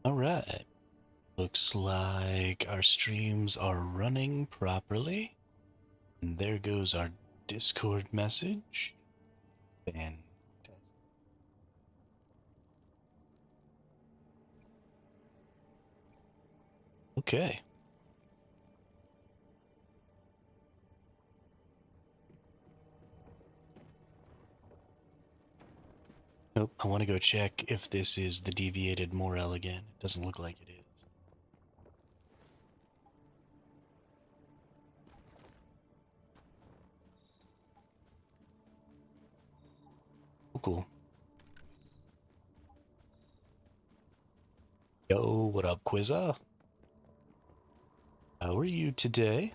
All right. Looks like our streams are running properly. And there goes our Discord message. Fantastic. Okay. Nope, I want to go check if this is the deviated Morel again. It doesn't look like it is. Oh, cool. Yo, what up, Quizza? How are you today?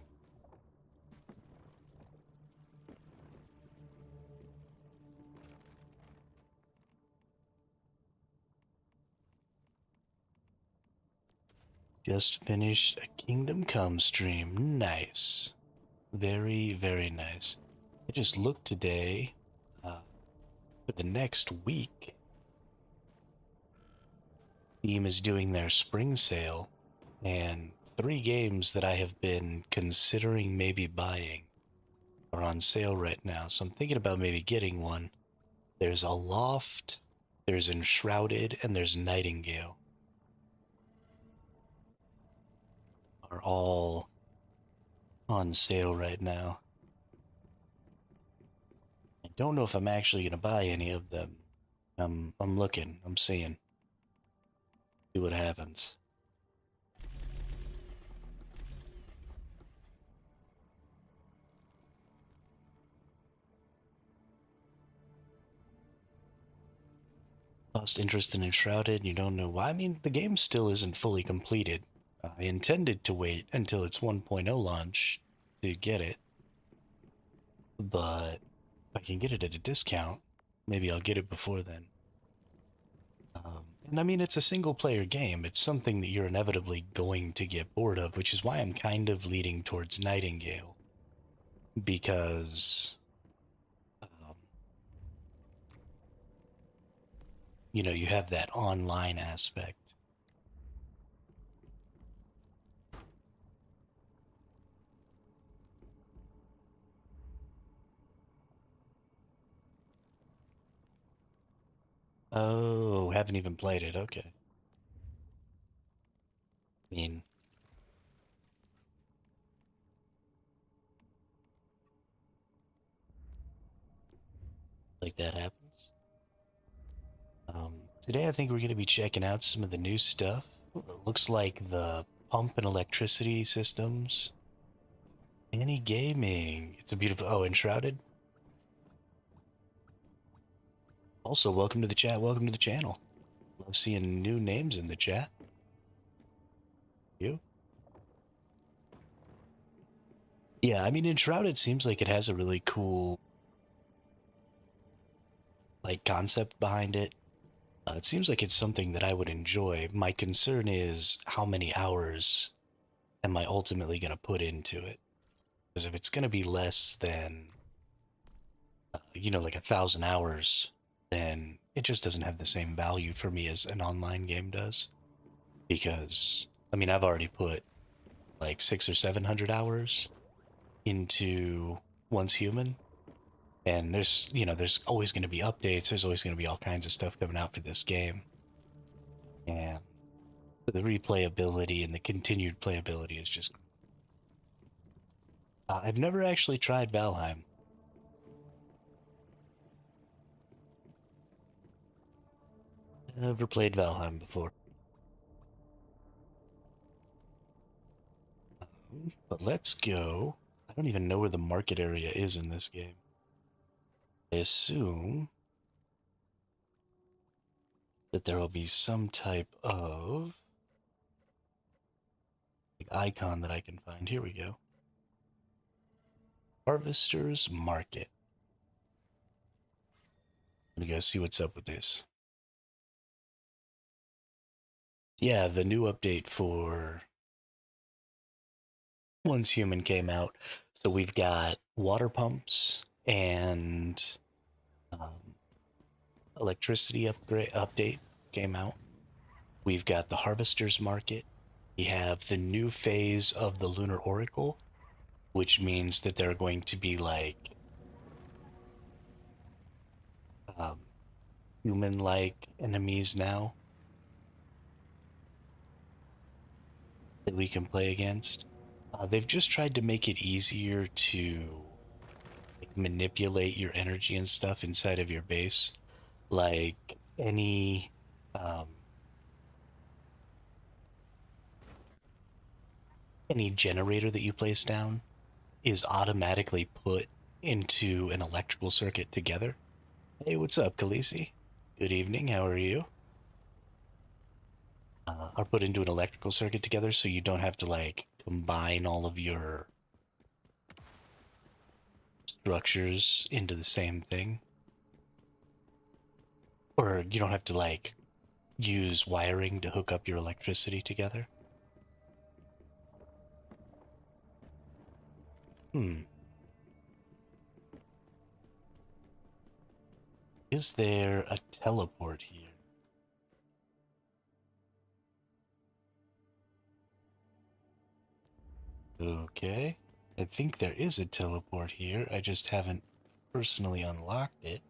Just finished a Kingdom Come stream. Nice. Very, very nice. I just looked today for the next week. Steam is doing their spring sale, and 3 games that I have been considering maybe buying are on sale right now. So I'm thinking about maybe getting one. There's Aloft, there's Enshrouded, and there's Nightingale. Are all on sale right now. I don't know if I'm actually gonna buy any of them. I'm looking, I'm seeing. See what happens. Lost interest in Enshrouded, you don't know why. I mean, the game still isn't fully completed. I intended to wait until its 1.0 launch to get it, but if I can get it at a discount, maybe I'll get it before then. And I mean, it's a single player game. It's something that you're inevitably going to get bored of, which is why I'm kind of leading towards Nightingale. Because, um, you have that online aspect. Oh, haven't even played it. Okay. I mean, like that happens. Today I think we're going to be checking out some of the new stuff. It looks like the pump and electricity systems. Any gaming. It's a beautiful. Oh, Enshrouded. Also, welcome to the chat. Welcome to the channel. Love seeing new names in the chat. You? Yeah, I mean, Enshrouded seems like it has a really cool concept behind it. It seems like it's something that I would enjoy. My concern is how many hours am I ultimately going to put into it? Because if it's going to be less than, like 1,000 hours, then it just doesn't have the same value for me as an online game does. Because, I mean, I've already put like 600 or 700 hours into Once Human, and there's always going to be updates. There's always going to be all kinds of stuff coming out for this game, and the replayability and the continued playability is just. I've never actually tried Valheim. Never played Valheim before. But let's go. I don't even know where the market area is in this game. I assume that there will be some type of icon that I can find. Here we go. Harvester's Market. I'm gonna go see what's up with this. Yeah, the new update for Once Human came out. So we've got water pumps and um, electricity upgrade update came out. We've got the Harvester's Market. We have the new phase of the Lunar Oracle, which means that there are going to be like um, human-like enemies now that we can play against. They've just tried to make it easier to like, manipulate your energy and stuff inside of your base. Like um, any generator that you place down is automatically put into an electrical circuit together. Hey, what's up, Khaleesi? Good evening, how are you? Are put into an electrical circuit together so you don't have to like combine all of your structures into the same thing. Or you don't have to like use wiring to hook up your electricity together. Hmm. Is there a teleport here? Okay. I think there is a teleport here. I just haven't personally unlocked it.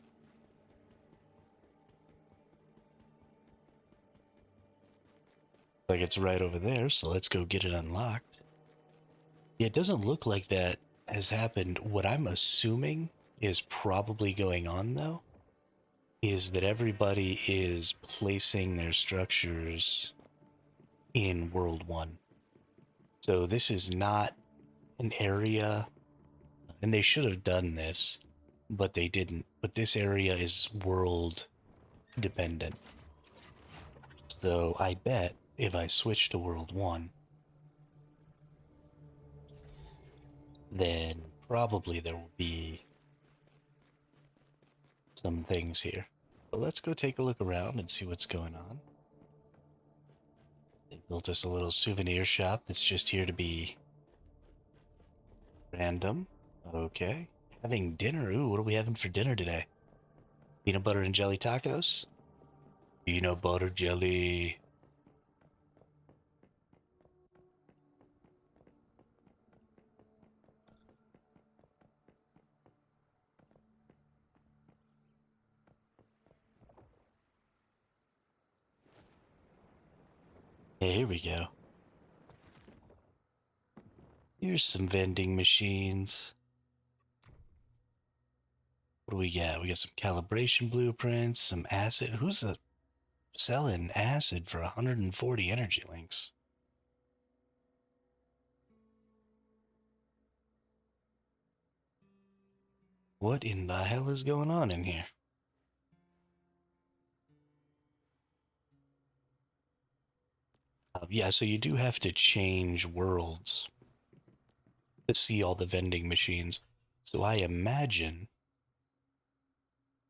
Like it's right over there, so let's go get it unlocked. Yeah, it doesn't look like that has happened. What I'm assuming is probably going on, though, is that everybody is placing their structures in World 1. So this is not an area, and they should have done this, but they didn't. But this area is world dependent. So I bet if I switch to World 1, then probably there will be some things here. But let's go take a look around and see what's going on. They built us a little souvenir shop that's just here to be random. Okay. Having dinner. Ooh, what are we having for dinner today? Peanut butter and jelly tacos? Peanut butter jelly. Yeah, here we go. Here's some vending machines. What do we got? We got some calibration blueprints, some acid. Who's selling acid for 140 energy links? What in the hell is going on in here? Yeah, so you do have to change worlds to see all the vending machines. So I imagine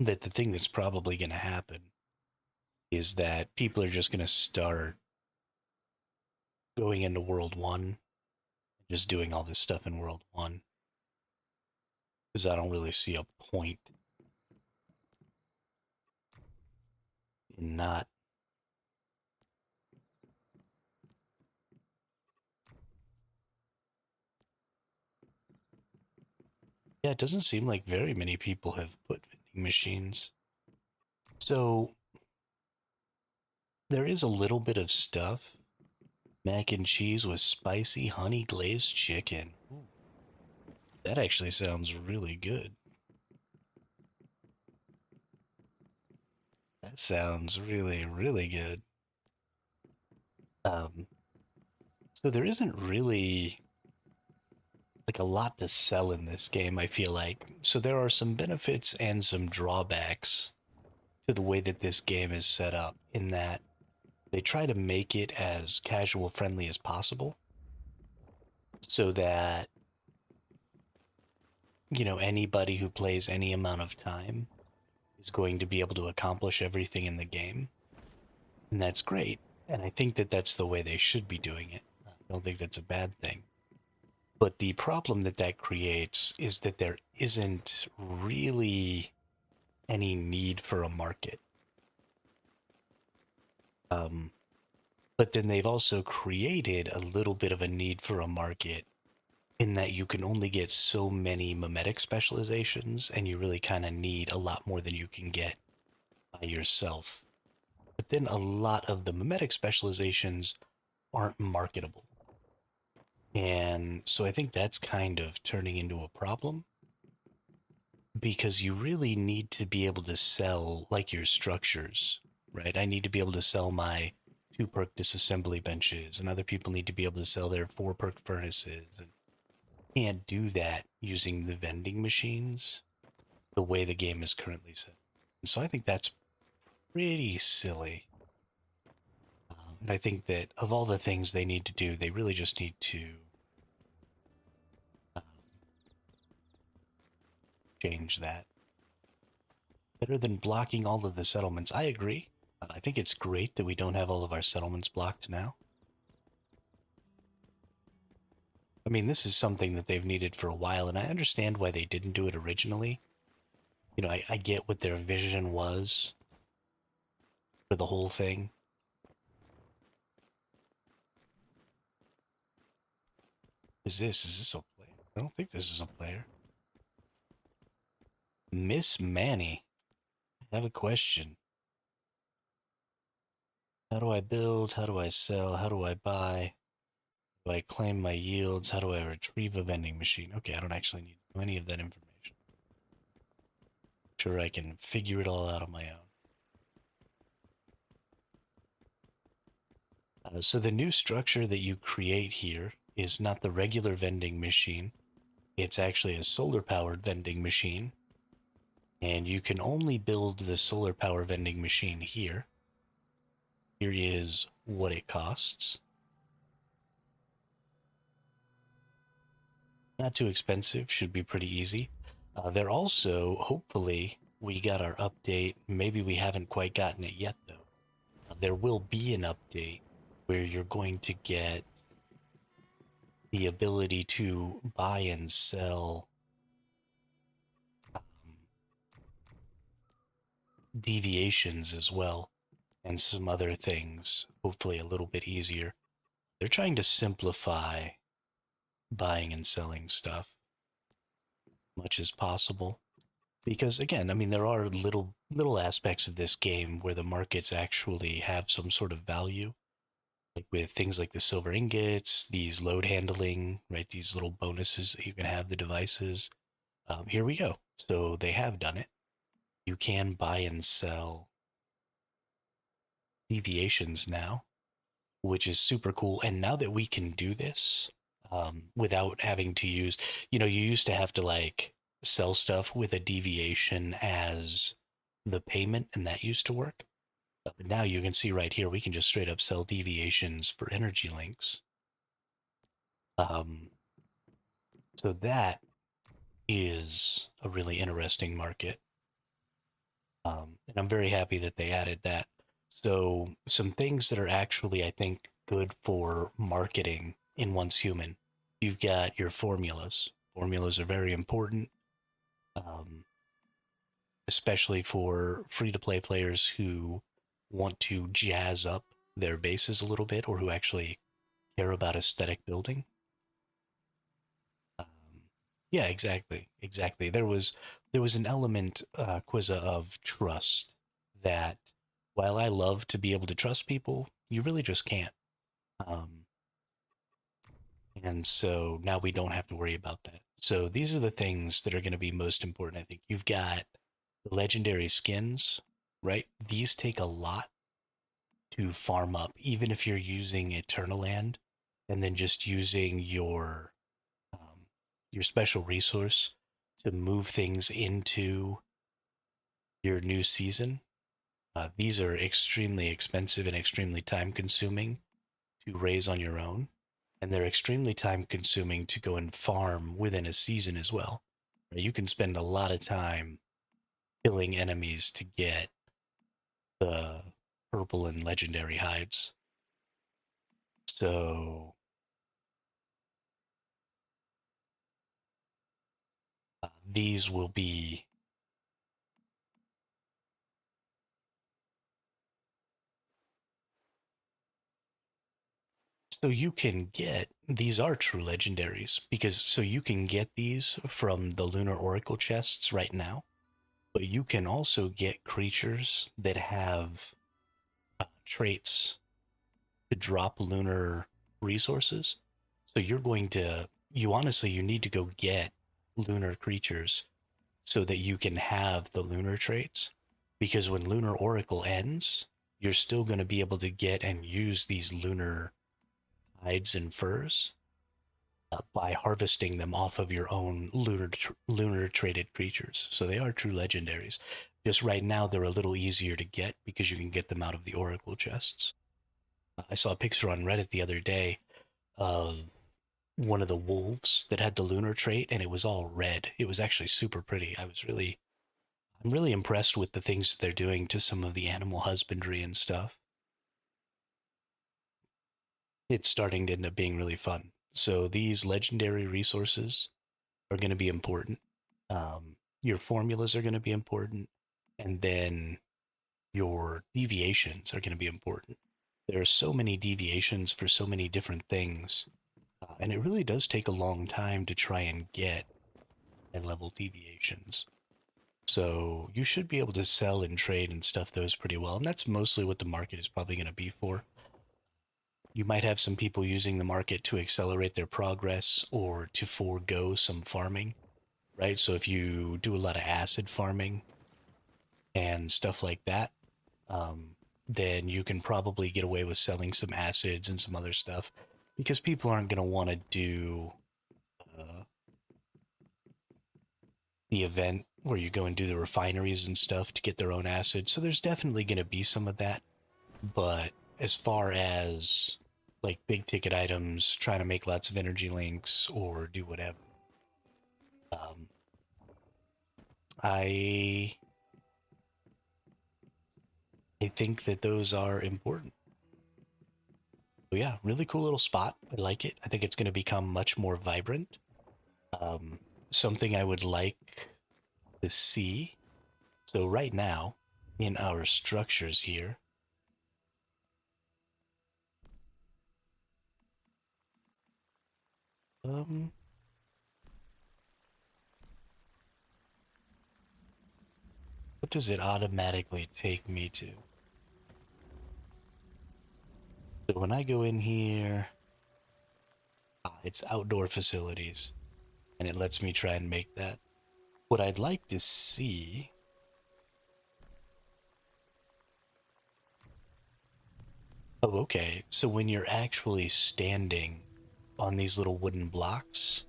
that the thing that's probably going to happen is that people are just going to start going into World 1 and just doing all this stuff in World 1. Because I don't really see a point in not. Yeah, it doesn't seem like very many people have put vending machines. So there is a little bit of stuff. Mac and cheese with spicy honey glazed chicken. Ooh, that actually sounds really good. That sounds really, really good. Um, so there isn't really like a lot to sell in this game, I feel like. So there are some benefits and some drawbacks to the way that this game is set up, in that they try to make it as casual friendly as possible so that, anybody who plays any amount of time is going to be able to accomplish everything in the game. And that's great. And I think that that's the way they should be doing it. I don't think that's a bad thing. But the problem that that creates is that there isn't really any need for a market. Um, But then they've also created a little bit of a need for a market in that you can only get so many mimetic specializations, and you really kind of need a lot more than you can get by yourself. But then a lot of the mimetic specializations aren't marketable. And so I think that's kind of turning into a problem because you really need to be able to sell like your structures, right? I need to be able to sell my 2 perk disassembly benches, and other people need to be able to sell their 4 perk furnaces. And can't do that using the vending machines the way the game is currently set. And so I think that's pretty silly. And I think that of all the things they need to do, they really just need to um, change that. Better than blocking all of the settlements. I agree. I think it's great that we don't have all of our settlements blocked now. I mean, this is something that they've needed for a while, and I understand why they didn't do it originally. You know, I get what their vision was for the whole thing. Is this a player? I don't think this is a player. Miss Manny, I have a question. How do I build? How do I sell? How do I buy? Do I claim my yields? How do I retrieve a vending machine? Okay, I don't actually need any of that information. Sure, I can figure it all out on my own. So the new structure that you create here is not the regular vending machine. It's actually a solar powered vending machine. And you can only build the solar power vending machine here. Here is what it costs. Not too expensive, should be pretty easy. They're also, hopefully, we got our update. Maybe we haven't quite gotten it yet, though. There will be an update where you're going to get the ability to buy and sell deviations as well, and some other things, hopefully a little bit easier. They're trying to simplify buying and selling stuff much as possible. Because again, I mean, there are little aspects of this game where the markets actually have some sort of value, like with things like the silver ingots, these load handling, right? These little bonuses that you can have the devices. Here we go. So they have done it. You can buy and sell deviations now, which is super cool. And now that we can do this without having to use, you used to have to like sell stuff with a deviation as the payment, and that used to work. But now you can see right here, we can just straight up sell deviations for energy links. Um, so that is a really interesting market. And I'm very happy that they added that. So, some things that are actually, I think, good for marketing in Once Human. You've got your formulas. Formulas are very important, um, especially for free to play players who want to jazz up their bases a little bit or who actually care about aesthetic building. Um, yeah, exactly, exactly. There was an element, Quizza, of trust that while I love to be able to trust people, you really just can't. Um, and so now we don't have to worry about that. So these are the things that are going to be most important. I think you've got the legendary skins, right? These take a lot to farm up, even if you're using Eternaland and then just using um, your special resource to move things into your new season. These are extremely expensive and extremely time consuming to raise on your own, and they're extremely time consuming to go and farm within a season as well. You can spend a lot of time killing enemies to get the purple and legendary hides. So these will be So you can get these are true legendaries because so you can get these from the Lunar Oracle chests right now, but you can also get creatures that have traits to drop lunar resources. So you honestly, you need to go get lunar creatures so that you can have the lunar traits. Because when Lunar Oracle ends, you're still going to be able to get and use these lunar hides and furs by harvesting them off of your own lunar traded creatures. So they are true legendaries. Just right now, they're a little easier to get because you can get them out of the Oracle chests. I saw a picture on Reddit the other day of one of the wolves that had the lunar trait, and it was all red. It was actually super pretty. I'm really impressed with the things that they're doing to some of the animal husbandry and stuff. It's starting to end up being really fun. So these legendary resources are going to be important. Your formulas are going to be important, and then your deviations are going to be important. There are so many deviations for so many different things, and it really does take a long time to try and get high level deviations. So you should be able to sell and trade and stuff those pretty well, and that's mostly what the market is probably going to be for. You might have some people using the market to accelerate their progress or to forego some farming, right? So if you do a lot of acid farming and stuff like that, um, then you can probably get away with selling some acids and some other stuff because people aren't going to want to do uh, the event where you go and do the refineries and stuff to get their own acid. So there's definitely going to be some of that. But as far as like big ticket items, trying to make lots of energy links or do whatever, um, I I think that those are important. So yeah, really cool little spot. I like it. I think it's going to become much more vibrant. Um, Something I would like to see. So right now, in our structures here, um, what does it automatically take me to? So when I go in here, it's outdoor facilities, and it lets me try and make that. What I'd like to see. Oh, okay. So when you're actually standing on these little wooden blocks,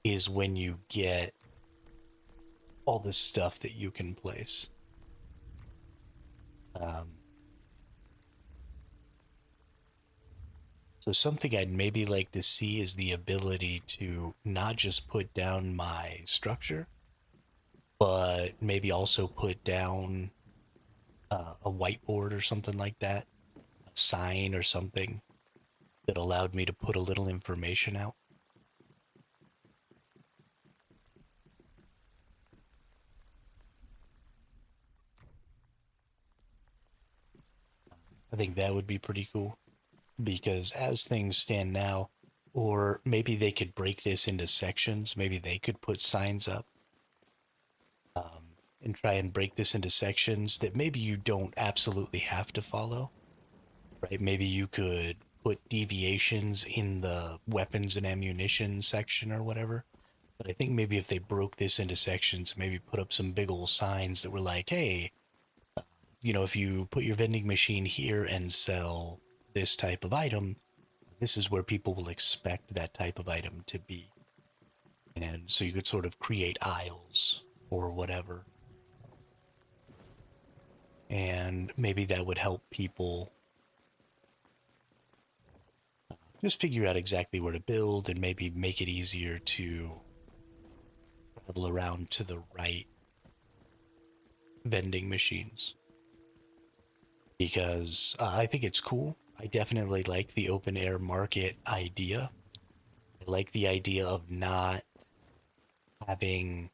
is when you get all the stuff that you can place. Um, so something I'd maybe like to see is the ability to not just put down my structure, but maybe also put down a whiteboard or something like that, a sign or something that allowed me to put a little information out. I think that would be pretty cool because as things stand now, or maybe they could break this into sections, maybe they could put signs up and try and break this into sections that maybe you don't absolutely have to follow, right? Maybe you could put deviations in the weapons and ammunition section or whatever. But I think maybe if they broke this into sections, maybe put up some big old signs that were like, hey, if you put your vending machine here and sell this type of item, this is where people will expect that type of item to be. And so you could sort of create aisles or whatever. And maybe that would help people just figure out exactly where to build and maybe make it easier to travel around to the right vending machines. Because I think it's cool. I definitely like the open air market idea. I like the idea of not having,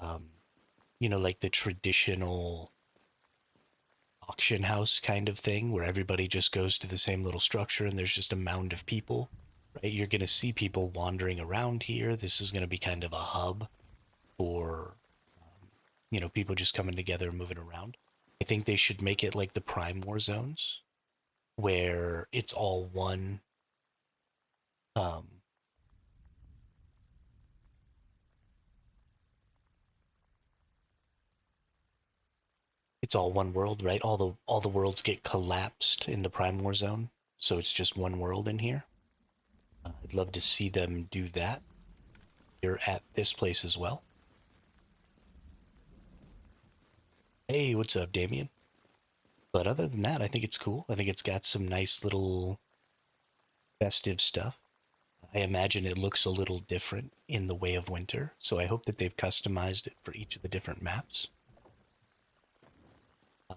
um, like the traditional auction house kind of thing where everybody just goes to the same little structure and there's just a mound of people, right? You're going to see people wandering around here. This is going to be kind of a hub for, people just coming together and moving around. I think they should make it like the Prime War zones where it's all one um, it's all one world, right? All the worlds get collapsed in the Prime War zone, so it's just one world in here. I'd love to see them do that here at this place as well. Hey, what's up, Damien? But other than that, I think it's cool. I think it's got some nice little festive stuff. I imagine it looks a little different in the Way of Winter, so I hope that they've customized it for each of the different maps.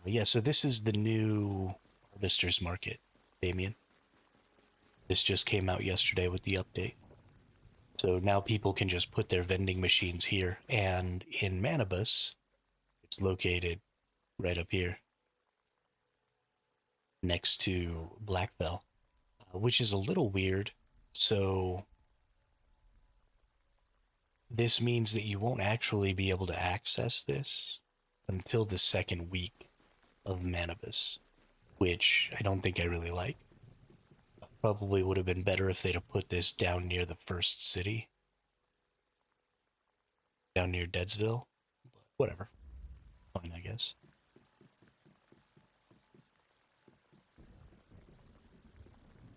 Yeah, so this is the new Harvester's Market, Damien. This just came out yesterday with the update. So now people can just put their vending machines here, and in Manibus, it's located right up here next to Blackfell, which is a little weird. So this means that you won't actually be able to access this until the second week of Manibus, which I don't think I really like. Probably would have been better if they'd have put this down near the first city, down near Deadsville, but whatever. Fine, I guess.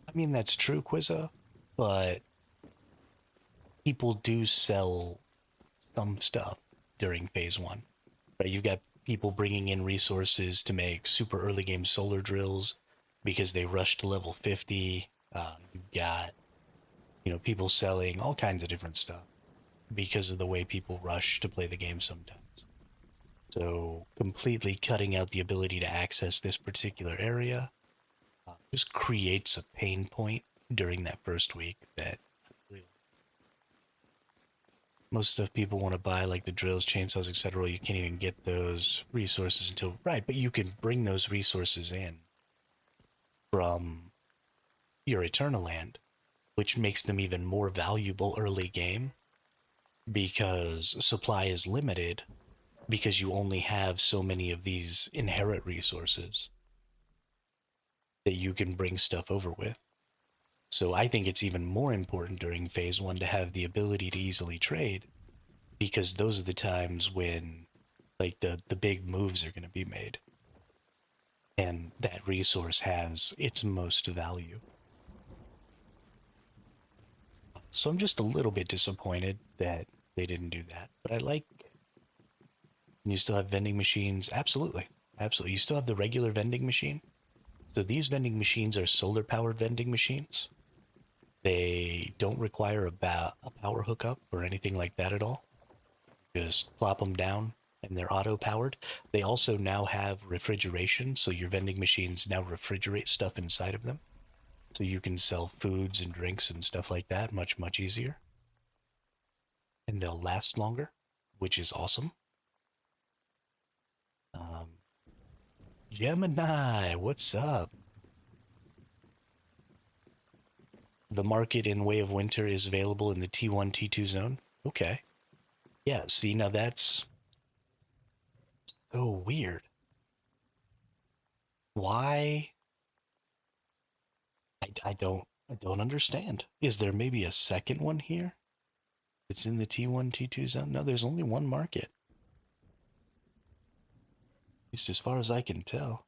I mean, that's true, Quizza, but people do sell some stuff during phase one. Right? You've got people bringing in resources to make super early game solar drills because they rushed to level 50. You've got, people selling all kinds of different stuff because of the way people rush to play the game sometimes. So completely cutting out the ability to access this particular area just creates a pain point during that first week that most of people want to buy, like the drills, chainsaws, etc. You can't even get those resources until right, but you can bring those resources in from your Eternaland, which makes them even more valuable early game because supply is limited because you only have so many of these inherent resources that you can bring stuff over with. So I think it's even more important during phase one to have the ability to easily trade because those are the times when like the big moves are going to be made. And that resource has its most value. So I'm just a little bit disappointed that they didn't do that. But I like you still have vending machines. Absolutely. Absolutely. You still have the regular vending machine. So these vending machines are solar powered vending machines. They don't require a power hookup or anything like that at all. Just plop them down and they're auto powered. They also now have refrigeration, so your vending machines now refrigerate stuff inside of them. So you can sell foods and drinks and stuff like that much, much easier. And they'll last longer, which is awesome. Gemini, what's up? The market in Way of Winter is available in the T1, T2 zone. Okay. Yeah, see, now that's so weird. Why? I don't understand. Is there maybe a second one here? It's in the T1, T2 zone? No, there's only one market. At least as far as I can tell.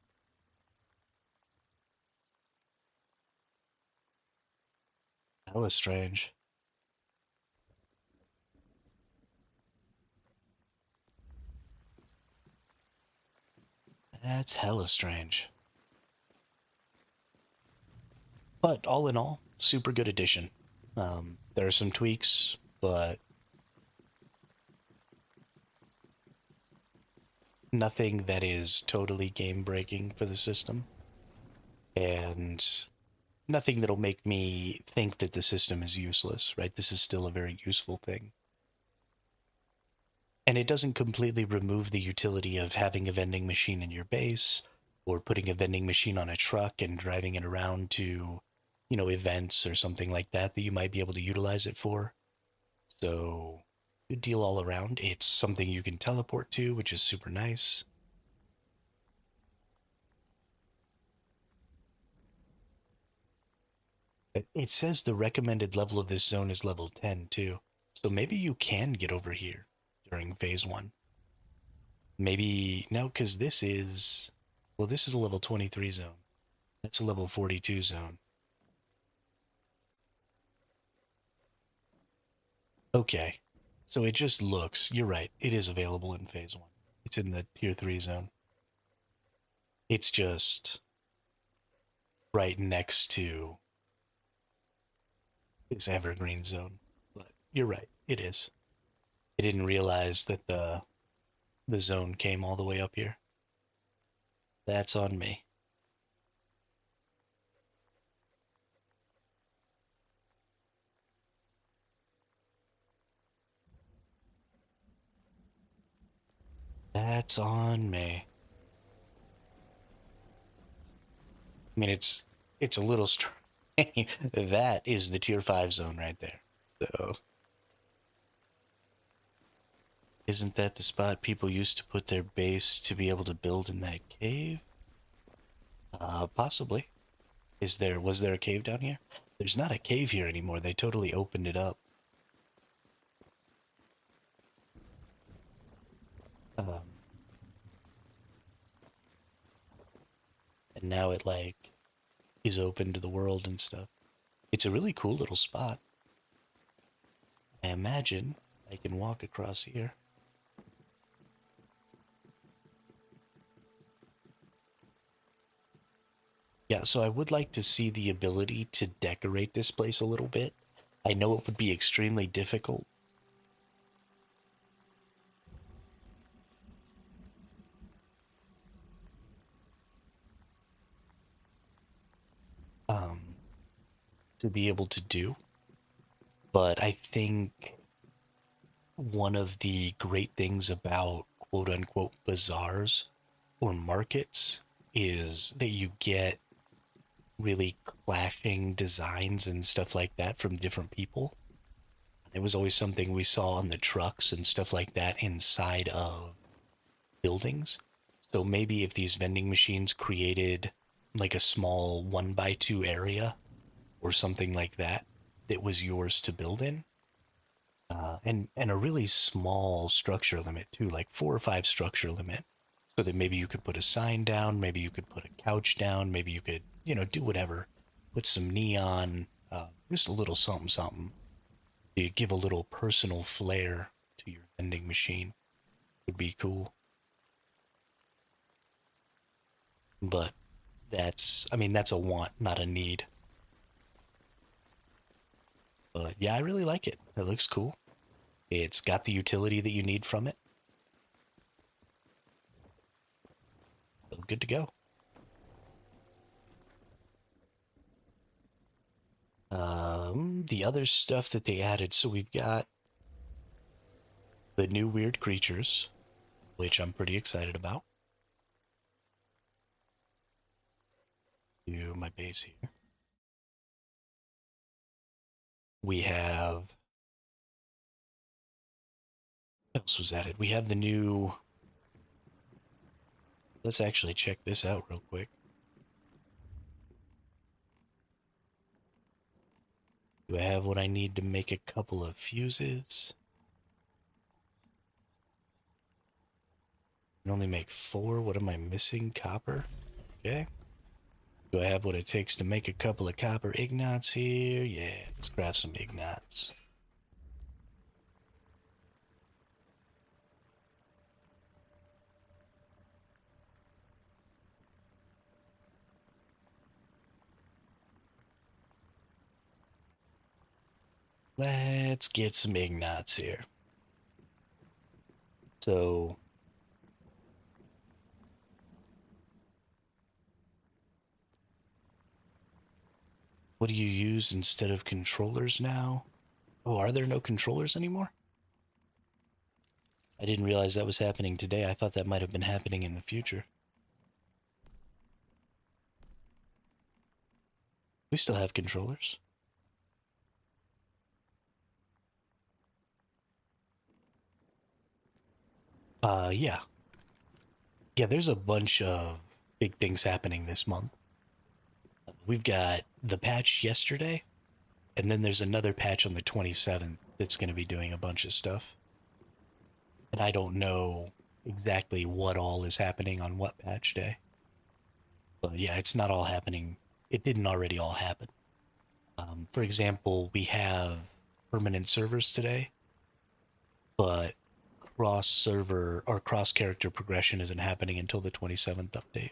That was strange. That's hella strange. But all in all, super good addition. There are some tweaks, but nothing that is totally game breaking for the system. And nothing that'll make me think that the system is useless, right? This is still a very useful thing. And it doesn't completely remove the utility of having a vending machine in your base or putting a vending machine on a truck and driving it around to, events or something like that that you might be able to utilize it for. So, good deal all around. It's something you can teleport to, which is super nice. It says the recommended level of this zone is level 10 too. So maybe you can get over here during phase 1. Maybe no, because this is a level 23 zone. That's a level 42 zone. Okay. So it just looks, you're right, it is available in phase 1. It's in the tier 3 zone. It's just right next to this evergreen zone. But you're right, it is. I didn't realize that the zone came all the way up here. That's on me. That's on me. I mean, it's a little strange. That is the tier 5 zone right there. So, isn't that the spot people used to put their base to be able to build in that cave? Possibly. Was there a cave down here? There's not a cave here anymore. They totally opened it up. Um, and now it like is open to the world and stuff. It's a really cool little spot. I imagine I can walk across here. Yeah, so I would like to see the ability to decorate this place a little bit. I know it would be extremely difficult. Um, to be able to do, but I think one of the great things about quote unquote bazaars or markets is that you get really clashing designs and stuff like that from different people. It was always something we saw on the trucks and stuff like that inside of buildings. So maybe if these vending machines created like a small 1x2 area or something like that that was yours to build in, and a really small structure limit too, like 4 or 5 structure limit, so that maybe you could put a sign down, maybe you could put a couch down, maybe you could, do whatever, put some neon, just a little something something to give a little personal flair to your vending machine would be cool. But that's a want, not a need. But yeah, I really like it. It looks cool. It's got the utility that you need from it. So good to go. The other stuff that they added, so we've got the new weird creatures, which I'm pretty excited about. To my base here. We have what else was added? We have the new. Let's actually check this out real quick. Do I have what I need to make a couple of fuses? I can only make 4. What am I missing? Copper? Okay. Do I have what it takes to make a couple of copper ignats here? Yeah, let's grab some ignats. Let's get some ignats here. So, what do you use instead of controllers now? Oh, are there no controllers anymore? I didn't realize that was happening today. I thought that might have been happening in the future. We still have controllers. Yeah. Yeah, there's a bunch of big things happening this month. We've got the patch yesterday, and then there's another patch on the 27th that's going to be doing a bunch of stuff. And I don't know exactly what all is happening on what patch day. But yeah, it's not all happening. It didn't already all happen. For example, we have permanent servers today, but cross server or cross character progression isn't happening until the 27th update.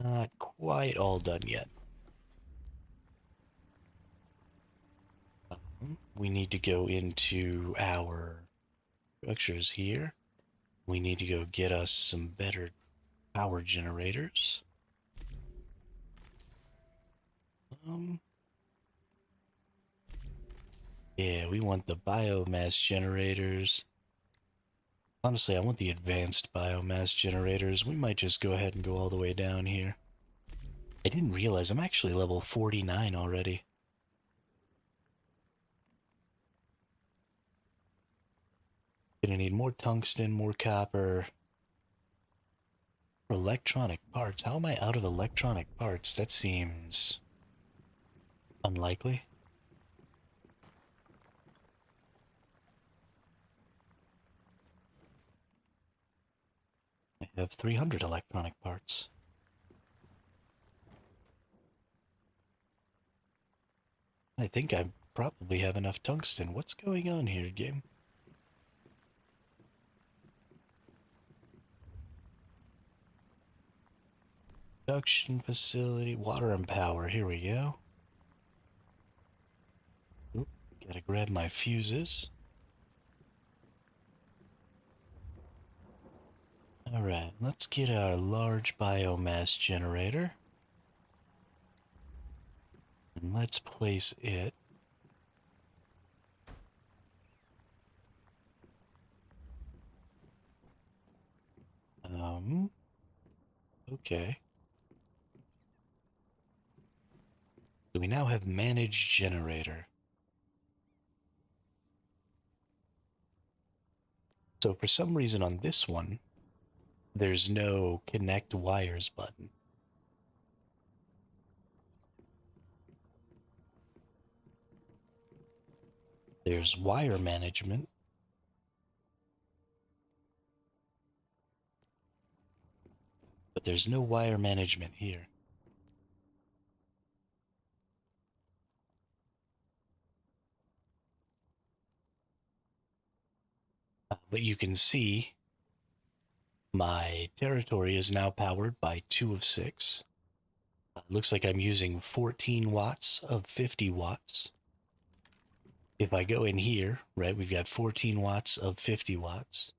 Not quite all done yet. We need to go into our structures here. We need to go get us some better power generators. Yeah, we want the biomass generators. Honestly, I want the advanced biomass generators. We might just go ahead and go all the way down here. I didn't realize I'm actually level 49 already. Gonna need more tungsten, more copper. For electronic parts. How am I out of electronic parts? That seems unlikely. I have 300 electronic parts. I think I probably have enough tungsten. What's going on here, game? Production facility, water and power. Here we go. Oop, gotta grab my fuses. Alright, let's get our large biomass generator. And let's place it. Okay. So we now have managed generator. So for some reason on this one, there's no connect wires button. There's wire management. But there's no wire management here. But you can see my territory is now powered by 2 of 6. Looks like I'm using 14 watts of 50 watts. If I go in here, right, we've got 14 watts of 50 watts.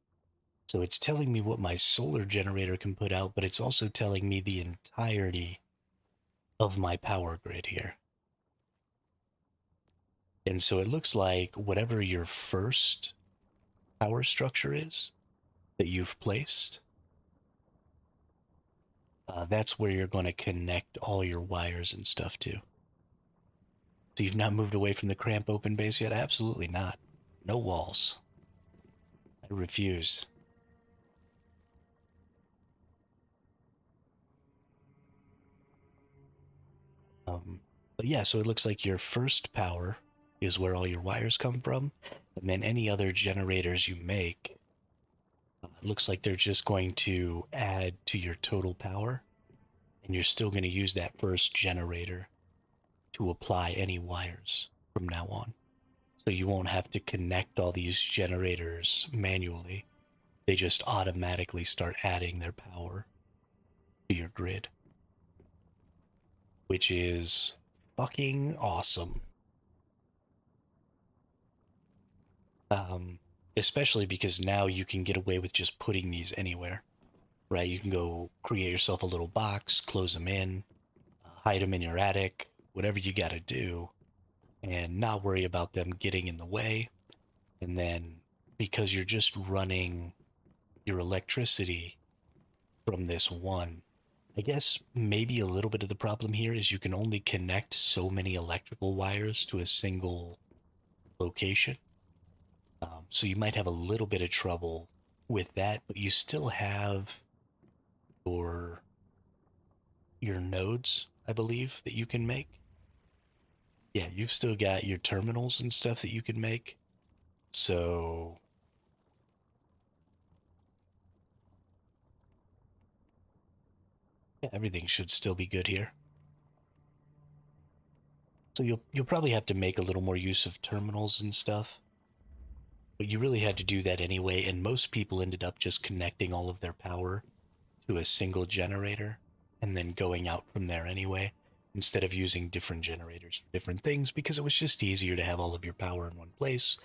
So it's telling me what my solar generator can put out, but it's also telling me the entirety of my power grid here. And so it looks like whatever your first power structure is that you've placed, that's where you're going to connect all your wires and stuff to. So you've not moved away from the cramp open base yet? Absolutely not. No walls. I refuse. But yeah, so it looks like your first power is where all your wires come from, and then any other generators you make, looks like they're just going to add to your total power, and you're still going to use that first generator to apply any wires from now on. So you won't have to connect all these generators manually. They just automatically start adding their power to your grid, which is fucking awesome. Especially because now you can get away with just putting these anywhere, right? You can go create yourself a little box, close them in, hide them in your attic, whatever you got to do, and not worry about them getting in the way. And then because you're just running your electricity from this one. I guess maybe a little bit of the problem here is you can only connect so many electrical wires to a single location. So you might have a little bit of trouble with that, but you still have your your nodes, I believe, that you can make. Yeah, you've still got your terminals and stuff that you can make. So yeah, everything should still be good here. So you'll probably have to make a little more use of terminals and stuff. But you really had to do that anyway, and most people ended up just connecting all of their power to a single generator and then going out from there anyway, instead of using different generators for different things, because it was just easier to have all of your power in one place.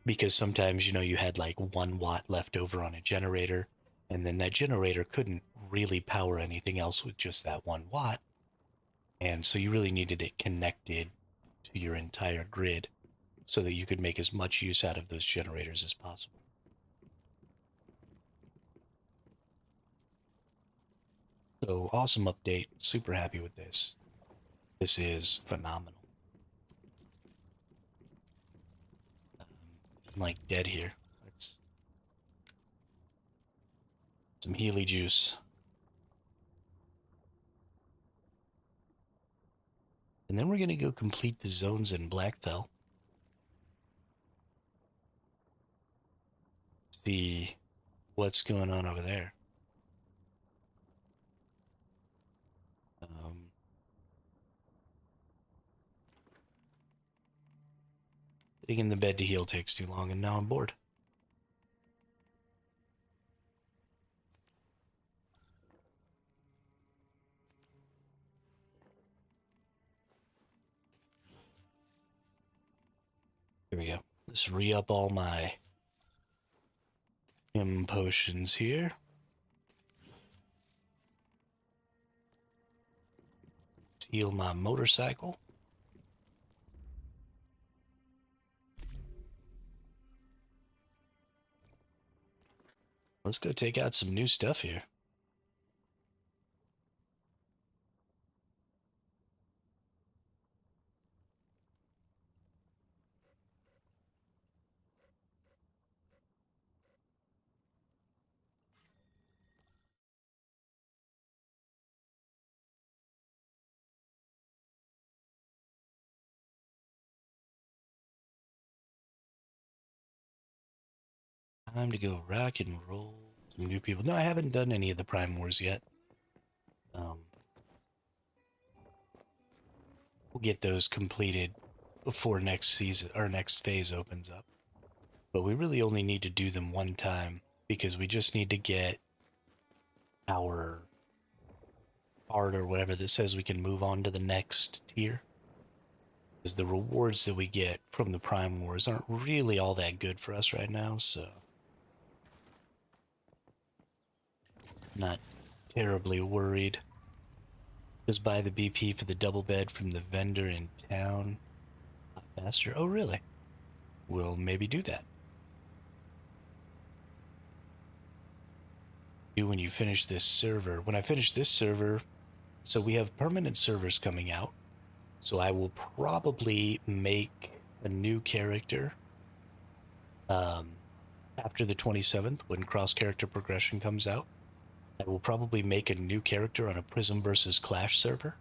Because sometimes, you had like 1 watt left over on a generator, and then that generator couldn't really power anything else with just that 1 watt. And so you really needed it connected to your entire grid so that you could make as much use out of those generators as possible. So awesome update. Super happy with this. This is phenomenal. I'm like dead here. Let's some Healy juice. And then we're gonna go complete the zones in Blackfell. See what's going on over there. Um, Sitting in the bed to heal takes too long, and now I'm bored. Here we go. Let's re-up all my potions here. Let's heal my motorcycle. Let's go take out some new stuff here. Time to go rock and roll. Some new people. No, I haven't done any of the Prime Wars yet. We'll get those completed before next season or next phase opens up. But we really only need to do them one time because we just need to get our art or whatever that says we can move on to the next tier. Because the rewards that we get from the Prime Wars aren't really all that good for us right now, so not terribly worried. Just buy the BP for the double bed from the vendor in town. Faster? Oh, really? We'll maybe do that. When you finish this server. When I finish this server, so we have permanent servers coming out. So I will probably make a new character after the 27th when cross character progression comes out. I will probably make a new character on a Prism versus Clash server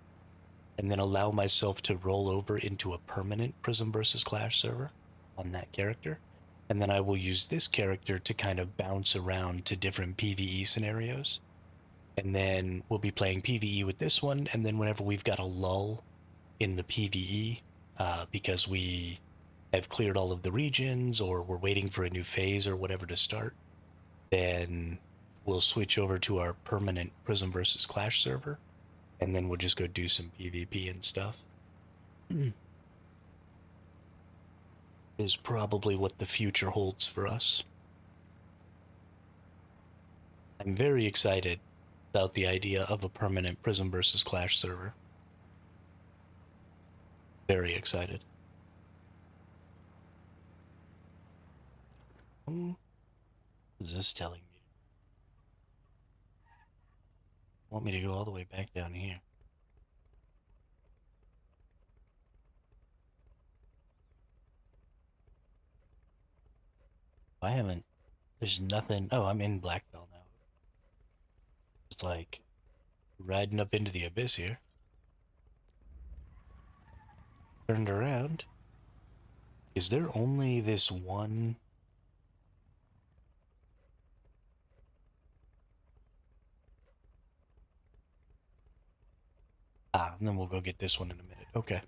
and then allow myself to roll over into a permanent Prism versus Clash server on that character. And then I will use this character to kind of bounce around to different PvE scenarios. And then we'll be playing PvE with this one. And then whenever we've got a lull in the PvE, because we have cleared all of the regions or we're waiting for a new phase or whatever to start, then we'll switch over to our permanent Prism versus Clash server. And then we'll just go do some PvP and stuff. Is probably what the future holds for us. I'm very excited about the idea of a permanent Prism versus Clash server. Very excited. What is this telling me? Want me to go all the way back down here? I haven't. There's nothing. Oh, I'm in Blackbell now. It's like riding up into the abyss here. Turned around. Is there only this one? Ah, and then we'll go get this one in a minute. Okay.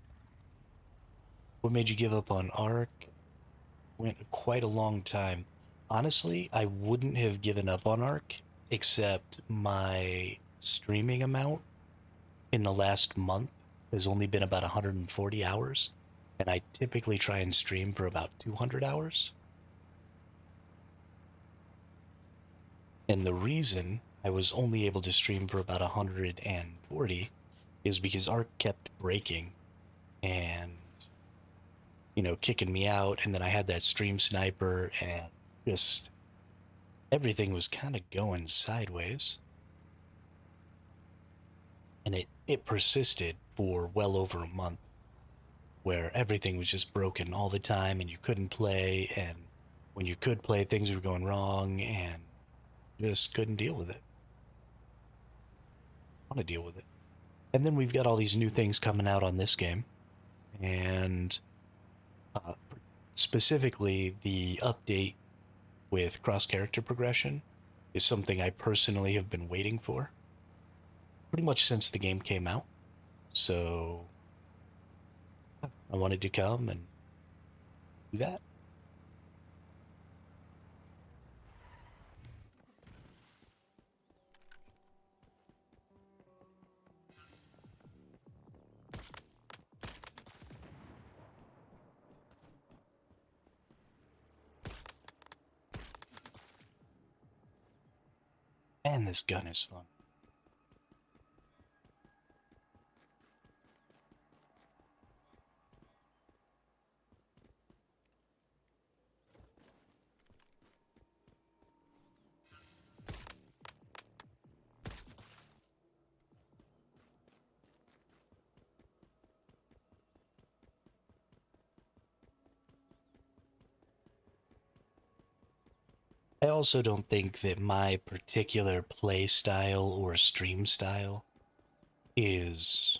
What made you give up on Ark? Went quite a long time. Honestly, I wouldn't have given up on Ark, except my streaming amount in the last month has only been about 140 hours, and I typically try and stream for about 200 hours. And the reason I was only able to stream for about 140 is because Ark kept breaking and, kicking me out. And then I had that stream sniper, and just everything was kind of going sideways. And it persisted for well over a month where everything was just broken all the time and you couldn't play. And when you could play, things were going wrong and just couldn't deal with it. I want to deal with it. And then we've got all these new things coming out on this game. And specifically, the update with cross character progression is something I personally have been waiting for pretty much since the game came out. So I wanted to come and do that. And this gun is fun. I also don't think that my particular play style or stream style is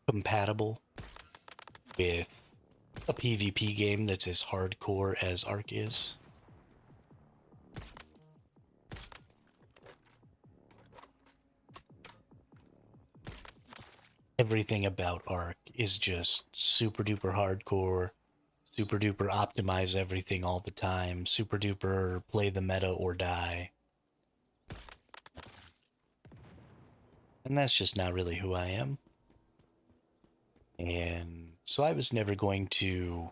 compatible with a PvP game that's as hardcore as Ark is. Everything about Ark is just super duper hardcore, super duper optimize everything all the time, super duper play the meta or die. And that's just not really who I am. And so I was never going to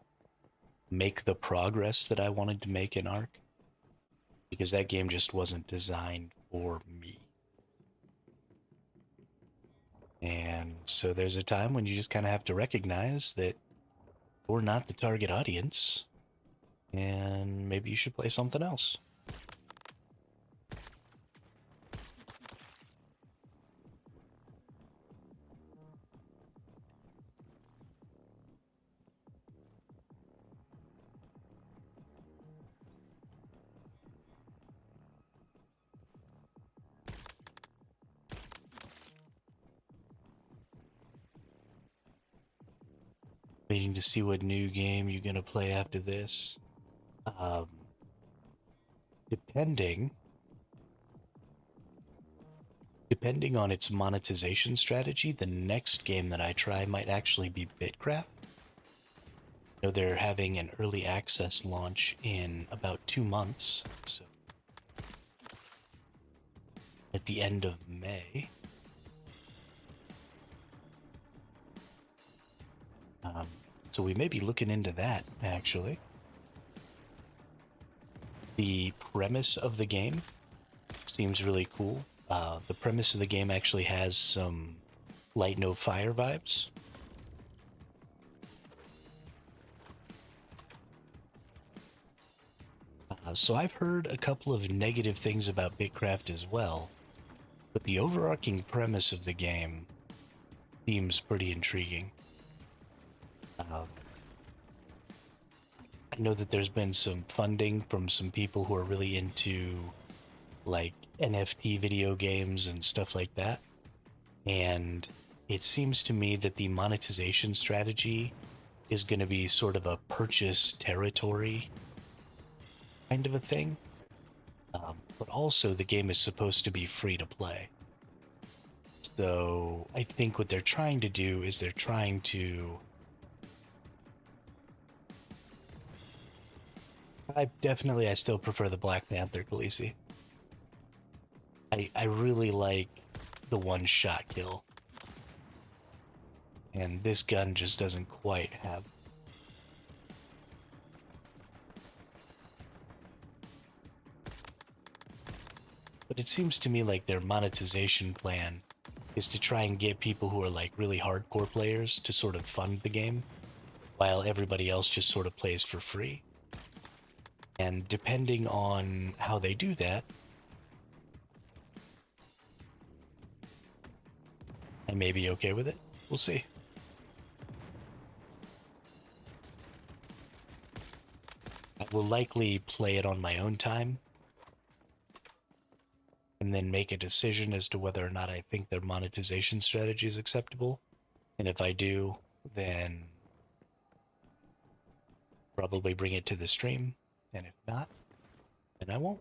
make the progress that I wanted to make in Ark because that game just wasn't designed for me. And so there's a time when you just kind of have to recognize that you're not the target audience and maybe you should play something else. Waiting to see what new game you're gonna play after this. Um, depending depending on its monetization strategy, the next game that I try might actually be Bitcraft. You know, they're having an early access launch in about 2 months, so at the end of May. So we may be looking into that, actually. The premise of the game seems really cool. The premise of the game actually has some Light No Fire vibes. So I've heard a couple of negative things about Bitcraft as well, but the overarching premise of the game seems pretty intriguing. Um, I know that there's been some funding from some people who are really into like NFT video games and stuff like that. And it seems to me that the monetization strategy is going to be sort of a purchase territory kind of a thing. But also, the game is supposed to be free to play. So I think what they're trying to do is they're trying to. I still prefer the Black Panther Khaleesi. I really like the one shot kill. And this gun just doesn't quite have. But it seems to me like their monetization plan is to try and get people who are like really hardcore players to sort of fund the game while everybody else just sort of plays for free. And depending on how they do that, I may be okay with it. We'll see. I will likely play it on my own time and then make a decision as to whether or not I think their monetization strategy is acceptable. And if I do, then probably bring it to the stream. And if not, then I won't.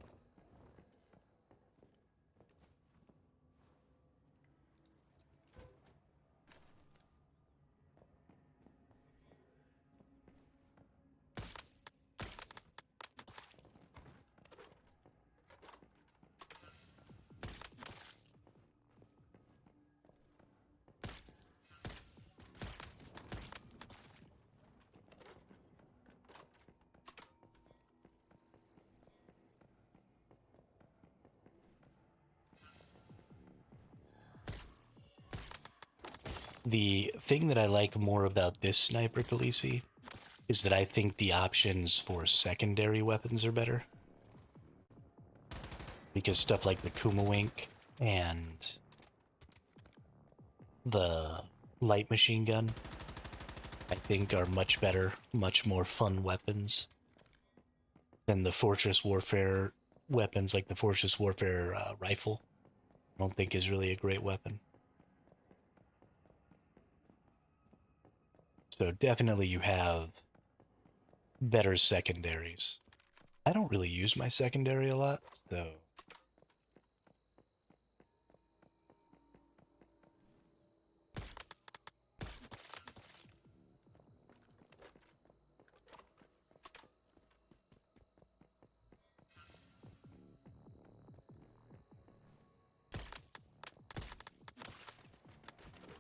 The thing that I like more about this Sniper Khaleesi is that I think the options for secondary weapons are better. Because stuff like the Kumawink and the light machine gun, I think are much better, much more fun weapons than the Fortress Warfare weapons, like the Fortress Warfare rifle. I don't think is really a great weapon. So definitely you have better secondaries. I don't really use my secondary a lot, so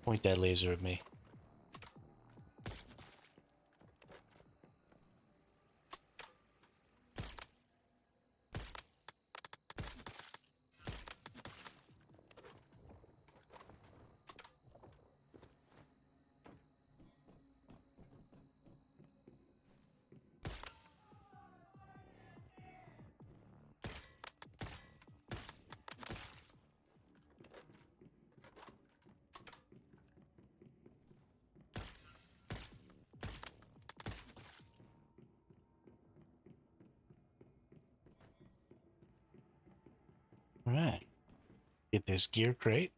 point that laser at me. All right, get this gear crate.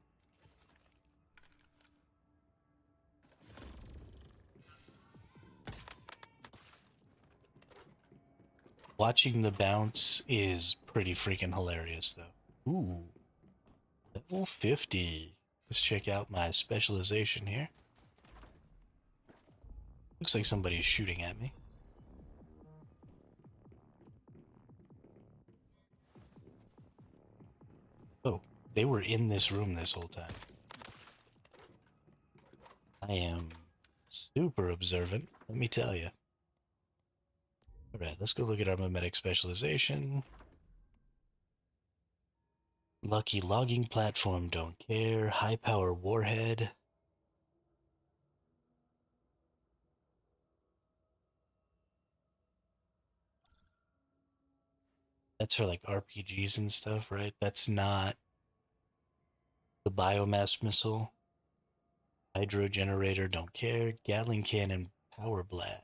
Watching the bounce is pretty freaking hilarious, though. Ooh, level 50. Let's check out my specialization here. Looks like somebody's shooting at me. Oh, they were in this room this whole time. I am super observant, let me tell you. Alright, let's go look at our mimetic specialization. Lucky logging platform, don't care. High power warhead. That's for like RPGs and stuff, right? That's not the biomass missile. Hydro generator, don't care. Gatling cannon, power blast.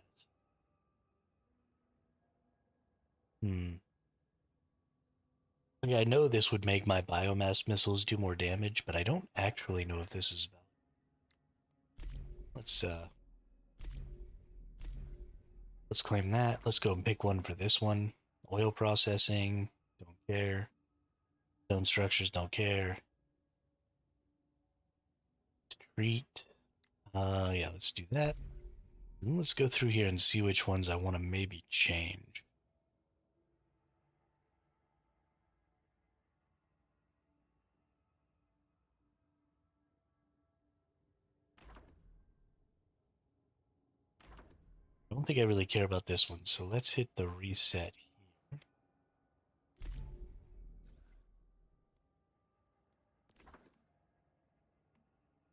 Hmm. Okay, I know this would make my biomass missiles do more damage, but I don't actually know if this is valid. Let's let's claim that. Let's go and pick one for this one. Oil processing, don't care. Stone structures, don't care. Treat. Yeah, let's do that. And let's go through here and see which ones I want to maybe change. I don't think I really care about this one, so let's hit the reset here.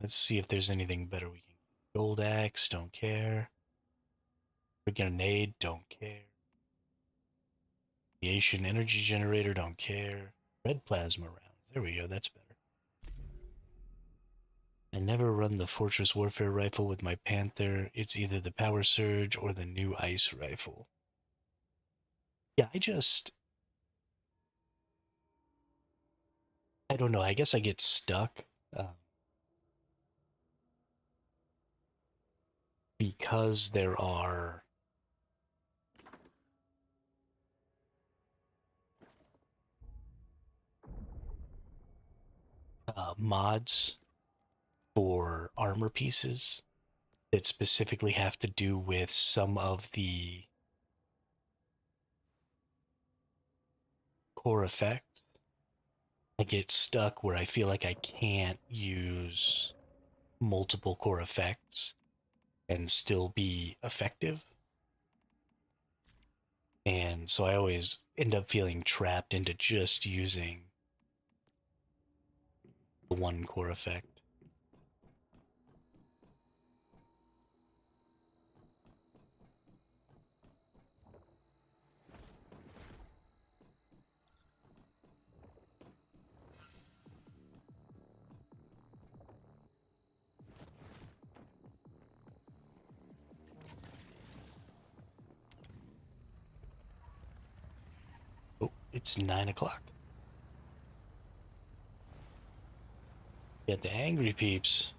Let's see if there's anything better we can. Gold axe, don't care. Grenade, don't care. Radiation energy generator, don't care. Red plasma rounds, there we go, that's better. I never run the Fortress Warfare rifle with my Panther. It's either the Power Surge or the new Ice rifle. Yeah, I don't know, I guess I get stuck. Because there are mods for armor pieces that specifically have to do with some of the core effects. I get stuck where I feel like I can't use multiple core effects and still be effective. And so I always end up feeling trapped into just using the one core effect. Oh, it's 9 o'clock. Get the angry peeps.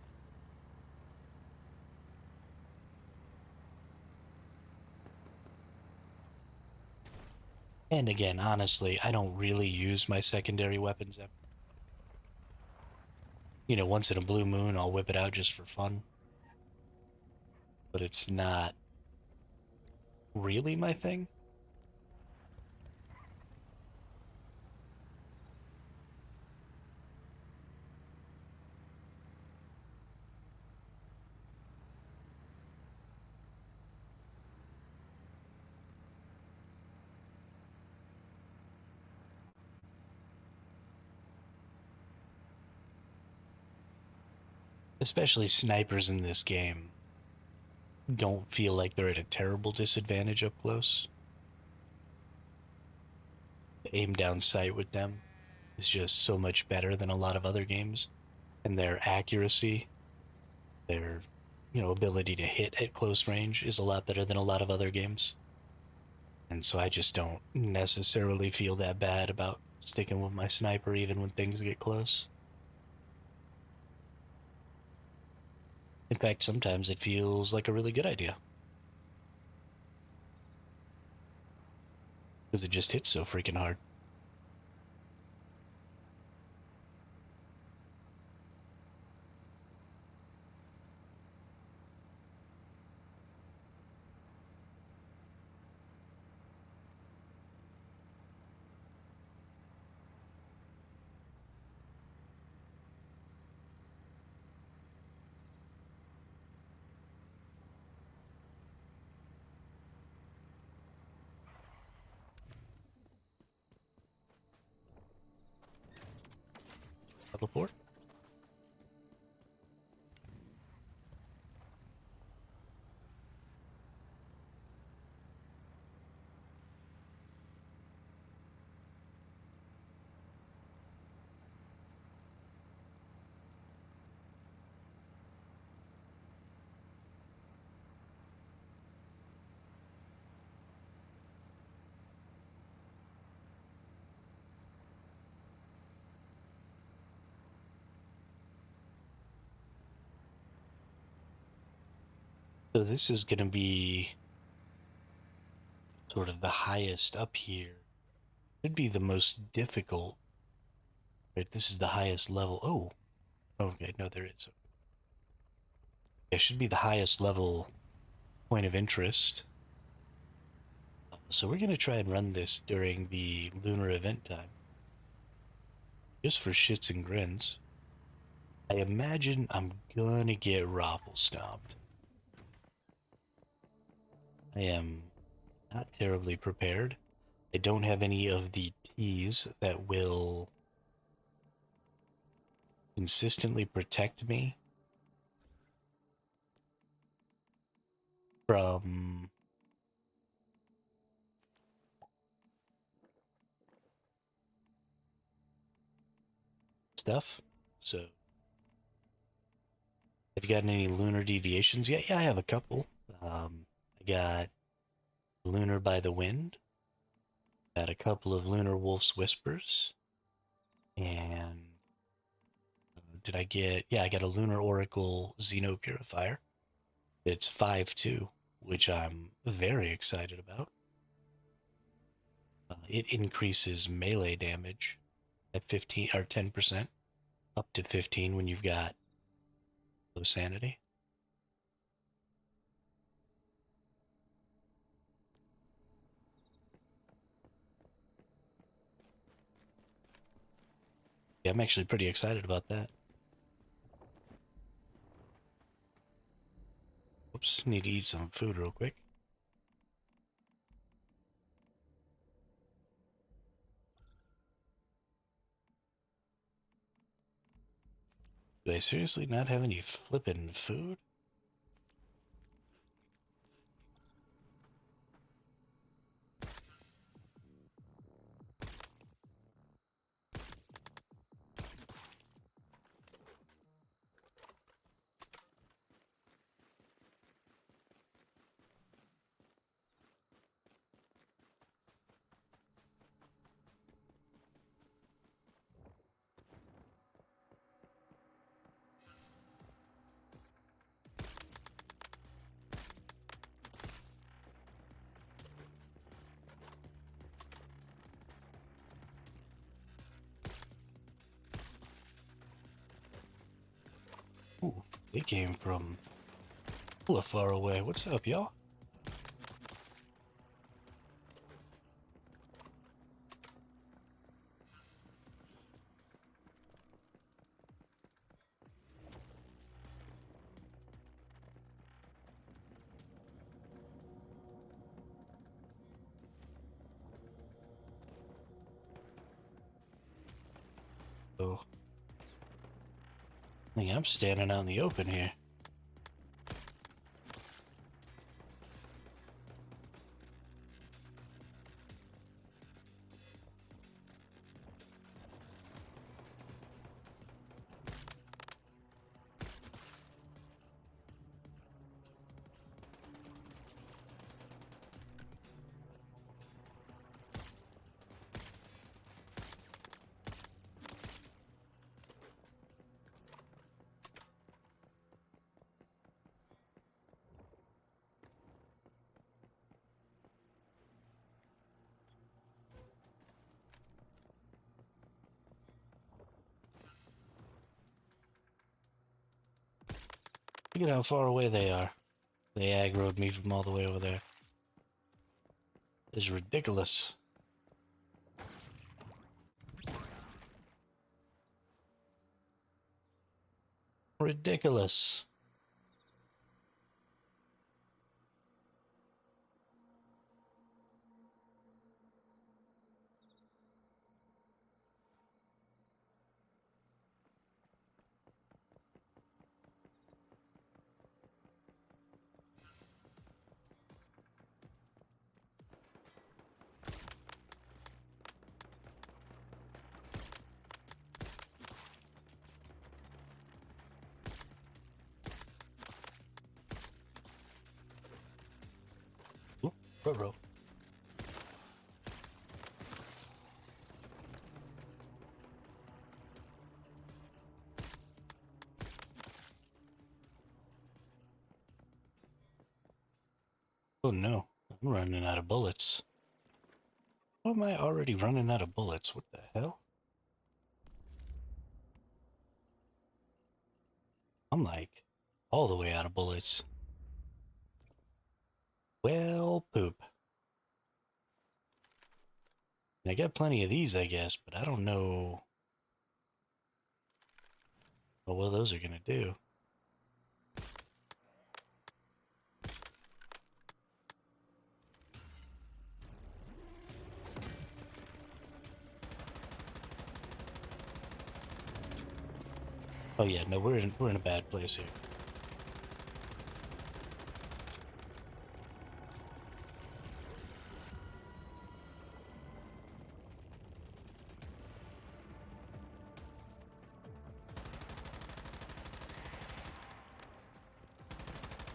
And again, honestly, I don't really use my secondary weapons ever. You know, once in a blue moon, I'll whip it out just for fun. But it's not really my thing. Especially snipers in this game don't feel like they're at a terrible disadvantage up close. The aim down sight with them is just so much better than a lot of other games. And their accuracy, their ability to hit at close range is a lot better than a lot of other games. And so I just don't necessarily feel that bad about sticking with my sniper even when things get close. In fact, sometimes it feels like a really good idea. Because it just hits so freaking hard. Teleport? So this is going to be sort of the highest up here. Should be the most difficult. Right, this is the highest level. Oh, okay, no, there is. It should be the highest level point of interest. So we're going to try and run this during the lunar event time. Just for shits and grins. I imagine I'm gonna get raffle stomped. I am not terribly prepared. I don't have any of the teas that will consistently protect me from stuff. So, have you gotten any lunar deviations yet? Yeah, I have a couple. I got Lunar by the Wind, got a couple of Lunar Wolf's Whispers, and did I get, yeah, I got a Lunar Oracle Xeno Purifier. It's 5/2, which I'm very excited about. It increases melee damage at 15 or 10%, up to 15 when you've got low sanity. Yeah, I'm actually pretty excited about that. Oops, need to eat some food real quick. Do I seriously not have any flippin' food? Ooh, they came from hella far away. What's up, y'all? Oh, I think I'm standing out in the open here. Look at how far away they are. They aggroed me from all the way over there. It's ridiculous. Ridiculous. Ooh, bro. Oh no, I'm running out of bullets. How am I already running out of bullets? What the hell? I'm like all the way out of bullets. Well, poop. I got plenty of these, I guess, but I don't know how well those are gonna do. Oh yeah, no, we're in a bad place here.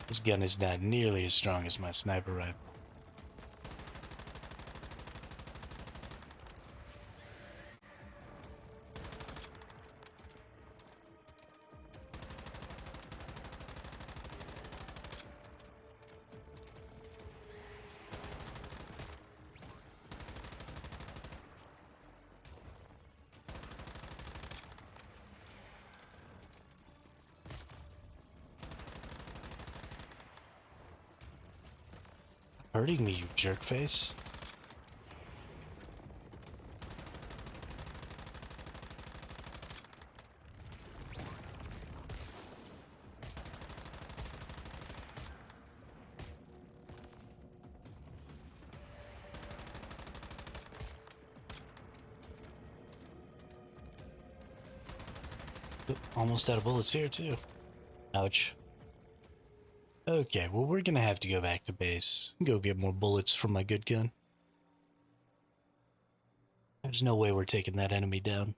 This gun is not nearly as strong as my sniper rifle. Hurting me, you jerk face. Oop, almost out of bullets here too. Ouch. Okay, well we're gonna have to go back to base and go get more bullets from my good gun. There's no way we're taking that enemy down.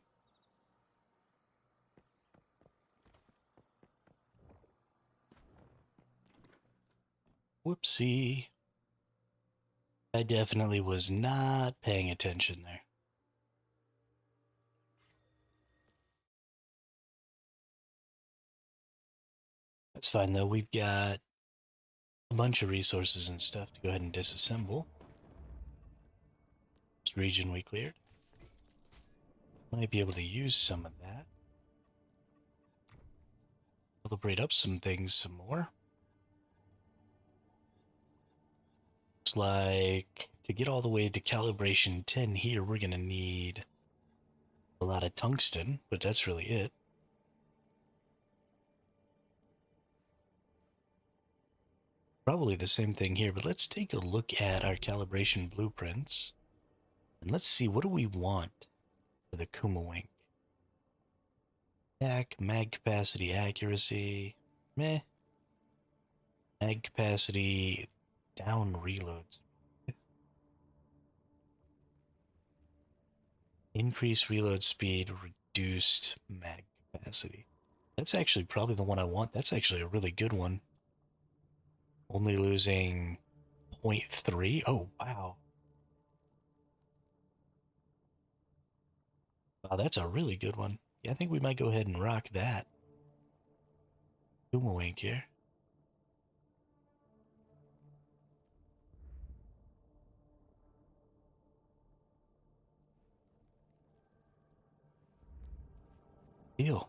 Whoopsie. I definitely was not paying attention there. That's fine though, we've got a bunch of resources and stuff to go ahead and disassemble. This region we cleared. Might be able to use some of that. Calibrate up some things some more. Looks like to get all the way to calibration 10 here, we're gonna need a lot of tungsten, but that's really it. Probably the same thing here, but let's take a look at our calibration blueprints. And let's see, what do we want for the Kumawink? Attack, mag capacity, accuracy, meh. Mag capacity, down reloads. Increased reload speed, reduced mag capacity. That's actually probably the one I want. That's actually a really good one. Only losing 0.3. Oh, wow. Wow, that's a really good one. Yeah, I think we might go ahead and rock that. Kumawink here. Deal.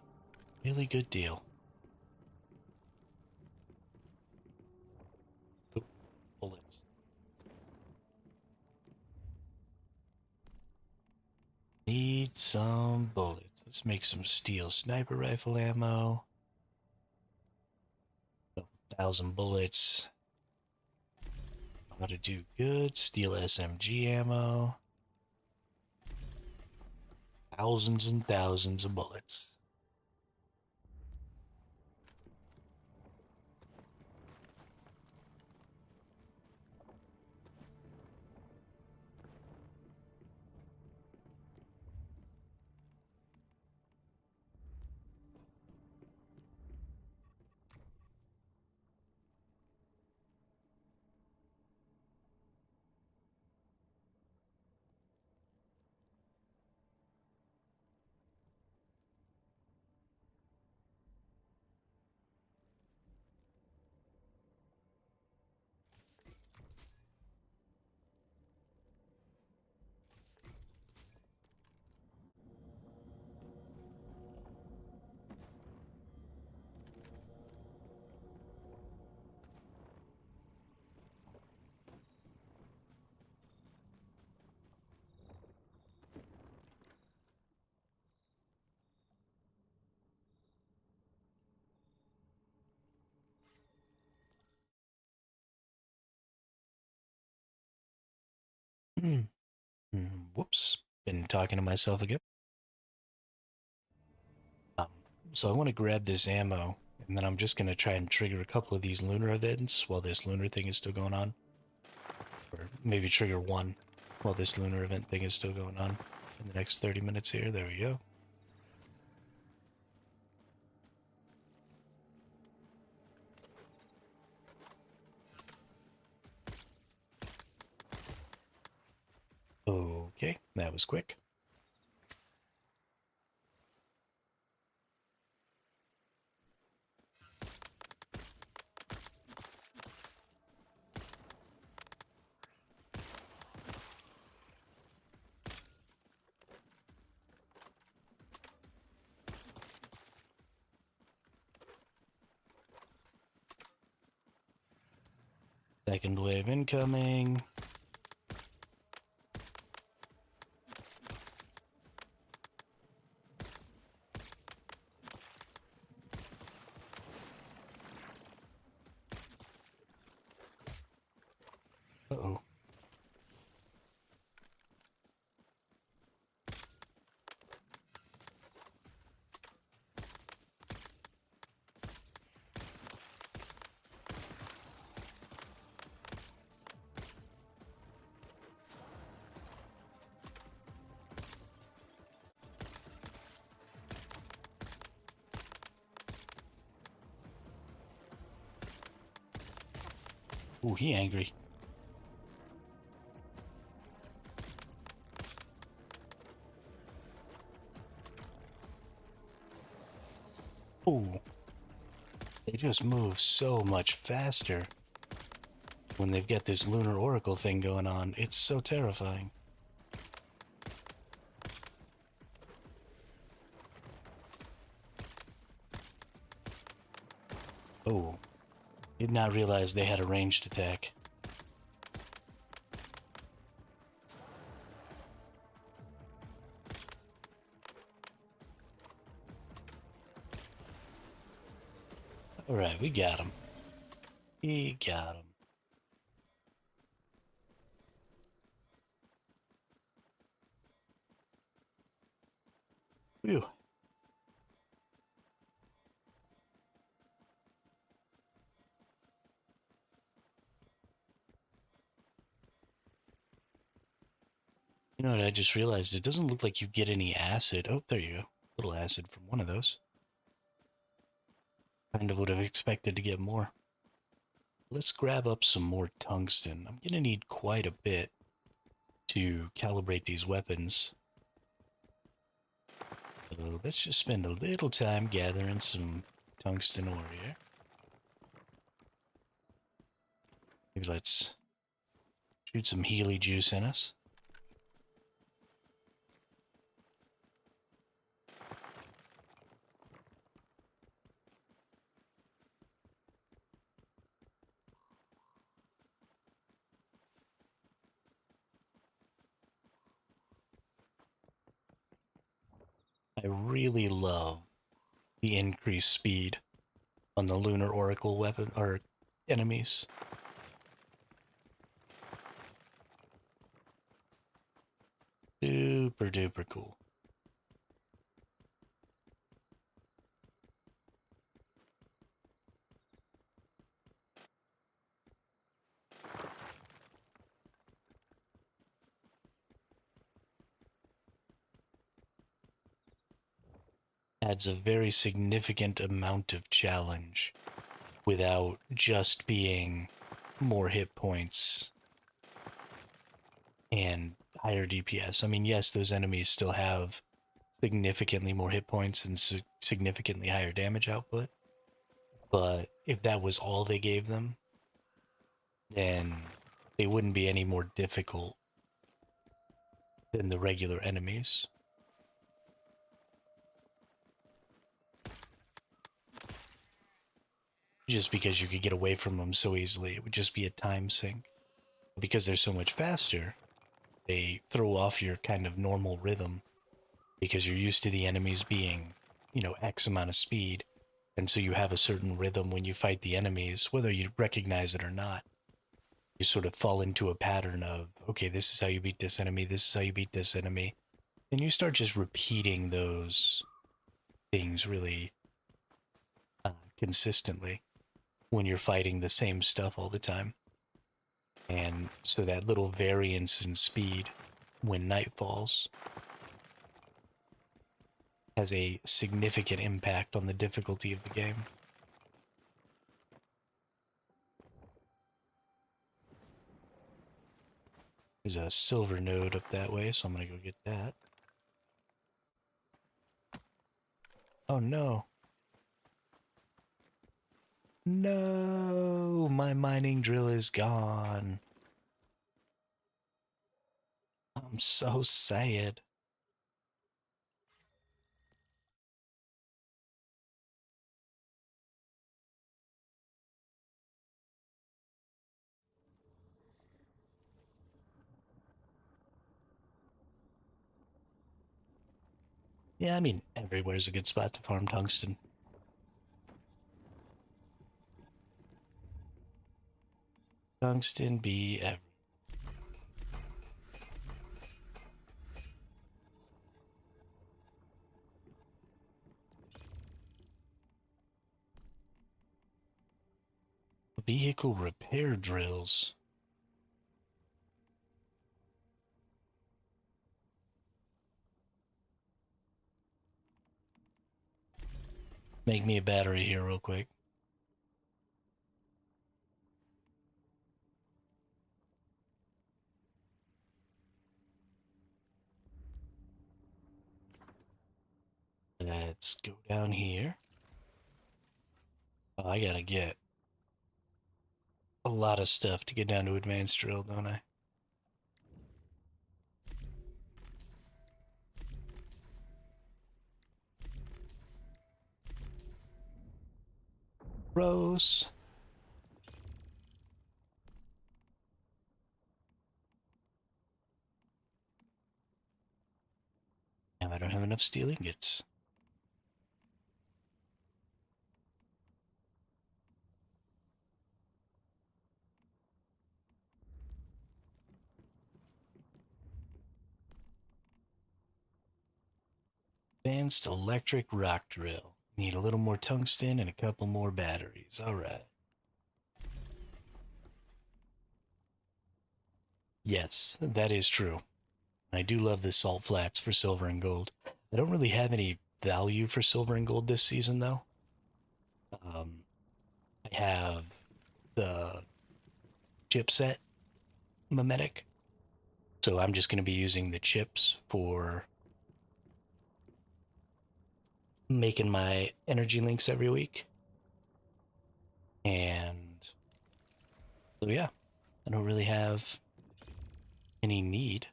Really good deal. Oop, bullets. Need some bullets. Let's make some steel sniper rifle ammo. 1,000 bullets. How to do good. Steel SMG ammo. Thousands and thousands of bullets. Whoops. Been talking to myself again. Um, so I want to grab this ammo, and then I'm just going to try and trigger a couple of these lunar events while this lunar thing is still going on. Or maybe trigger one while this lunar event thing is still going on in the next 30 minutes here. There we go. Okay, that was quick. Second wave incoming. Uh-oh. Ooh, he angry. Ooh. They just move so much faster when they've got this lunar oracle thing going on. It's so terrifying. Oh, did not realize they had a ranged attack. Alright, we got him. We got him. Whew. You know what, I just realized it doesn't look like you get any acid. Oh, there you go. A little acid from one of those. Kind of would have expected to get more. Let's grab up some more tungsten. I'm gonna need quite a bit to calibrate these weapons. So let's just spend a little time gathering some tungsten ore here. Maybe let's shoot some Healy juice in us. I really love the increased speed on the Lunar Oracle weapon or enemies. Super duper cool. Adds a very significant amount of challenge without just being more hit points and higher DPS. I mean, yes, those enemies still have significantly more hit points and significantly higher damage output, but if that was all they gave them, then they wouldn't be any more difficult than the regular enemies. Just because you could get away from them so easily, it would just be a time sink. Because they're so much faster, they throw off your kind of normal rhythm because you're used to the enemies being, X amount of speed. And so you have a certain rhythm when you fight the enemies, whether you recognize it or not. You sort of fall into a pattern of, okay, this is how you beat this enemy, this is how you beat this enemy. And you start just repeating those things really consistently when you're fighting the same stuff all the time. And so that little variance in speed when night falls has a significant impact on the difficulty of the game. There's a silver node up that way, so I'm gonna go get that. Oh no. No, my mining drill is gone. I'm so sad. Yeah, I mean, everywhere's a good spot to farm tungsten. Tungsten be everywhere. Vehicle repair drills. Make me a battery here real quick. Let's go down here. Oh, I gotta get a lot of stuff to get down to advanced drill, don't I? Gross. Now I don't have enough steel ingots. Advanced electric rock drill. Need a little more tungsten and a couple more batteries. All right. Yes, that is true. I do love the salt flats for silver and gold. I don't really have any value for silver and gold this season, though. Um, I have the chipset mimetic, so I'm just going to be using the chips for making my energy links every week. And so, yeah, I don't really have any need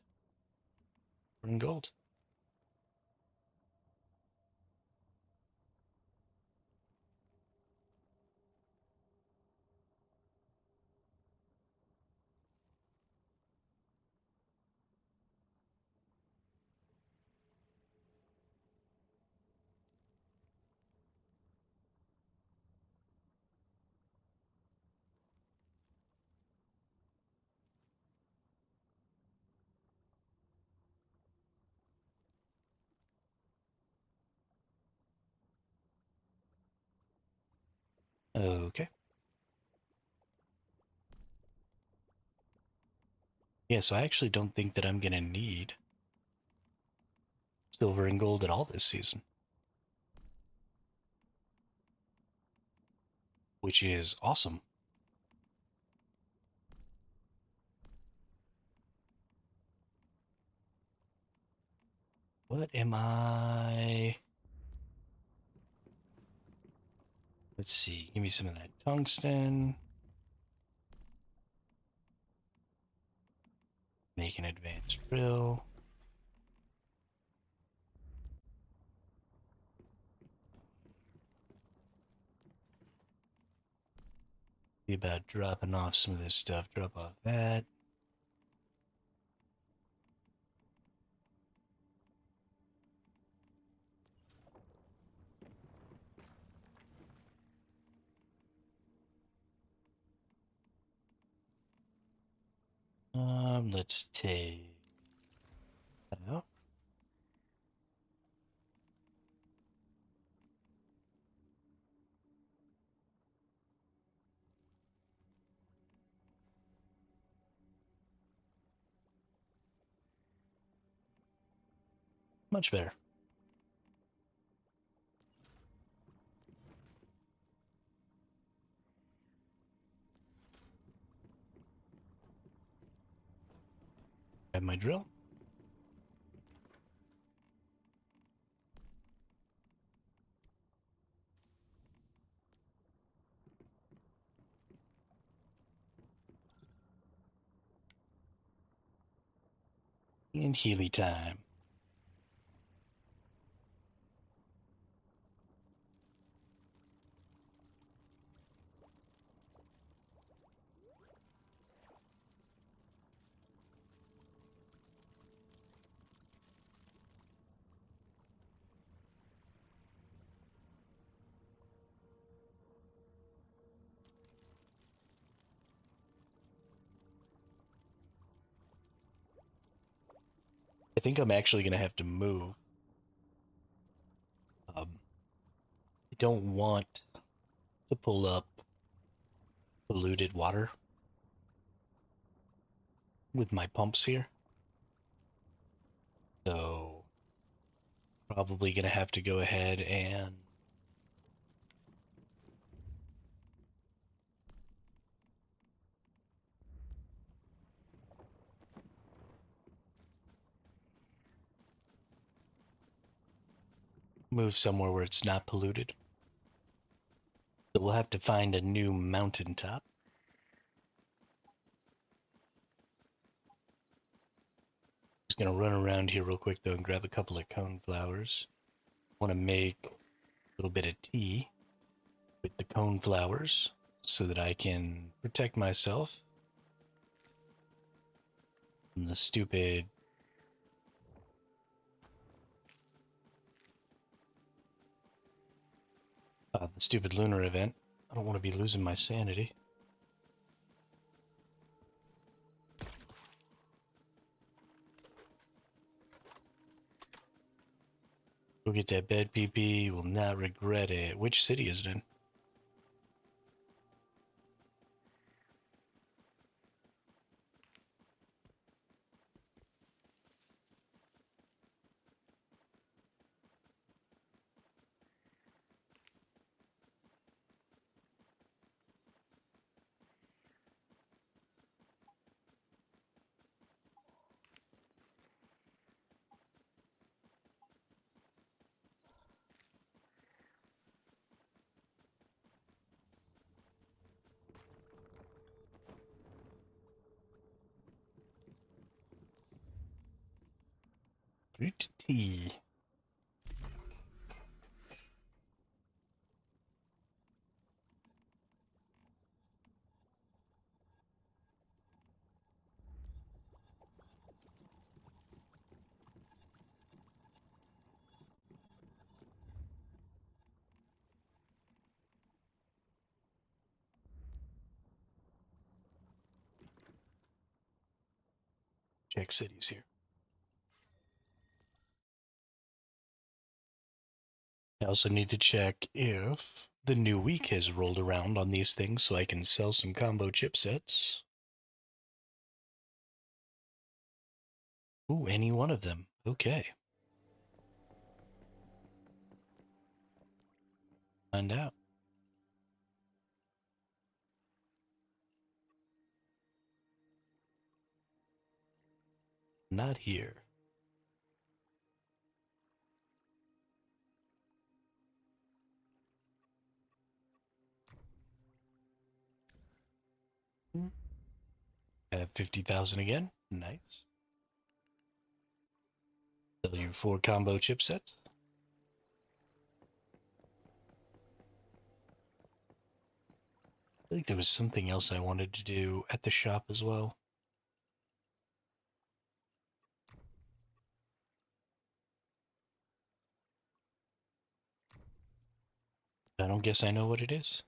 for gold. Okay. Yeah, so I actually don't think that I'm going to need silver and gold at all this season, which is awesome. What am I? Let's see. Give me some of that tungsten. Make an advanced drill. Be about dropping off some of this stuff. Drop off that. Let's take that out. Much better. Grab my drill. And Healy time. I think I'm actually going to have to move. I don't want to pull up polluted water with my pumps here. So, probably going to have to go ahead and move somewhere where it's not polluted. So we'll have to find a new mountaintop. Just gonna run around here real quick though and grab a couple of cone flowers. Want to make a little bit of tea with the cone flowers so that I can protect myself from the stupid lunar event. I don't want to be losing my sanity. Go get that bed, PP. Will not regret it. Which city is it in? Fruit tea. Check cities here. I also need to check if the new week has rolled around on these things so I can sell some combo chipsets. Ooh, any one of them. Okay. Find out. Not here. I have 50,000 again. Nice. Sell you 4 combo chipsets. I think there was something else I wanted to do at the shop as well. I don't guess I know what it is.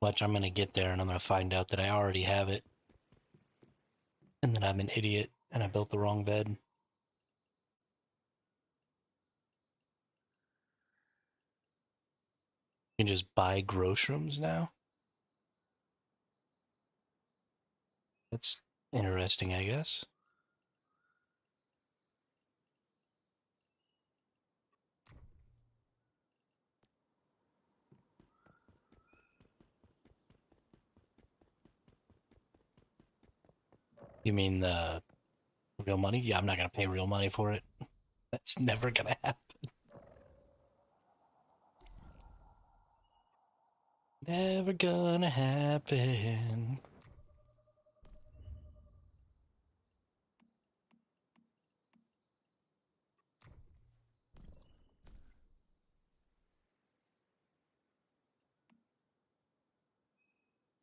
Watch, I'm gonna get there and I'm gonna find out that I already have it and that I'm an idiot and I built the wrong bed. You can just buy groceries now? That's interesting, I guess. You mean the real money? Yeah, I'm not gonna pay real money for it. That's never gonna happen. Never gonna happen.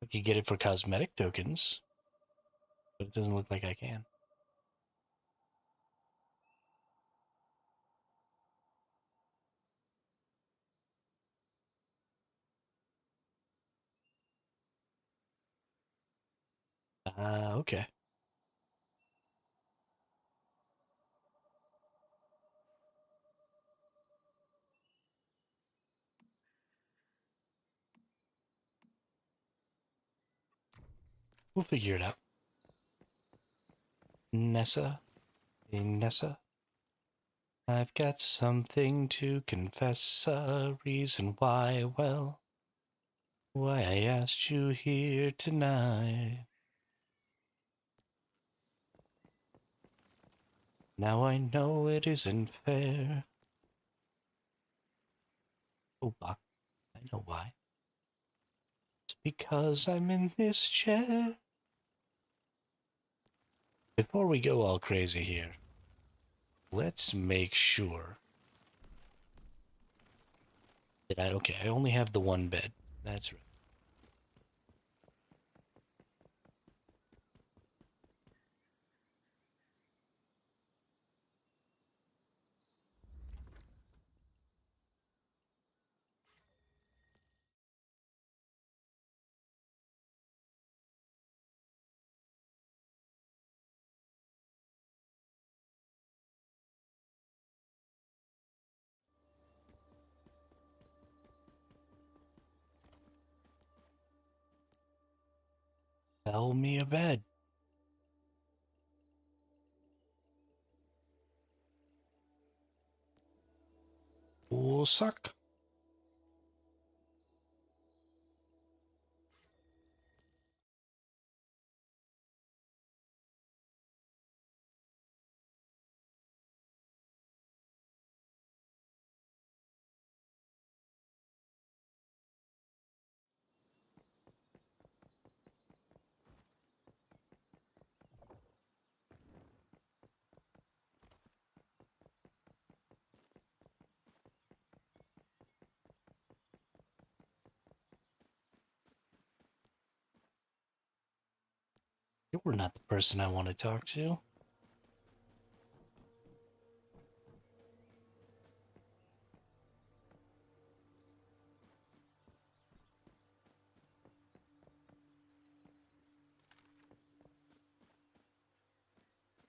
I could get it for cosmetic tokens, but it doesn't look like I can. Okay. We'll figure it out. Nessa? Hey, Nessa? I've got something to confess, a reason why, well, why I asked you here tonight. Now I know it isn't fair. Oh, Bach, I know why. It's because I'm in this chair. Before we go all crazy here, let's make sure that okay, I only have the one bed. That's right. Sell me a bed. Will suck. You're not the person I want to talk to.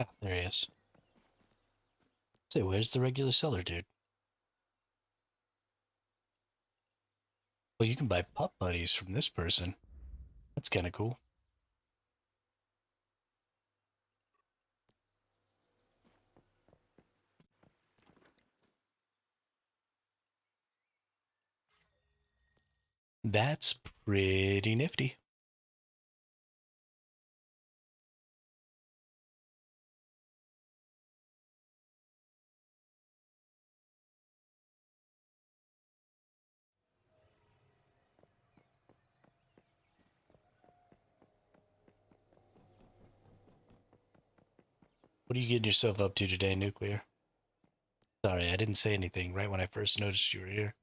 Ah, there he is. Say, where's the regular seller, dude? Well, you can buy pup buddies from this person. That's kind of cool. That's pretty nifty. What are you getting yourself up to today, Nuclear? Sorry, I didn't say anything right when I first noticed you were here.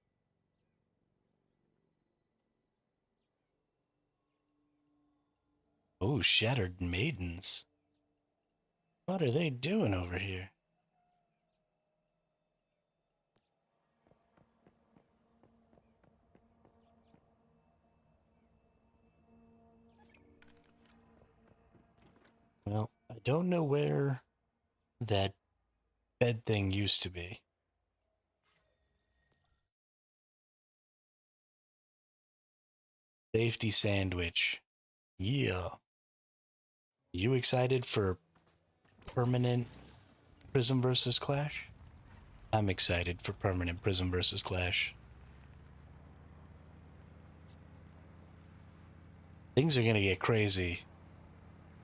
Oh, Shattered Maidens. What are they doing over here? Well, I don't know where that bed thing used to be. Safety sandwich. Yeah. You excited for permanent Prism versus Clash? I'm excited for permanent Prism versus Clash. Things are gonna get crazy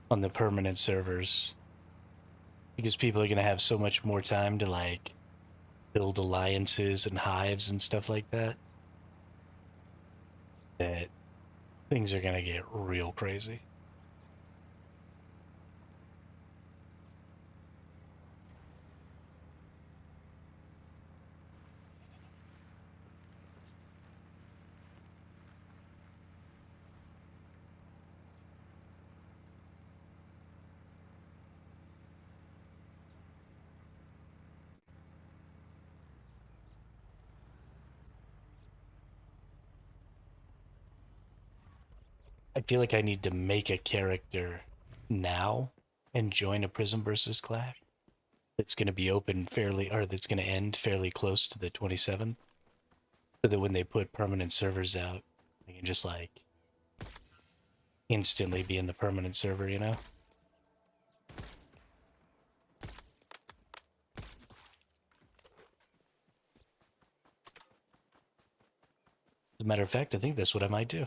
on the permanent servers because people are gonna have so much more time to like build alliances and hives and stuff like that that things are gonna get real crazy. I feel like I need to make a character now and join a Prism versus Clash that's going to be open fairly, or that's going to end fairly close to the 27th, so that when they put permanent servers out, I can just like instantly be in the permanent server, you know? As a matter of fact, I think that's what I might do.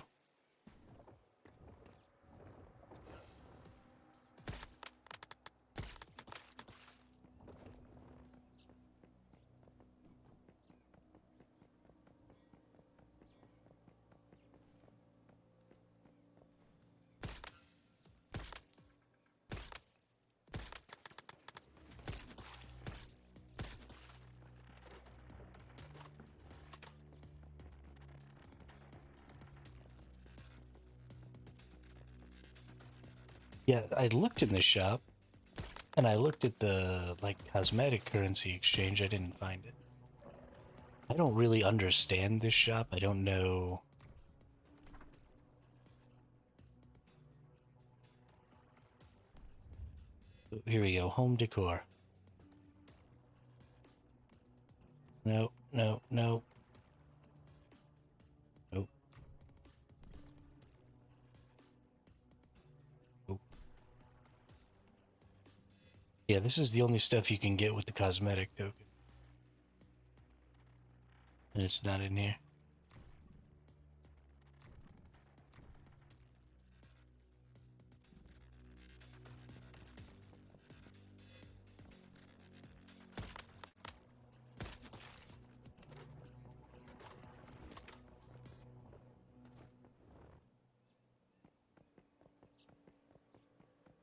Yeah, I looked in the shop and I looked at the like cosmetic currency exchange. I didn't find it. I don't really understand this shop. I don't know. Here we go. Home decor. No, no, no, no, no. Yeah, this is the only stuff you can get with the cosmetic token. And it's not in here.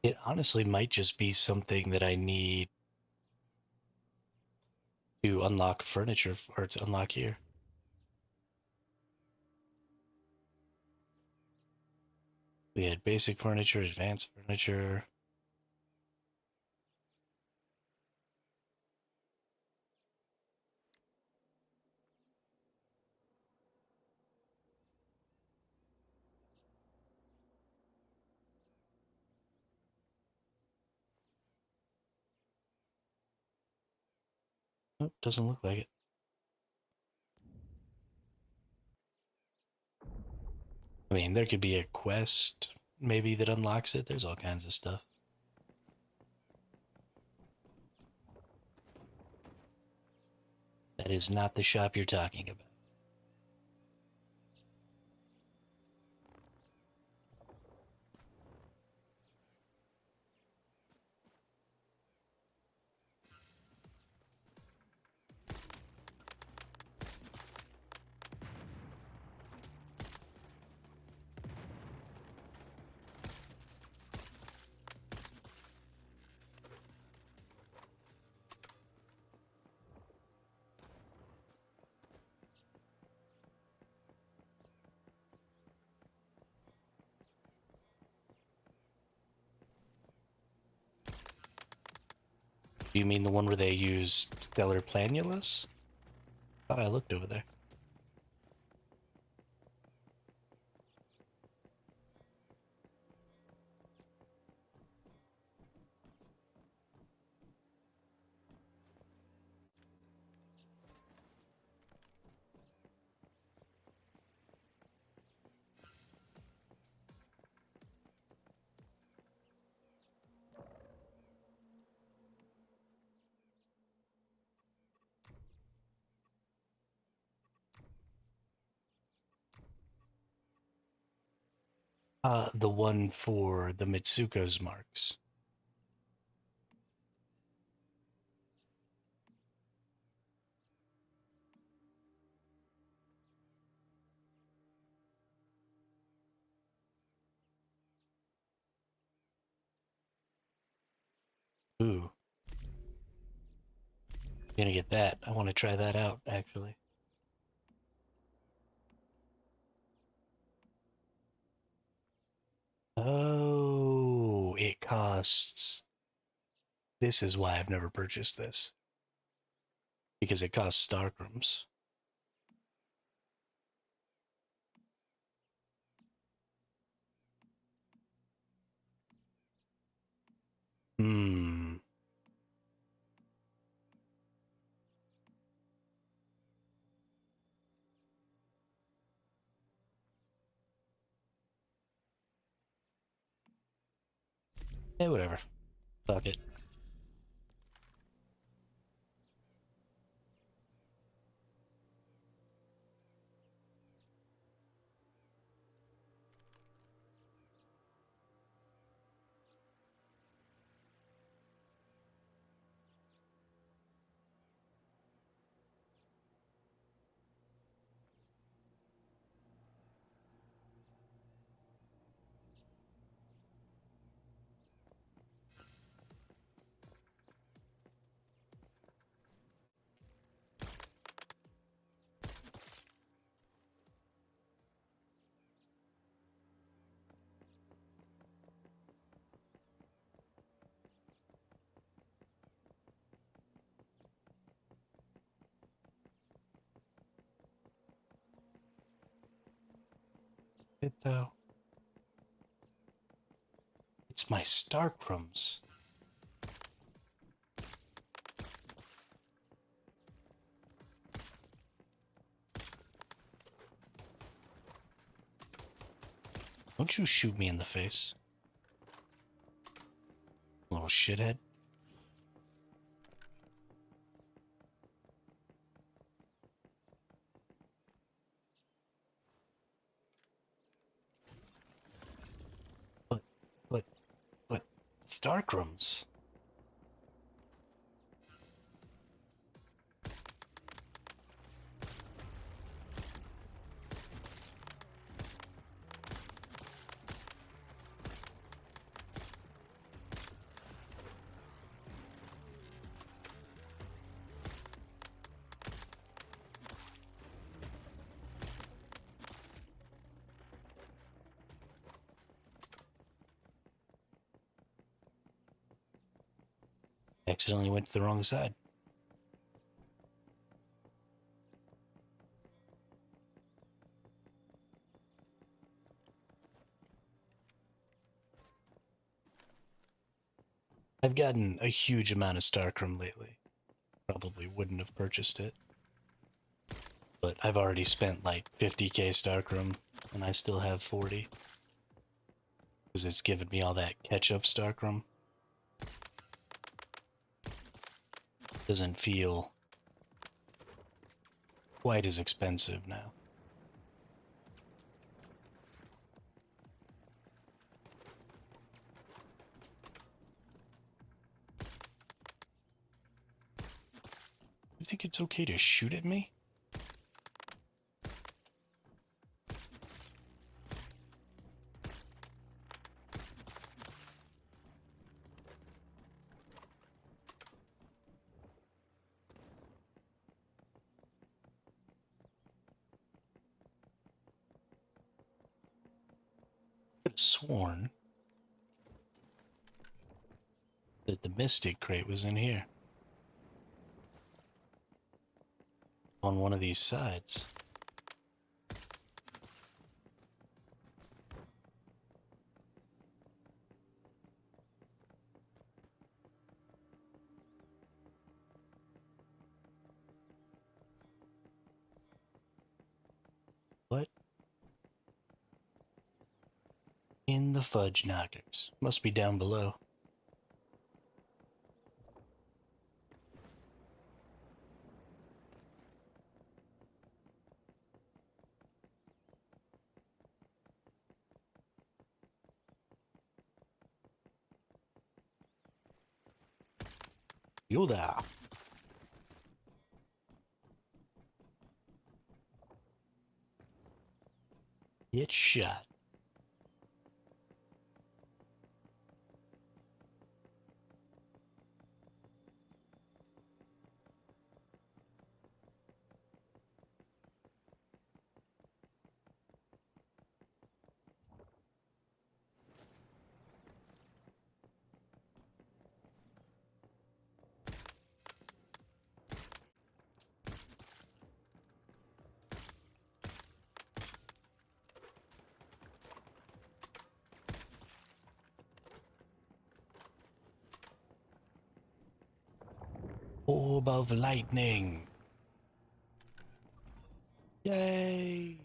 It honestly might just be something that I need to unlock furniture or to unlock here. We had basic furniture, advanced furniture. Nope, doesn't look like it. I mean, there could be a quest maybe that unlocks it. There's all kinds of stuff. That is not the shop you're talking about. Do you mean the one where they use Stellar Planulus? Thought I looked over there. The one for the Mitsuko's marks. Ooh, gonna get that. I want to try that out, actually. Oh, it costs. This is why I've never purchased this. Because it costs Starcrums. Hmm. Yeah, whatever. Fuck it. It though. It's my Starcrums. Don't you shoot me in the face, little shithead. But, but, but, Starcrums. Accidentally went to the wrong side. I've gotten a huge amount of Starcrum lately. Probably wouldn't have purchased it. But I've already spent like 50k Starcrum, and I still have 40. Because it's given me all that catch-up Starcrum. Doesn't feel quite as expensive now. You think it's okay to shoot at me? I could have sworn that the Mystic crate was in here. On one of these sides. What in the fudge knockers? Must be down below. You there. Get shot. Orb of lightning. Yay.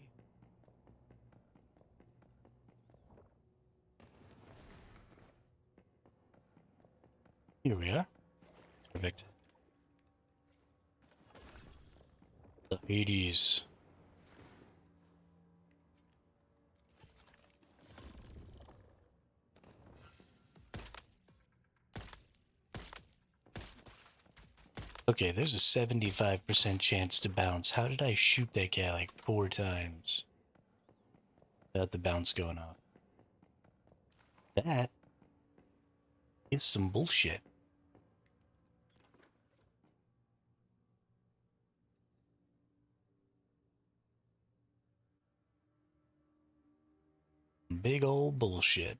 Here we are. Perfect. The Hades. Okay, there's a 75% chance to bounce. How did I shoot that guy like 4 times without the bounce going off? That is some bullshit. Big old bullshit.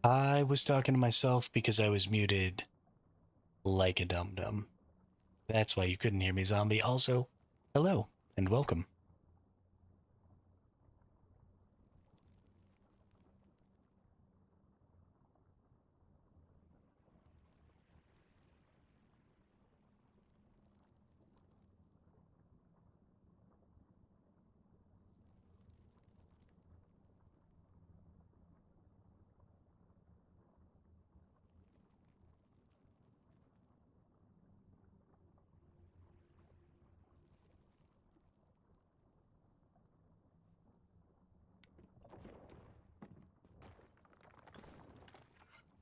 I was talking to myself because I was muted like a dum-dum. That's why you couldn't hear me, zombie. Also, hello and welcome.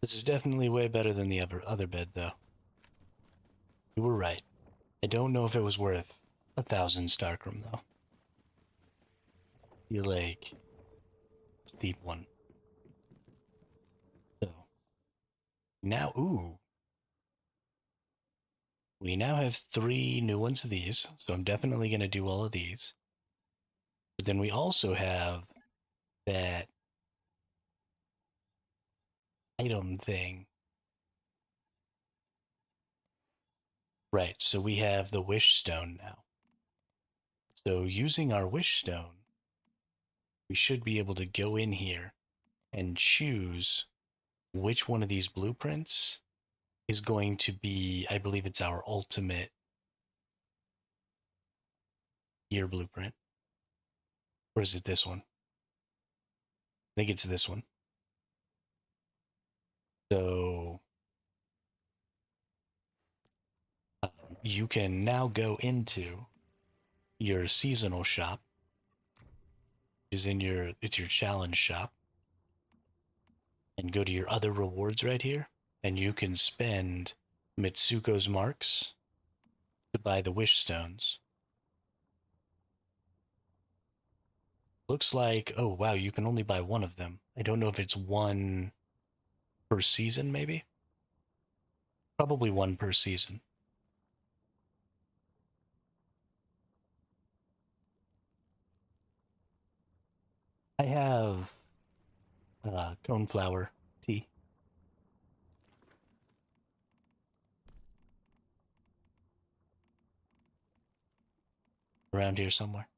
This is definitely way better than the other bed, though. You were right. I don't know if it was worth 1,000 Starkrum, though. You're like steep one. So now, ooh, we now have 3 new ones of these. So I'm definitely gonna do all of these. But then we also have that item thing. Right. So we have the wish stone now. So using our wish stone, we should be able to go in here and choose which one of these blueprints is going to be, I believe it's our ultimate year blueprint. Or is it this one? I think it's this one. So you can now go into your seasonal shop, is in it's your challenge shop, and go to your other rewards right here, and you can spend Mitsuko's marks to buy the wish stones. Looks like, oh wow, you can only buy one of them. I don't know if it's one per season, maybe? Probably one per season. I have coneflower tea around here somewhere.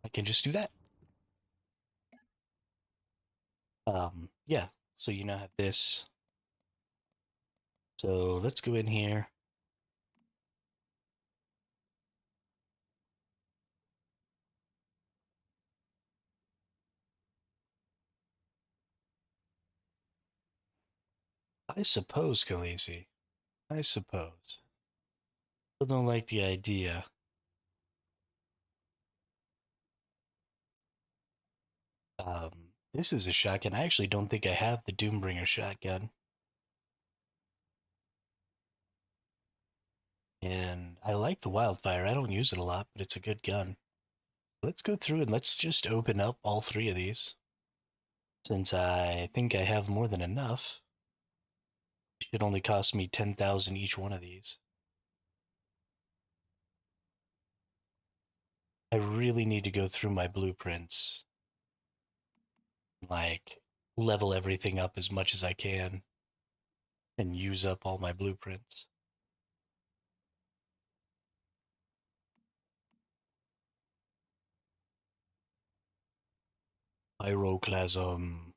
I can just do that. Yeah, so you now have this. So let's go in here. I suppose, Khaleesi. I suppose. I don't like the idea. This is a shotgun. I actually don't think I have the Doombringer shotgun. And I like the Wildfire. I don't use it a lot, but it's a good gun. Let's go through and let's just open up all 3 of these. Since I think I have more than enough. It should only cost me 10,000 each one of these. I really need to go through my blueprints. Like, level everything up as much as I can. And use up all my blueprints. Pyroclasm.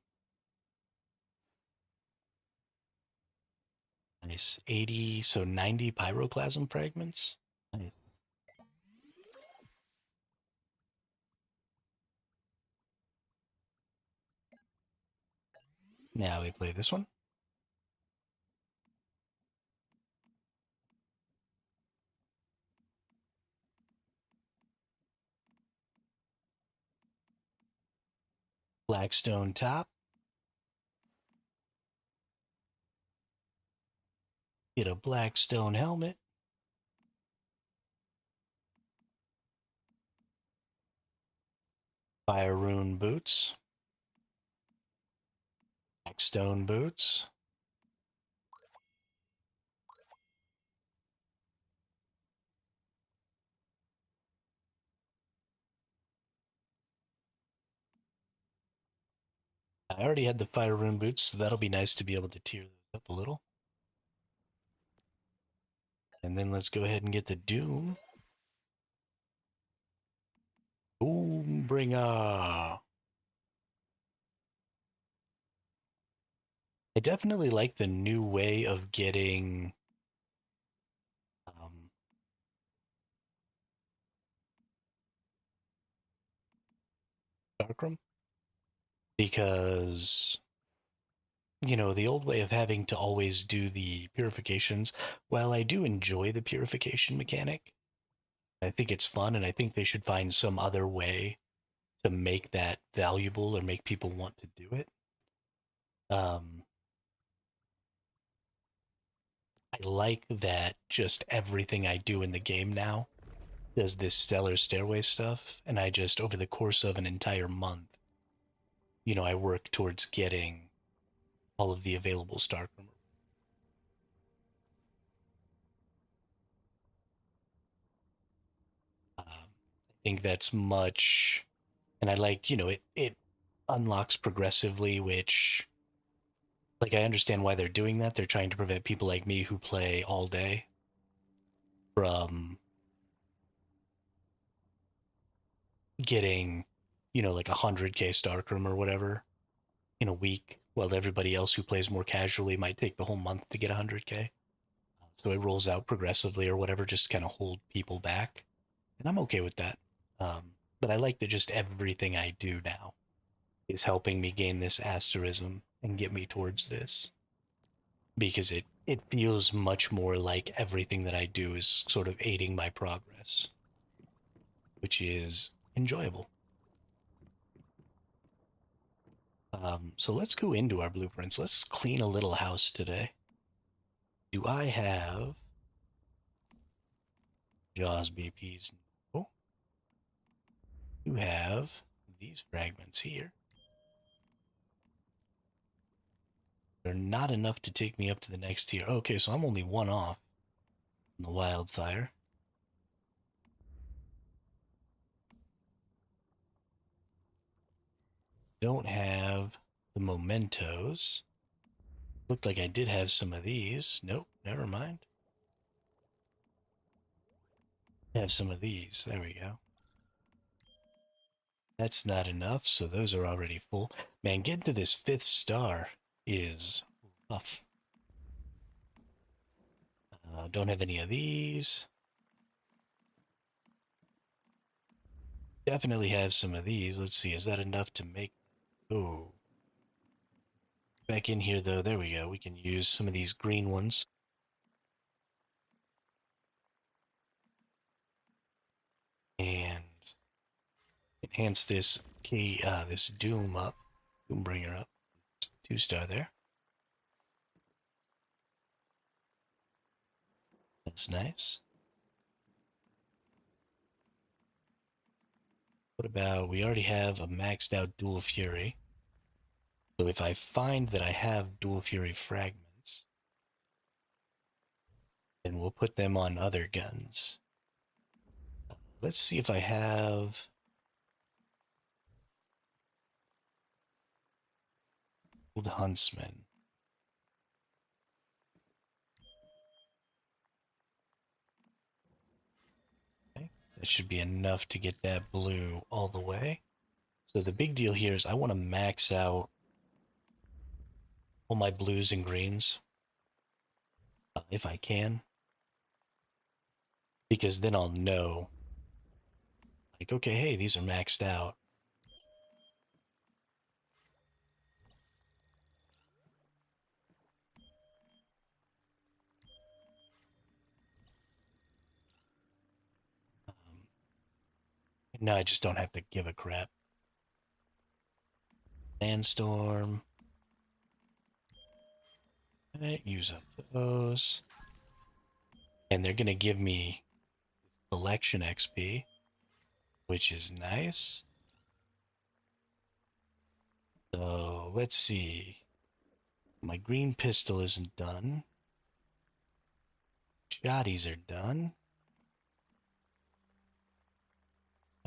Nice. 80, so 90 pyroclasm fragments. Nice. Now we play this one. Blackstone top. Get a Blackstone helmet. Fire rune boots. Blackstone boots. I already had the fire rune boots, so that'll be nice to be able to tier those up a little. And then let's go ahead and get the Doom. Doombringer. I definitely like the new way of getting um, Darkroom because the old way of having to always do the purifications, while I do enjoy the purification mechanic, I think it's fun and I think they should find some other way to make that valuable or make people want to do it. Um, I like that just everything I do in the game now does this stellar stairway stuff, and I just, over the course of an entire month, I work towards getting all of the available Stark. I think that's much, and I like, it unlocks progressively, which, like, I understand why they're doing that. They're trying to prevent people like me who play all day from getting, like 100K Starkroom or whatever in a week, while everybody else who plays more casually might take the whole month to get 100K. So it rolls out progressively or whatever, just kind of hold people back. And I'm okay with that. But I like that just everything I do now is helping me gain this asterism and get me towards this because it feels much more like everything that I do is sort of aiding my progress, which is enjoyable. So let's go into our blueprints. Let's clean a little house today. Do I have Jaws BPs? No. Do have these fragments here. They're not enough to take me up to the next tier. Okay, so I'm only one off from the wildfire. Don't have the mementos. Looked like I did have some of these. Nope, never mind. I have some of these. There we go. That's not enough, so those are already full. Man, getting to this 5th star is rough. Don't have any of these. Definitely have some of these. Let's see, is that enough to make... Oh. Back in here, though, there we go. We can use some of these green ones. And enhance this key, this Doombringer up. 2-star there. That's nice. What about, we already have a maxed out Dual Fury. So if I find that I have Dual Fury fragments, then we'll put them on other guns. Let's see if I have... Old Huntsman. Okay, that should be enough to get that blue all the way. So the big deal here is I want to max out all my blues and greens, if I can, because then I'll know, like, okay, hey, these are maxed out. Now I just don't have to give a crap. Sandstorm. Okay, use up those. And they're going to give me collection XP, which is nice. So let's see. My green pistol isn't done. Shotties are done.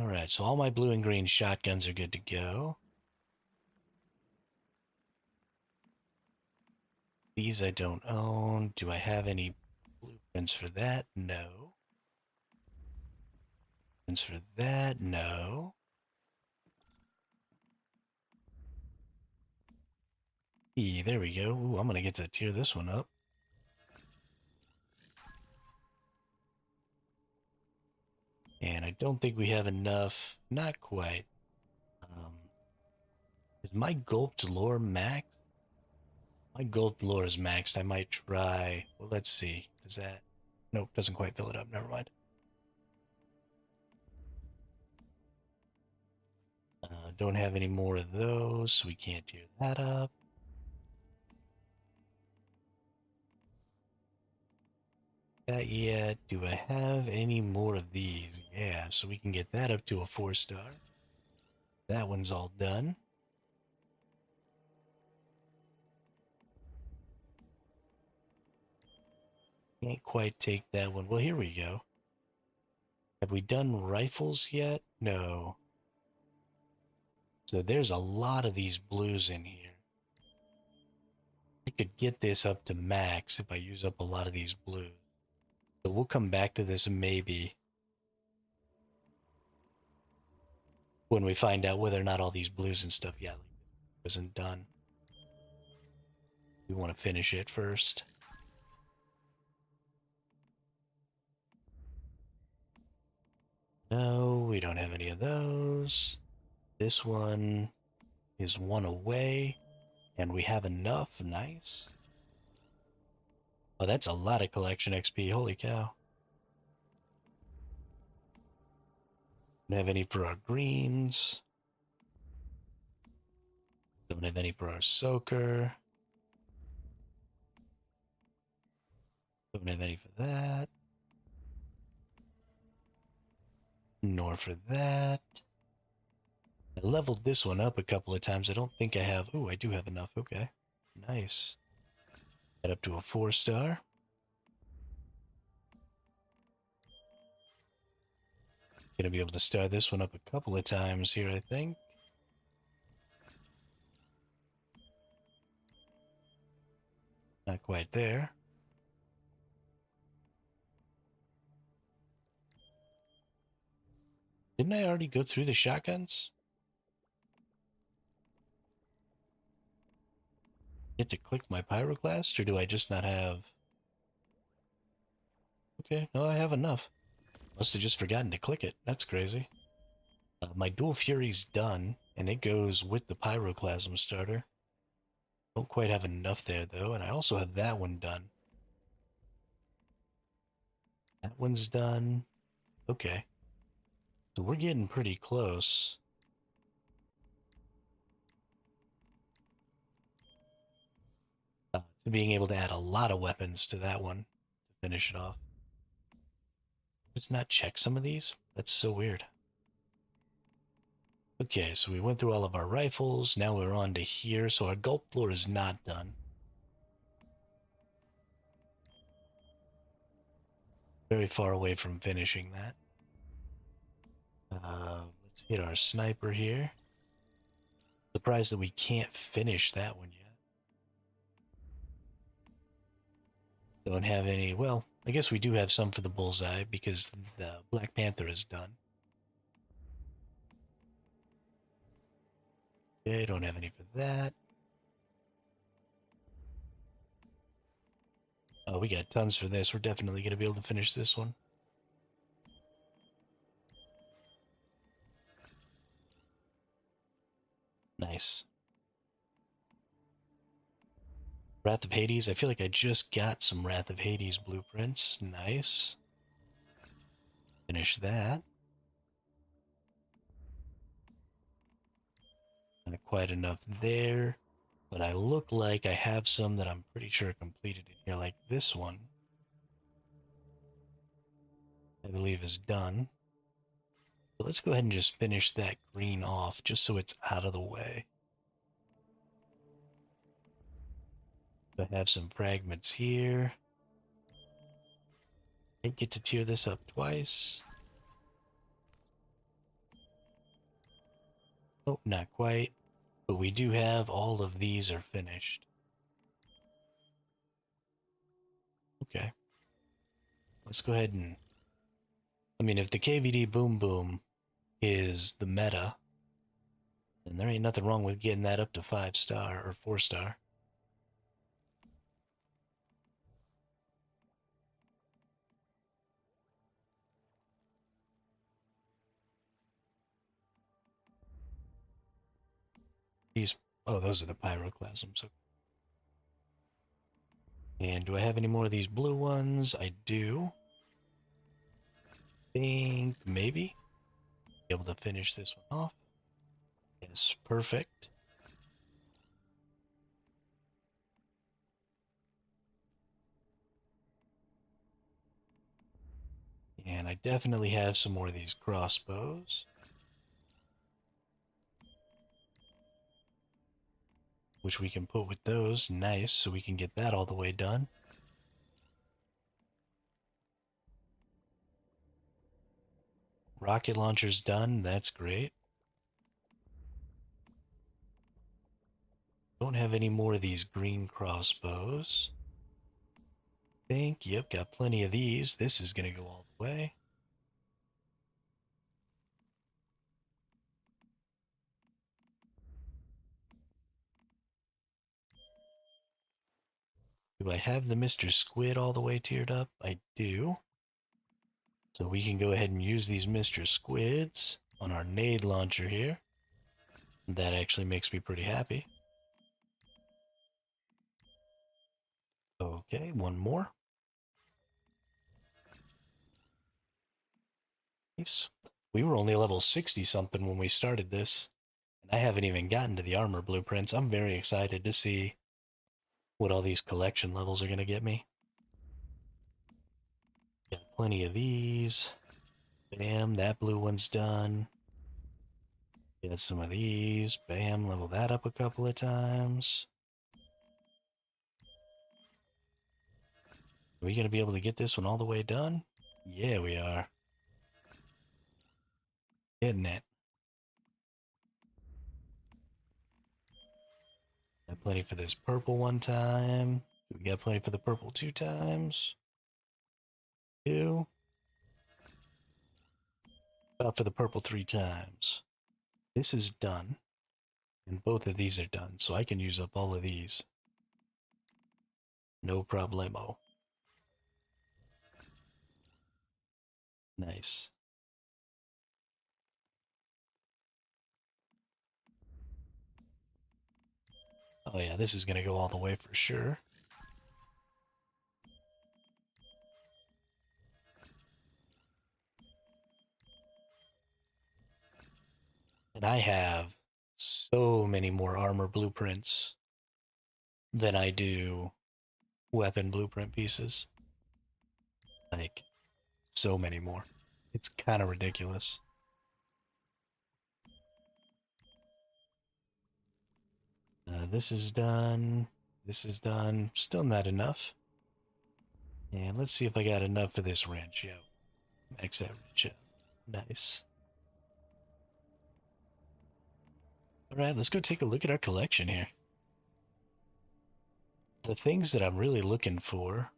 Alright, so all my blue and green shotguns are good to go. These I don't own. Do I have any blueprints for that? No. Blueprints for that? No. There we go. Ooh, I'm gonna get to tear this one up. And I don't think we have enough. Not quite. Is my gulped lore maxed? My gulped lore is maxed. I might try. Well, let's see. Does that? Nope, doesn't quite fill it up. Never mind. Don't have any more of those, so we can't tear that up. That yet. Do I have any more of these? Yeah, so we can get that up to a 4-star. That one's all done. Can't quite take that one. Well, here we go. Have we done rifles yet? No. So there's a lot of these blues in here. I could get this up to max if I use up a lot of these blues. So we'll come back to this maybe when we find out whether or not all these blues and stuff yet isn't done. We want to finish it first. No, we don't have any of those. This one is one away, and we have enough. Nice. Oh, that's a lot of collection XP. Holy cow. Don't have any for our greens. Don't have any for our soaker. Don't have any for that. Nor for that. I leveled this one up a couple of times. I don't think I have. Oh, I do have enough. Okay. Nice. Get up to a 4-star. Gonna be able to star this one up a couple of times here, I think. Not quite there. Didn't I already go through the shotguns? Get to click my pyroclast, or do I just not have... Okay, no, I have enough. Must have just forgotten to click it. That's crazy. My Dual Fury's done, and it goes with the Pyroclasm starter. Don't quite have enough there, though, and I also have that one done. That one's done. Okay. So we're getting pretty close. To being able to add a lot of weapons to that one to finish it off. Let's not check some of these. That's so weird. Okay, so we went through all of our rifles. Now we're on to here. So our gulp lore is not done. Very far away from finishing that. Let's hit our sniper here. Surprised that we can't finish that one yet. Don't have any. Well, I guess we do have some for the bullseye because the Black Panther is done. Okay, don't have any for that. Oh, we got tons for this. We're definitely going to be able to finish this one. Nice. Wrath of Hades. I feel like I just got some Wrath of Hades blueprints. Nice. Finish that. Not quite enough there. But I look like I have some that I'm pretty sure completed in here, like this one. I believe is done. So let's go ahead and just finish that green off, just so it's out of the way. I have some fragments here. I get to tear this up twice. Oh, not quite. But we do have all of these are finished. Okay. Let's go ahead and... I mean, if the KVD Boom Boom is the meta, then there ain't nothing wrong with getting that up to 5-star or 4-star. These... Oh, those are the pyroclasms. And do I have any more of these blue ones? I do. Think maybe be able to finish this one off. Yes, perfect. And I definitely have some more of these crossbows, which we can put with those. Nice, so we can get that all the way done. Rocket launcher's done. That's great. Don't have any more of these green crossbows. Yep, got plenty of these. This is going to go all the way. Do I have the Mr. Squid all the way tiered up? I do. So we can go ahead and use these Mr. Squids on our nade launcher here. That actually makes me pretty happy. Okay, one more. Nice. We were only level 60 something when we started this, and I haven't even gotten to the armor blueprints. I'm very excited to see what all these collection levels are going to get me. Got plenty of these. Bam, that blue one's done. Get some of these. Bam, level that up a couple of times. Are we going to be able to get this one all the way done? Yeah, we are. Getting it. Got plenty for this purple one time. We got plenty for the purple 2 times. 2. About for the purple 3 times. This is done. And both of these are done, so I can use up all of these. No problemo. Nice. Oh yeah, this is gonna go all the way for sure. And I have so many more armor blueprints than I do weapon blueprint pieces. Like, so many more. It's kind of ridiculous. This is done. This is done. Still not enough. And let's see if I got enough for this Rancho. Max that Rancho. Nice. Alright, let's go take a look at our collection here. The things that I'm really looking for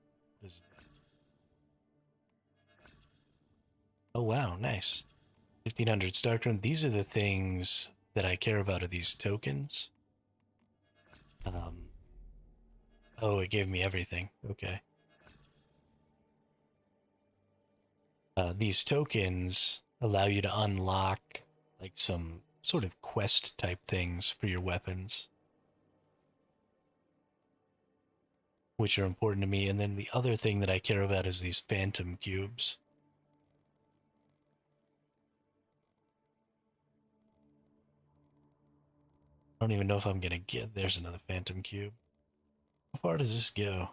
is... Oh wow, nice. 1500 Starcrown. These are the things that I care about, are these tokens. Oh, it gave me everything. Okay. These tokens allow you to unlock like some sort of quest type things for your weapons, which are important to me. And then the other thing that I care about is these phantom cubes. I don't even know if I'm gonna get... There's another phantom cube. How far does this go?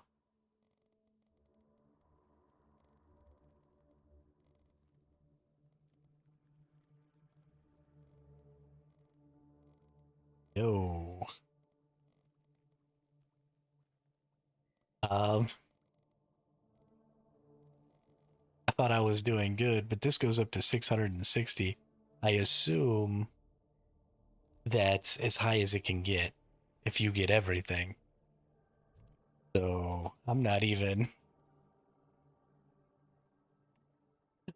Yo. Um, I thought I was doing good, but this goes up to 660. I assume that's as high as it can get if you get everything. So I'm not even...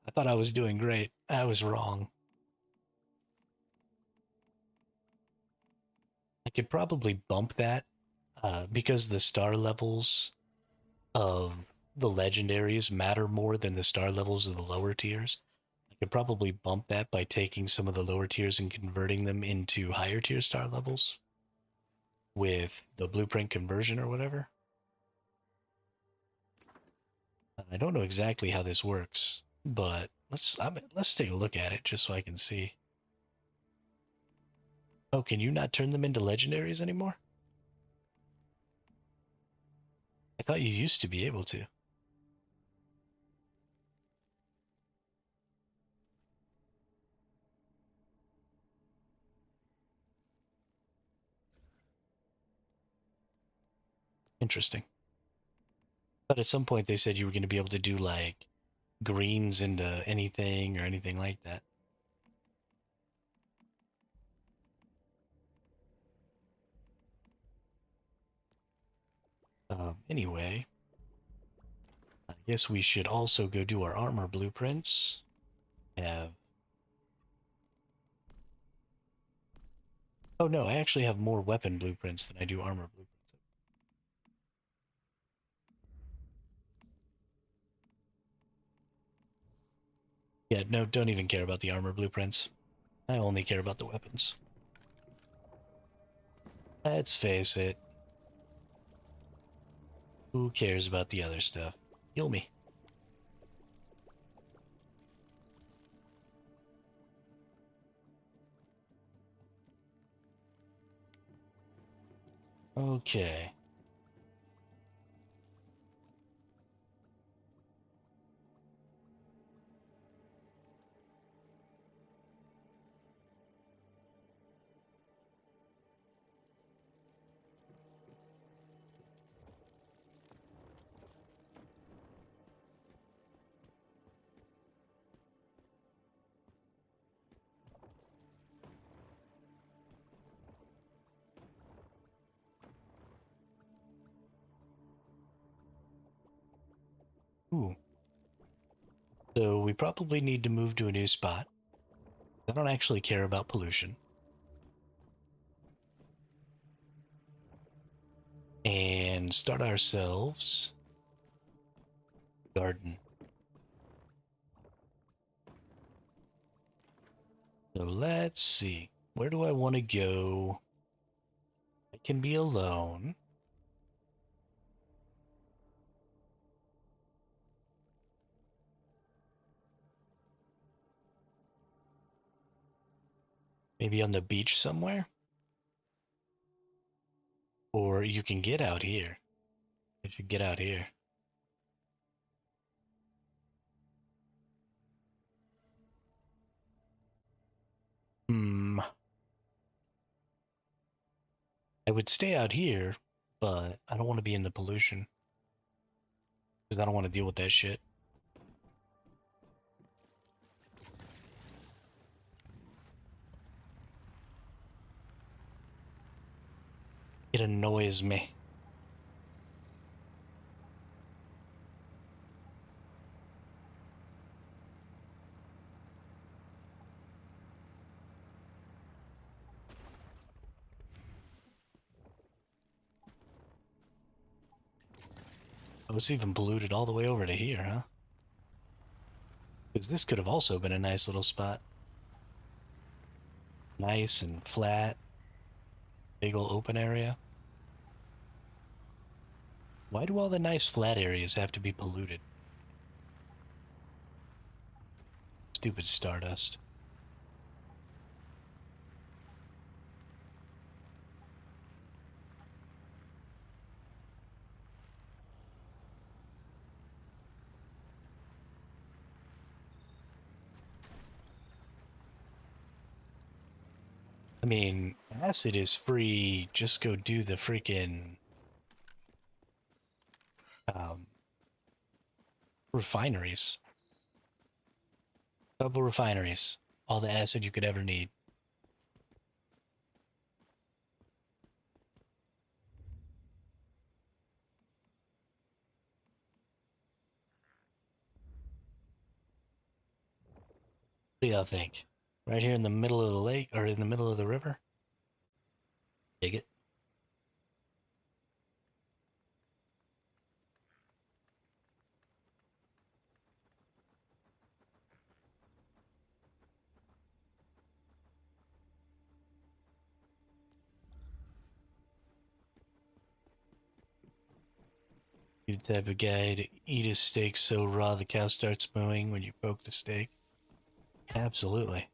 I thought I was doing great. I was wrong. I could probably bump that because the star levels of the legendaries matter more than the star levels of the lower tiers. I could probably bump that by taking some of the lower tiers and converting them into higher tier star levels with the blueprint conversion or whatever. I don't know exactly how this works, but let's take a look at it just so I can see. Oh, can you not turn them into legendaries anymore? I thought you used to be able to. Interesting. But at some point they said you were going to be able to do like greens into anything or anything like that. Anyway, I guess we should also go do our armor blueprints. Have Oh no, I actually have more weapon blueprints than I do armor blueprints. Yeah, no, don't even care about the armor blueprints. I only care about the weapons. Let's face it. Who cares about the other stuff? Heal me. Okay. Ooh. So we probably need to move to a new spot. I don't actually care about pollution. And start ourselves garden. So let's see. Where do I want to go? I can be alone. Maybe on the beach somewhere? Or you can get out here. I should get out here. Hmm. I would stay out here, but I don't want to be in the pollution. Because I don't want to deal with that shit. It annoys me. Oh, it's even polluted all the way over to here, huh? Because this could have also been a nice little spot. Nice and flat. Big ol' open area. Why do all the nice flat areas have to be polluted? Stupid Stardust. I mean, acid is free. Just go do the freaking um, refineries. Couple refineries. All the acid you could ever need. What do y'all think? Right here in the middle of the lake, or in the middle of the river? Dig it. You the type of guy to eat his steak so raw the cow starts mooing when you poke the steak? Absolutely.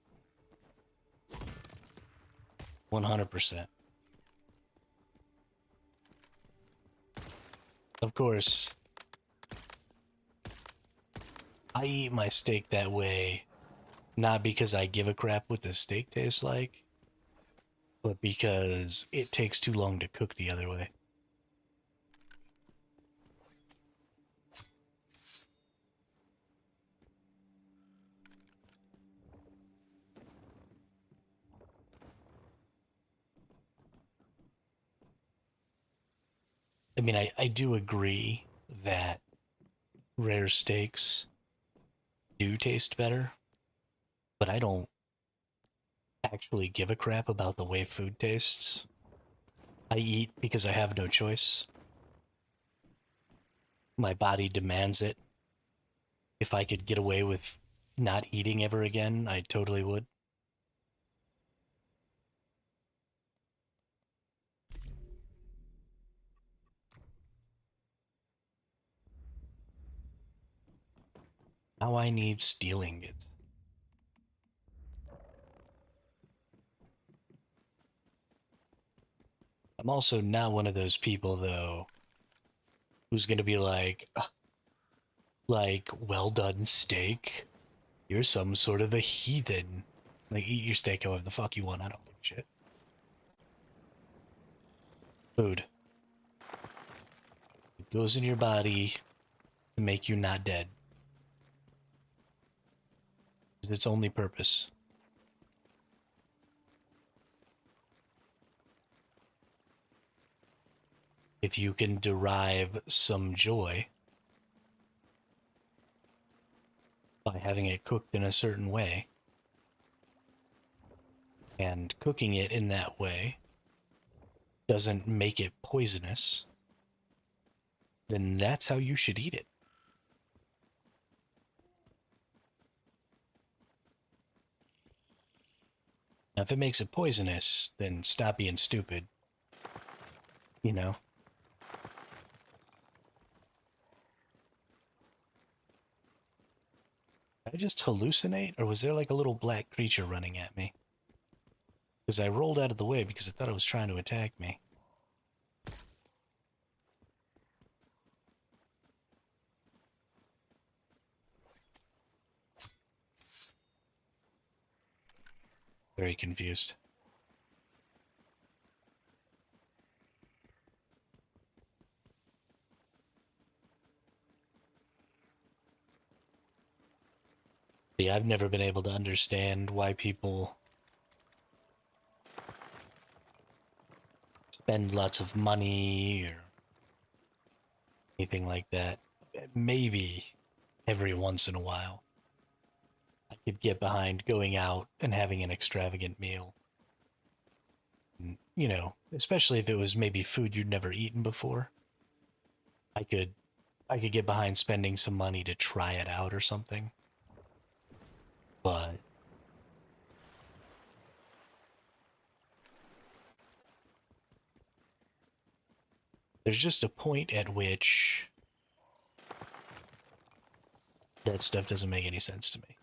100%. Of course, I eat my steak that way not because I give a crap what the steak tastes like, but because it takes too long to cook the other way. I mean, I do agree that rare steaks do taste better, but I don't actually give a crap about the way food tastes. I eat because I have no choice. My body demands it. If I could get away with not eating ever again, I totally would. Now I need stealing it. I'm also not one of those people, though, who's gonna be like, well done steak. You're some sort of a heathen. Like, eat your steak however the fuck you want. I don't give a shit. Food. It goes in your body to make you not dead. It's its only purpose. If you can derive some joy by having it cooked in a certain way, and cooking it in that way doesn't make it poisonous, then that's how you should eat it. Now, if it makes it poisonous, then stop being stupid. You know? Did I just hallucinate, or was there like a little black creature running at me? Because I rolled out of the way because I thought it was trying to attack me. Very confused. See, I've never been able to understand why people spend lots of money or anything like that. Maybe every once in a while, I could get behind going out and having an extravagant meal. You know, especially if it was maybe food you'd never eaten before. I could I could get behind spending some money to try it out or something. But there's just a point at which that stuff doesn't make any sense to me.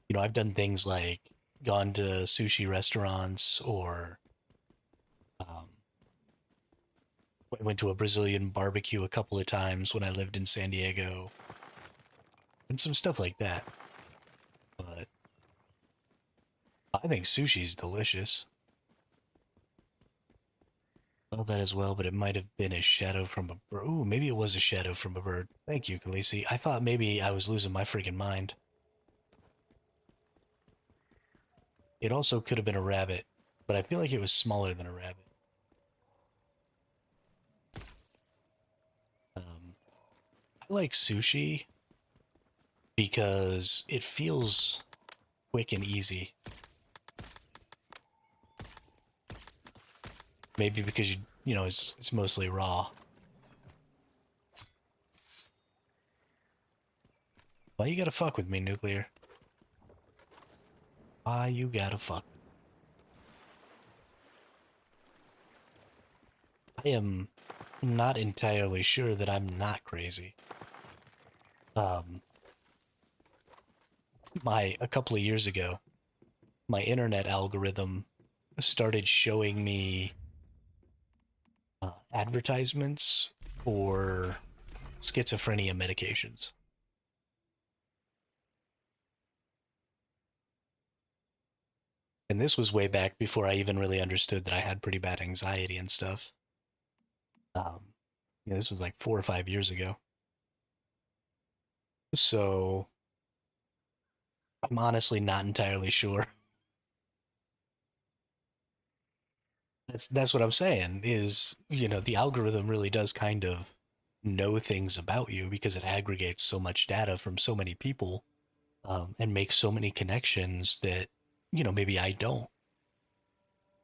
You know, I've done things like gone to sushi restaurants or um, went to a Brazilian barbecue a couple of times when I lived in San Diego and some stuff like that. But I think sushi's delicious. Love that as well, but it might have been a shadow from a bird. Ooh, maybe it was a shadow from a bird. Thank you, Khaleesi. I thought maybe I was losing my freaking mind. It also could have been a rabbit, but I feel like it was smaller than a rabbit. I like sushi because it feels quick and easy. Maybe because you know it's mostly raw. Why you gotta fuck with me, Nuclear? Why you gotta fuck? I am not entirely sure that I'm not crazy. Um, a couple of years ago, my internet algorithm started showing me advertisements for schizophrenia medications. And this was way back before I even really understood that I had pretty bad anxiety and stuff. Yeah, this was like 4 or 5 years ago. So I'm honestly not entirely sure. That's what I'm saying is, the algorithm really does kind of know things about you because it aggregates so much data from so many people, and makes so many connections that, maybe I don't.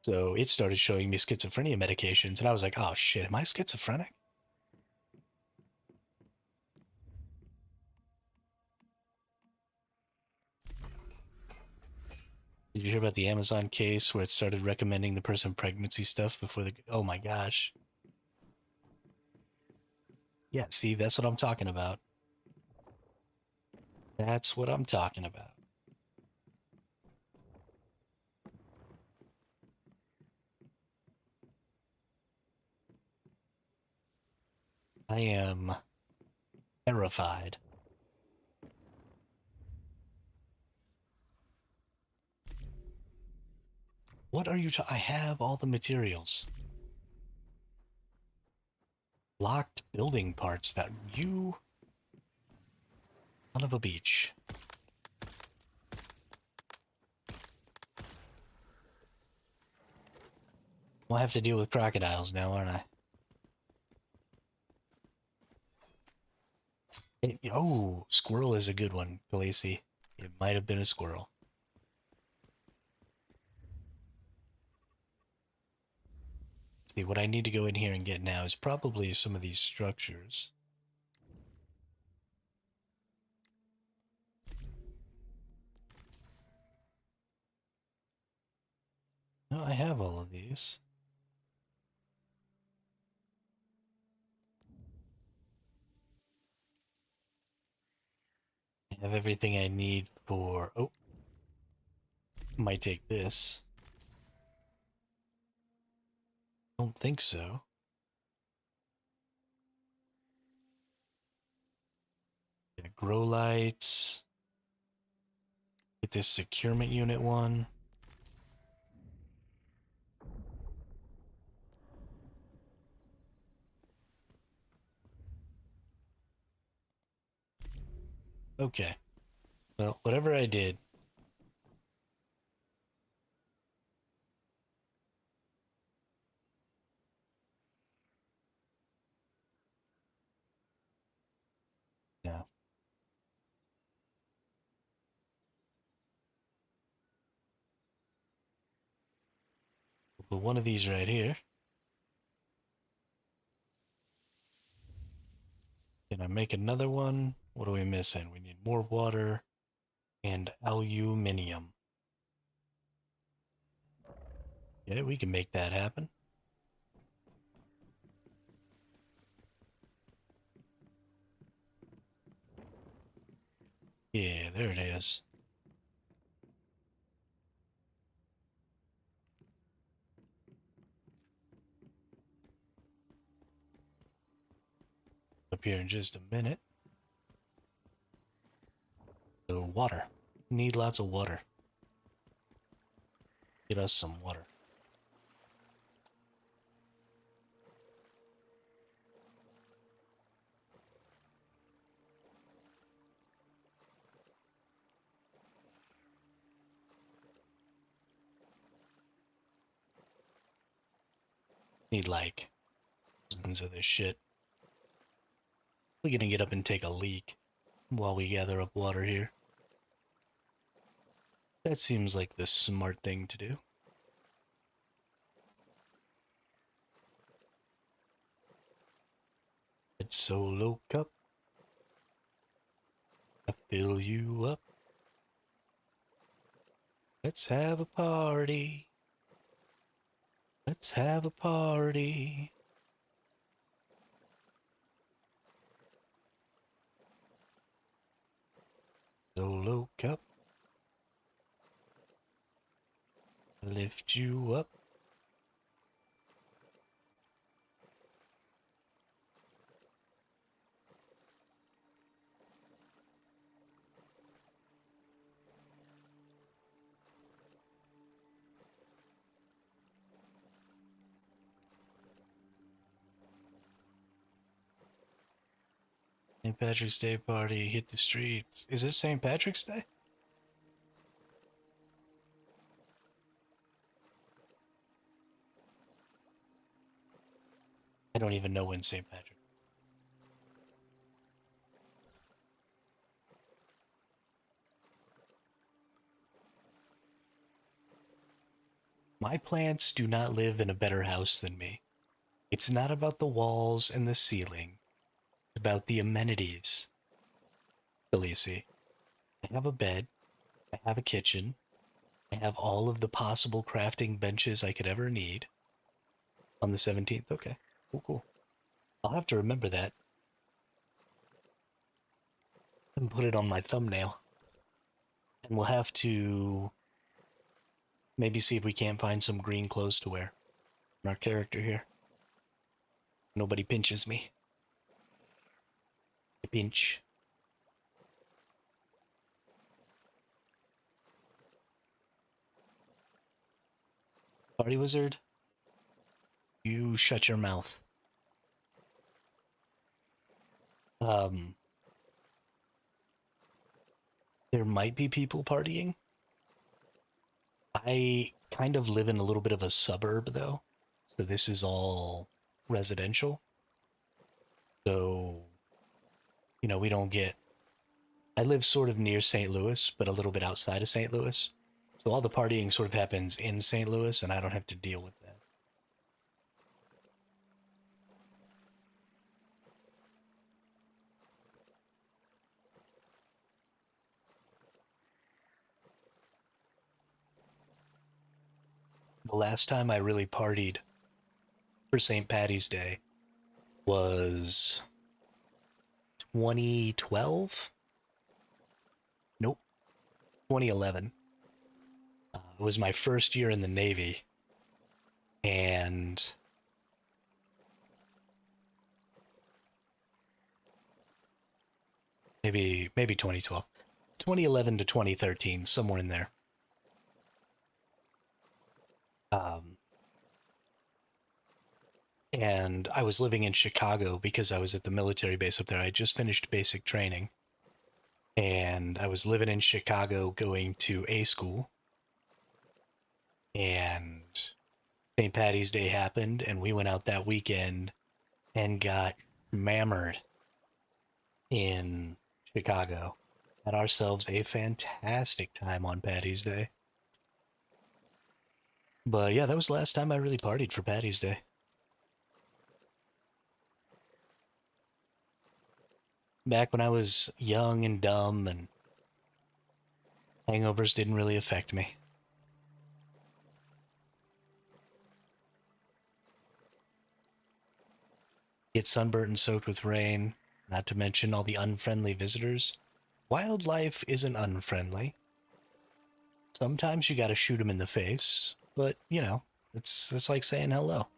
So it started showing me schizophrenia medications, and I was like, oh shit, am I schizophrenic? Did you hear about the Amazon case where it started recommending the person pregnancy stuff before the? Oh my gosh. Yeah, see, that's what I'm talking about. That's what I'm talking about. I am terrified. What are you I have all the materials. Locked building parts that you son of a beach. I'll have to deal with crocodiles now, aren't I? Oh, squirrel is a good one, Khaleesi. It might have been a squirrel. See, what I need to go in here and get now is probably some of these structures. No, I have all of these. I have everything I need for... Oh, might take this. Don't think so. Yeah, grow lights. Get this securement unit one. Okay. Well, whatever I did. Yeah. But one of these right here. Can I make another one? What are we missing? We need more water and aluminium. Yeah, we can make that happen. Yeah, there it is. Up here in just a minute. So water. Need lots of water. Get us some water. Need like dozens of this shit. We're gonna get up and take a leak while we gather up water here. That seems like the smart thing to do. Red Solo cup, I fill you up. Let's have a party. Let's have a party. Solo cup, I lift you up. St. Patrick's Day party, hit the streets. Is it St. Patrick's Day? I don't even know when St. Patrick. My plants do not live in a better house than me. It's not about the walls and the ceiling. It's about the amenities. Khaleesi, I have a bed. I have a kitchen. I have all of the possible crafting benches I could ever need. On the 17th, okay. Cool, cool. I'll have to remember that and put it on my thumbnail. And we'll have to maybe see if we can't find some green clothes to wear on our character here. Nobody pinches me. I pinch. Party wizard, you shut your mouth. Um, there might be people partying. I kind of live in a little bit of a suburb, though, so this is all residential. So, we don't get. I live sort of near St. Louis, but a little bit outside of St. Louis. So all the partying sort of happens in St. Louis, and I don't have to deal with that. The last time I really partied for St. Patty's Day was 2012? Nope, 2011. It was my first year in the Navy, and maybe 2012. 2011 to 2013, somewhere in there. Um, and I was living in Chicago because I was at the military base up there. I just finished basic training, and I was living in Chicago going to A school, and St. Patty's Day happened, and we went out that weekend and got mammered in Chicago. Had ourselves a fantastic time on Patty's Day. But yeah, that was the last time I really partied for Patty's Day. Back when I was young and dumb and hangovers didn't really affect me. Get sunburnt and soaked with rain, not to mention all the unfriendly visitors. Wildlife isn't unfriendly. Sometimes you gotta shoot them in the face, but, it's like saying hello.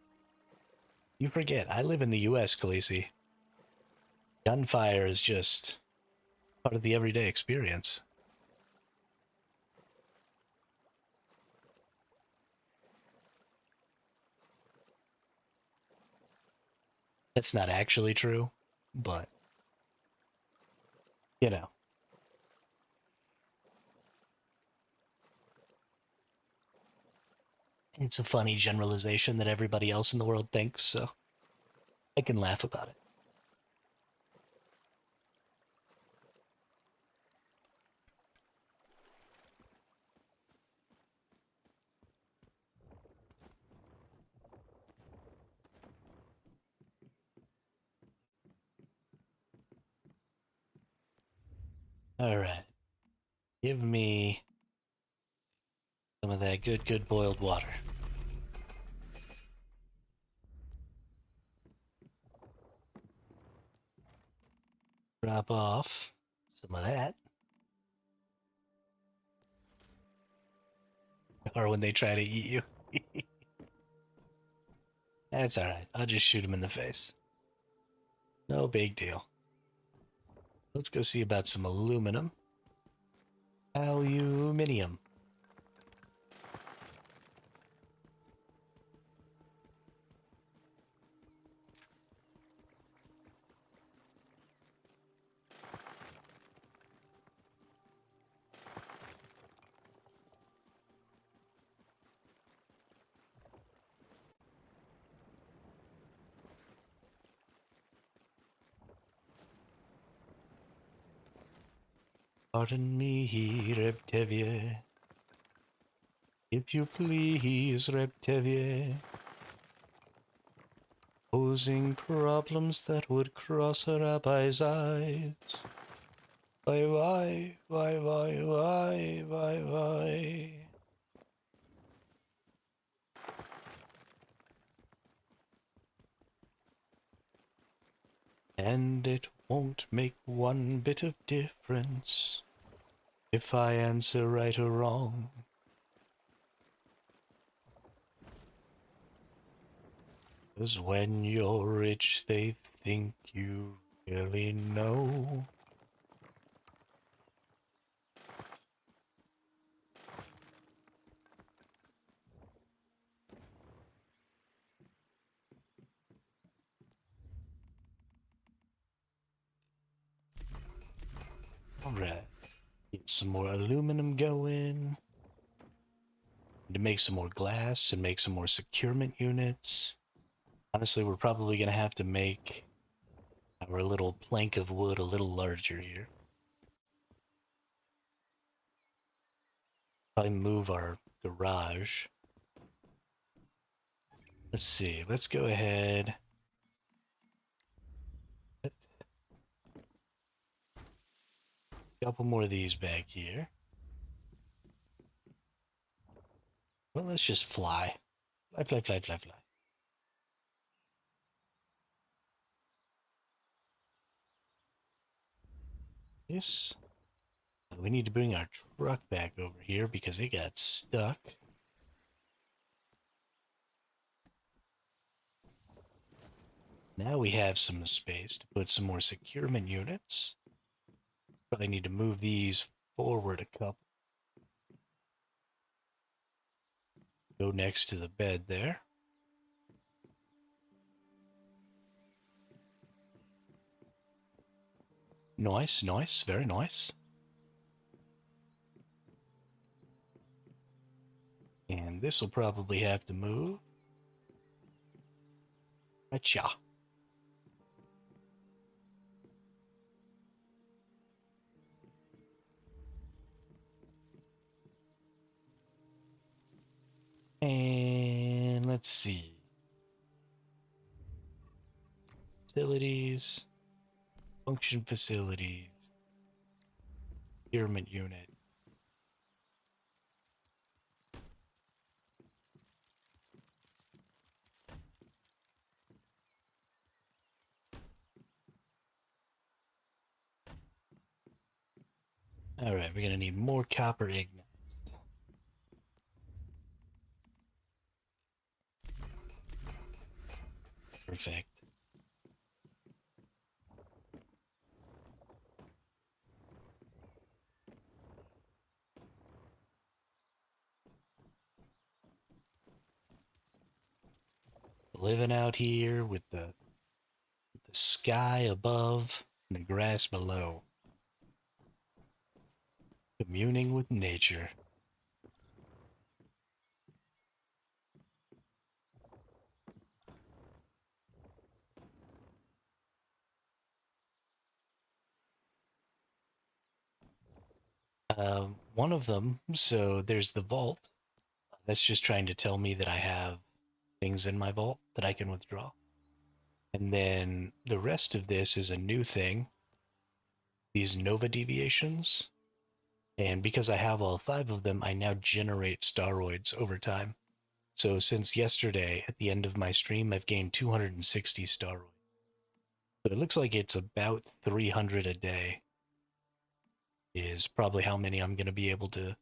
You forget, I live in the US, Khaleesi. Gunfire is just part of the everyday experience. That's not actually true, but, you know. It's a funny generalization that everybody else in the world thinks, so I can laugh about it. Alright. Give me some of that good boiled water. Drop off some of that. Or when they try to eat you. That's alright. I'll just shoot him in the face. No big deal. Let's go see about some aluminum. Aluminium. Pardon me, Reptevia. If you please, Reptevia. Posing problems that would cross a rabbi's eyes. Why? And it won't make one bit of difference if I answer right or wrong. 'Cause when you're rich, they think you really know. Alright. Get some more aluminum going. To make some more glass and make some more securement units. Honestly, we're probably going to have to make our little plank of wood a little larger here. Probably move our garage. Let's see. Let's go ahead. Couple more of these back here. Well, let's just fly. Fly. This. We need to bring our truck back over here because it got stuck. Now we have some space to put some more securement units. Probably need to move these forward a couple. Go next to the bed there. Nice, very nice. And this will probably have to move. Acha. And let's see. Facilities. Function facilities. Procurement unit. Alright, we're gonna need more copper ignite. Perfect. Living out here with the sky above and the grass below. Communing with nature. One of them, so there's the vault. That's just trying to tell me that I have things in my vault that I can withdraw. And then the rest of this is a new thing. these Nova deviations. And because I have all 5 of them, I now generate staroids over time. So since yesterday, at the end of my stream, I've gained 260 staroids. So it looks like it's about 300 a day is probably how many I'm going to be able to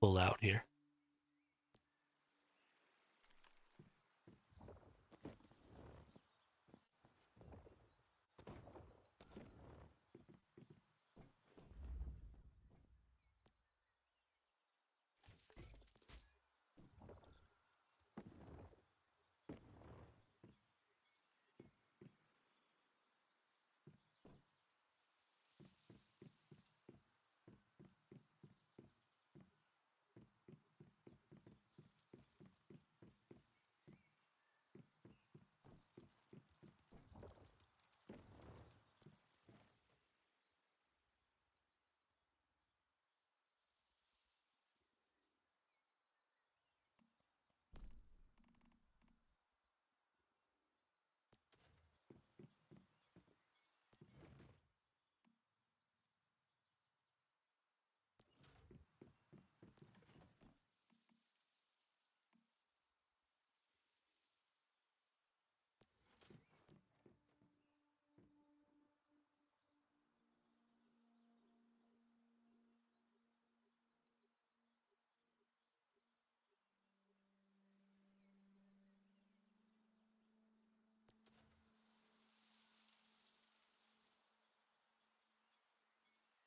pull out here.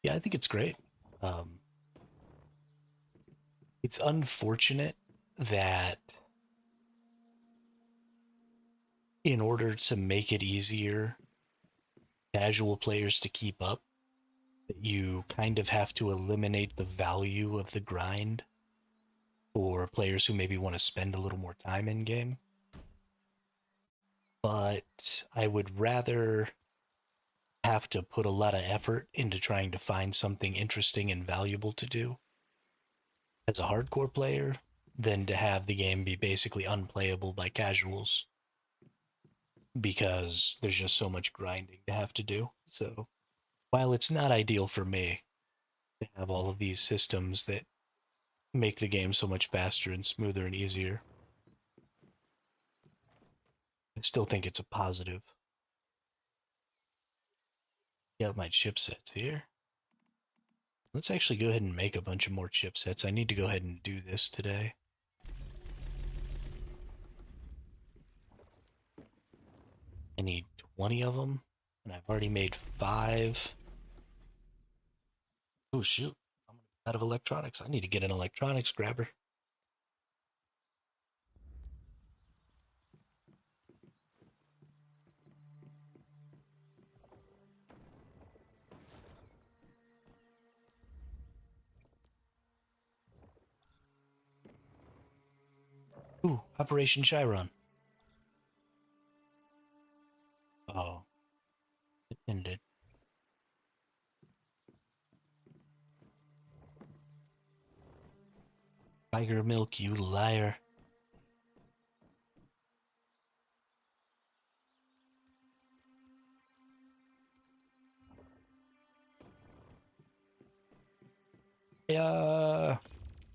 Yeah, I think it's great. Um, it's unfortunate that in order to make it easier casual players to keep up, that you kind of have to eliminate the value of the grind for players who maybe want to spend a little more time in game. But I would rather have to put a lot of effort into trying to find something interesting and valuable to do as a hardcore player than to have the game be basically unplayable by casuals because there's just so much grinding to have to do. So while it's not ideal for me to have all of these systems that make the game so much faster and smoother and easier, I still think it's a positive. Got my chipsets here. Let's actually go ahead and make a bunch of more chipsets. I need to go ahead and do this today. I need 20 of them, and I've already made 5. Oh shoot, I'm out of electronics. I need to get an electronics grabber. Ooh, Operation Chiron. Oh, it ended. Tiger milk, you liar.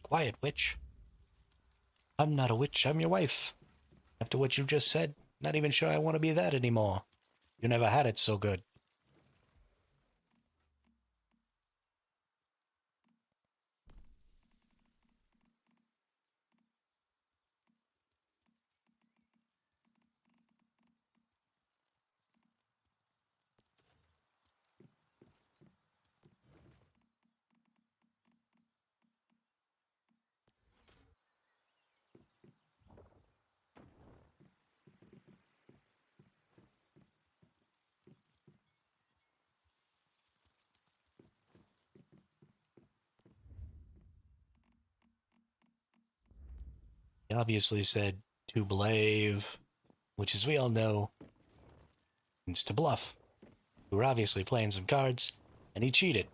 Quiet, witch. I'm not a witch, I'm your wife. After what you just said, not even sure I want to be that anymore. You never had it so good. He obviously said to blave, which as we all know, means to bluff. We were obviously playing some cards, and he cheated.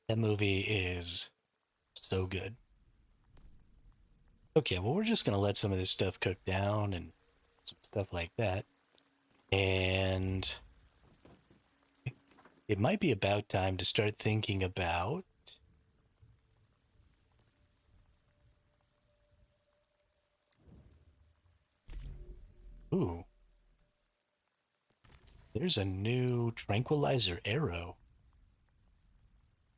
That movie is so good. Okay, well, we're just gonna let some of this stuff cook down and some stuff like that. And it might be about time to start thinking about. Ooh, there's a new tranquilizer arrow.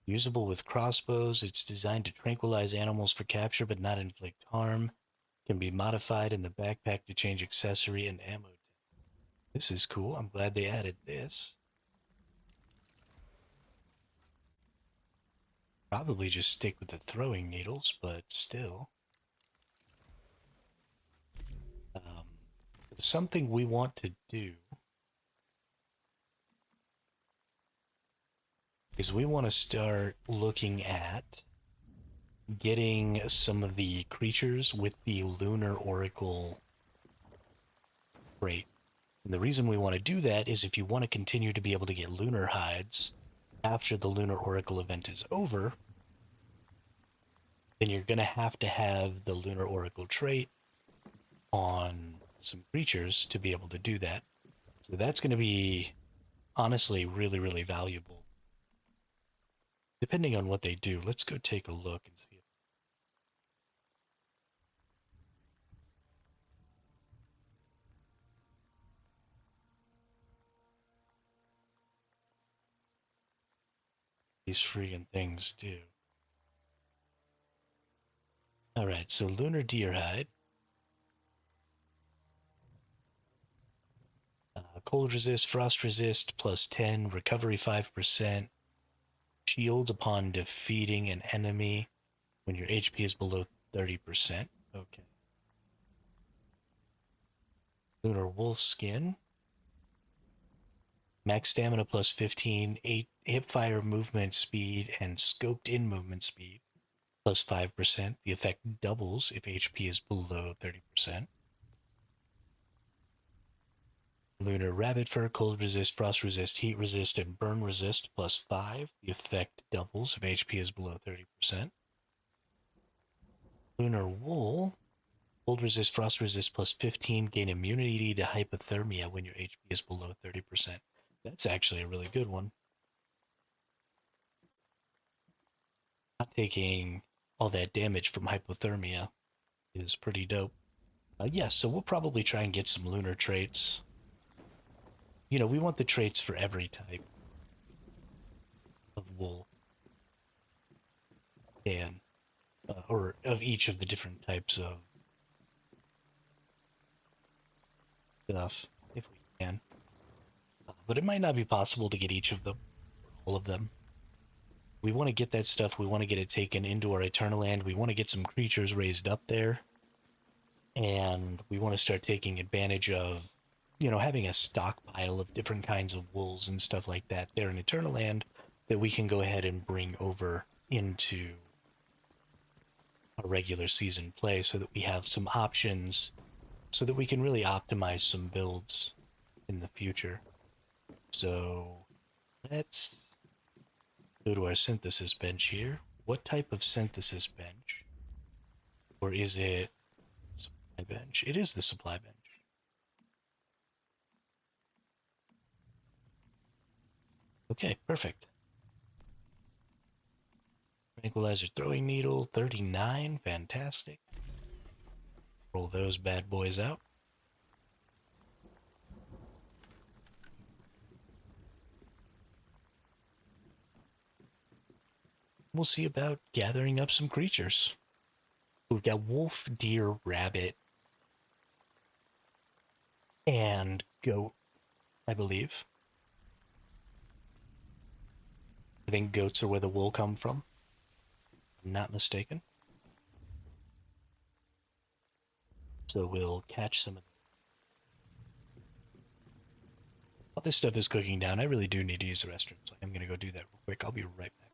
Usable with crossbows, it's designed to tranquilize animals for capture but not inflict harm. Can be modified in the backpack to change accessory and ammo. This is cool. I'm glad they added this. Probably just stick with the throwing needles, but still. Um, something we want to do is we want to start looking at getting some of the creatures with the Lunar Oracle trait. And the reason we want to do that is if you want to continue to be able to get lunar hides after the Lunar Oracle event is over, then you're going to have the Lunar Oracle trait on some creatures to be able to do that. So that's going to be honestly really, really valuable. Depending on what they do, let's go take a look and see. These freaking things do. Alright, so Lunar Deerhide. Cold resist, frost resist, plus 10, recovery 5%, shield upon defeating an enemy when your HP is below 30%. Okay. Lunar Wolf Skin. Max stamina plus 15, 8 hipfire movement speed, and scoped in movement speed plus 5%. The effect doubles if HP is below 30%. Lunar Rabbit Fur, Cold Resist, Frost Resist, Heat Resist, and Burn Resist plus 5. The effect doubles if HP is below 30%. Lunar Wool, Cold Resist, Frost Resist plus 15. Gain immunity to hypothermia when your HP is below 30%. That's actually a really good one. Not taking all that damage from hypothermia is pretty dope. Yeah, so we'll probably try and get some lunar traits. You know, we want the traits for every type of wool and or of each of the different types of stuff if we can. But it might not be possible to get each of them, all of them. We want to get that stuff. We want to get it taken into our Eternal Land. We want to get some creatures raised up there. And we want to start taking advantage of, you know, having a stockpile of different kinds of wools and stuff like that there in Eternal Land that we can go ahead and bring over into a regular season play so that we have some options so that we can really optimize some builds in the future. So let's go to our synthesis bench here. What type of synthesis bench? Or is it supply bench? It is the supply bench. Okay, perfect. Tranquilizer throwing needle, 39, fantastic. Roll those bad boys out. We'll see about gathering up some creatures. We've got wolf, deer, rabbit, and goat, I believe. I think goats are where the wool come from. I'm not mistaken. So we'll catch some of them. While this stuff is cooking down, I really do need to use the restroom, so I'm going to go do that real quick. I'll be right back.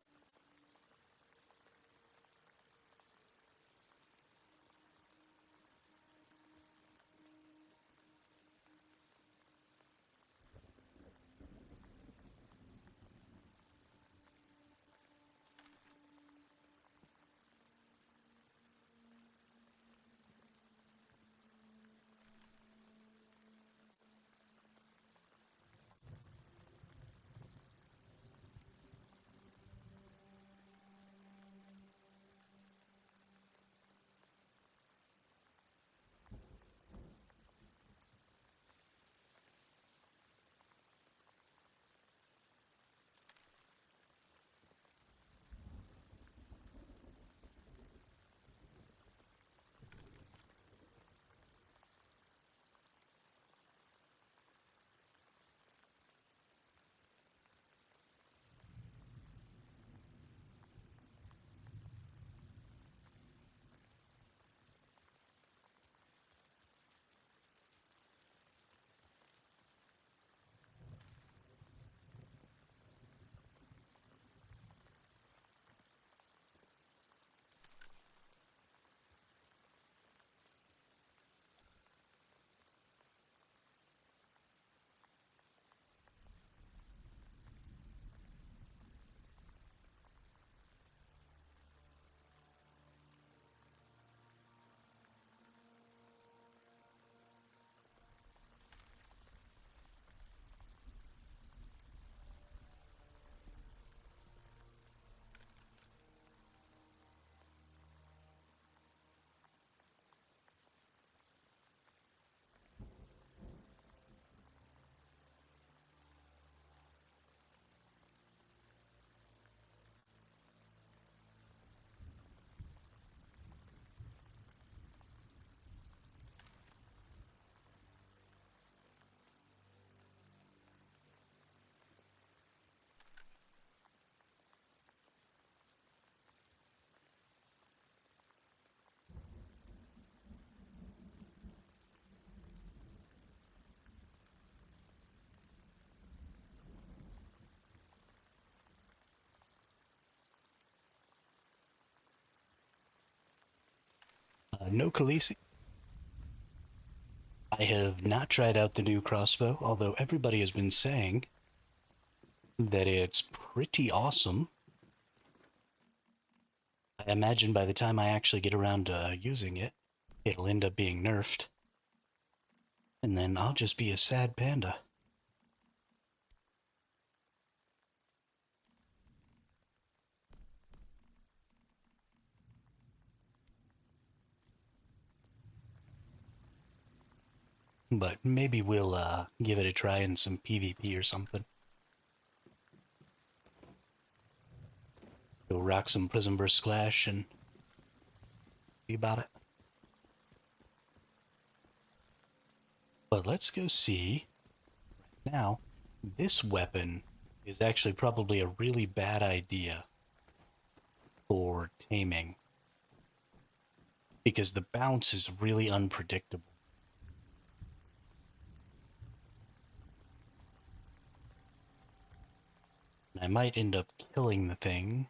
no Khaleesi. I have not tried out the new crossbow, although everybody has been saying that it's pretty awesome. I imagine by the time I actually get around to using it, it'll end up being nerfed. And then I'll just be a sad panda. But maybe we'll give it a try in some PvP or something. Go rock some Prism vs. Clash and see about it. But let's go see. Now, this weapon is actually probably a really bad idea for taming, because the bounce is really unpredictable. I might end up killing the thing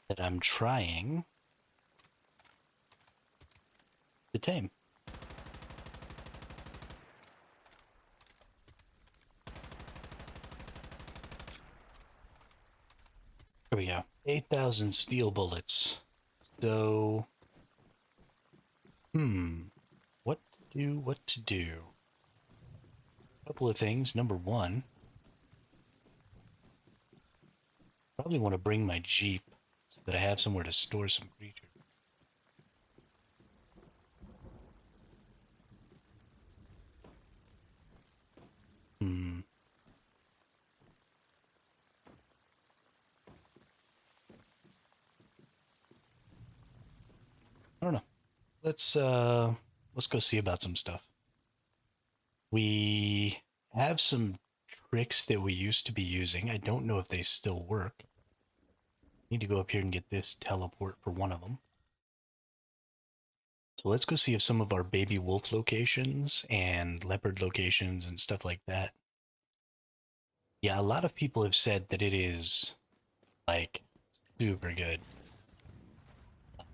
that I'm trying to tame. Here we go. 8,000 steel bullets. So, what to do? A couple of things. Number one, probably want to bring my Jeep so that I have somewhere to store some creatures. I don't know. Let's go see about some stuff. We have some tricks that we used to be using. I don't know if they still work. Need to go up here and get this teleport for one of them. So let's go see if some of our baby wolf locations and leopard locations and stuff like that. Yeah, a lot of people have said that it is, like, super good.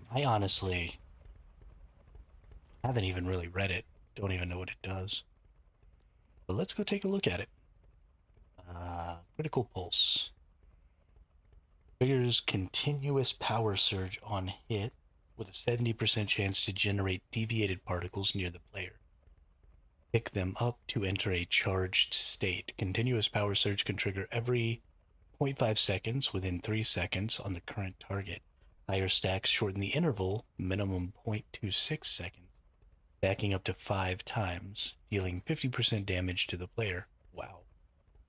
I honestly haven't even really read it. Don't even know what it does. But let's go take a look at it. Critical pulse. Triggers continuous power surge on hit with a 70% chance to generate deviated particles near the player. Pick them up to enter a charged state. Continuous power surge can trigger every 0.5 seconds within 3 seconds on the current target. Higher stacks shorten the interval, minimum 0.26 seconds, stacking up to 5 times, dealing 50% damage to the player. Wow.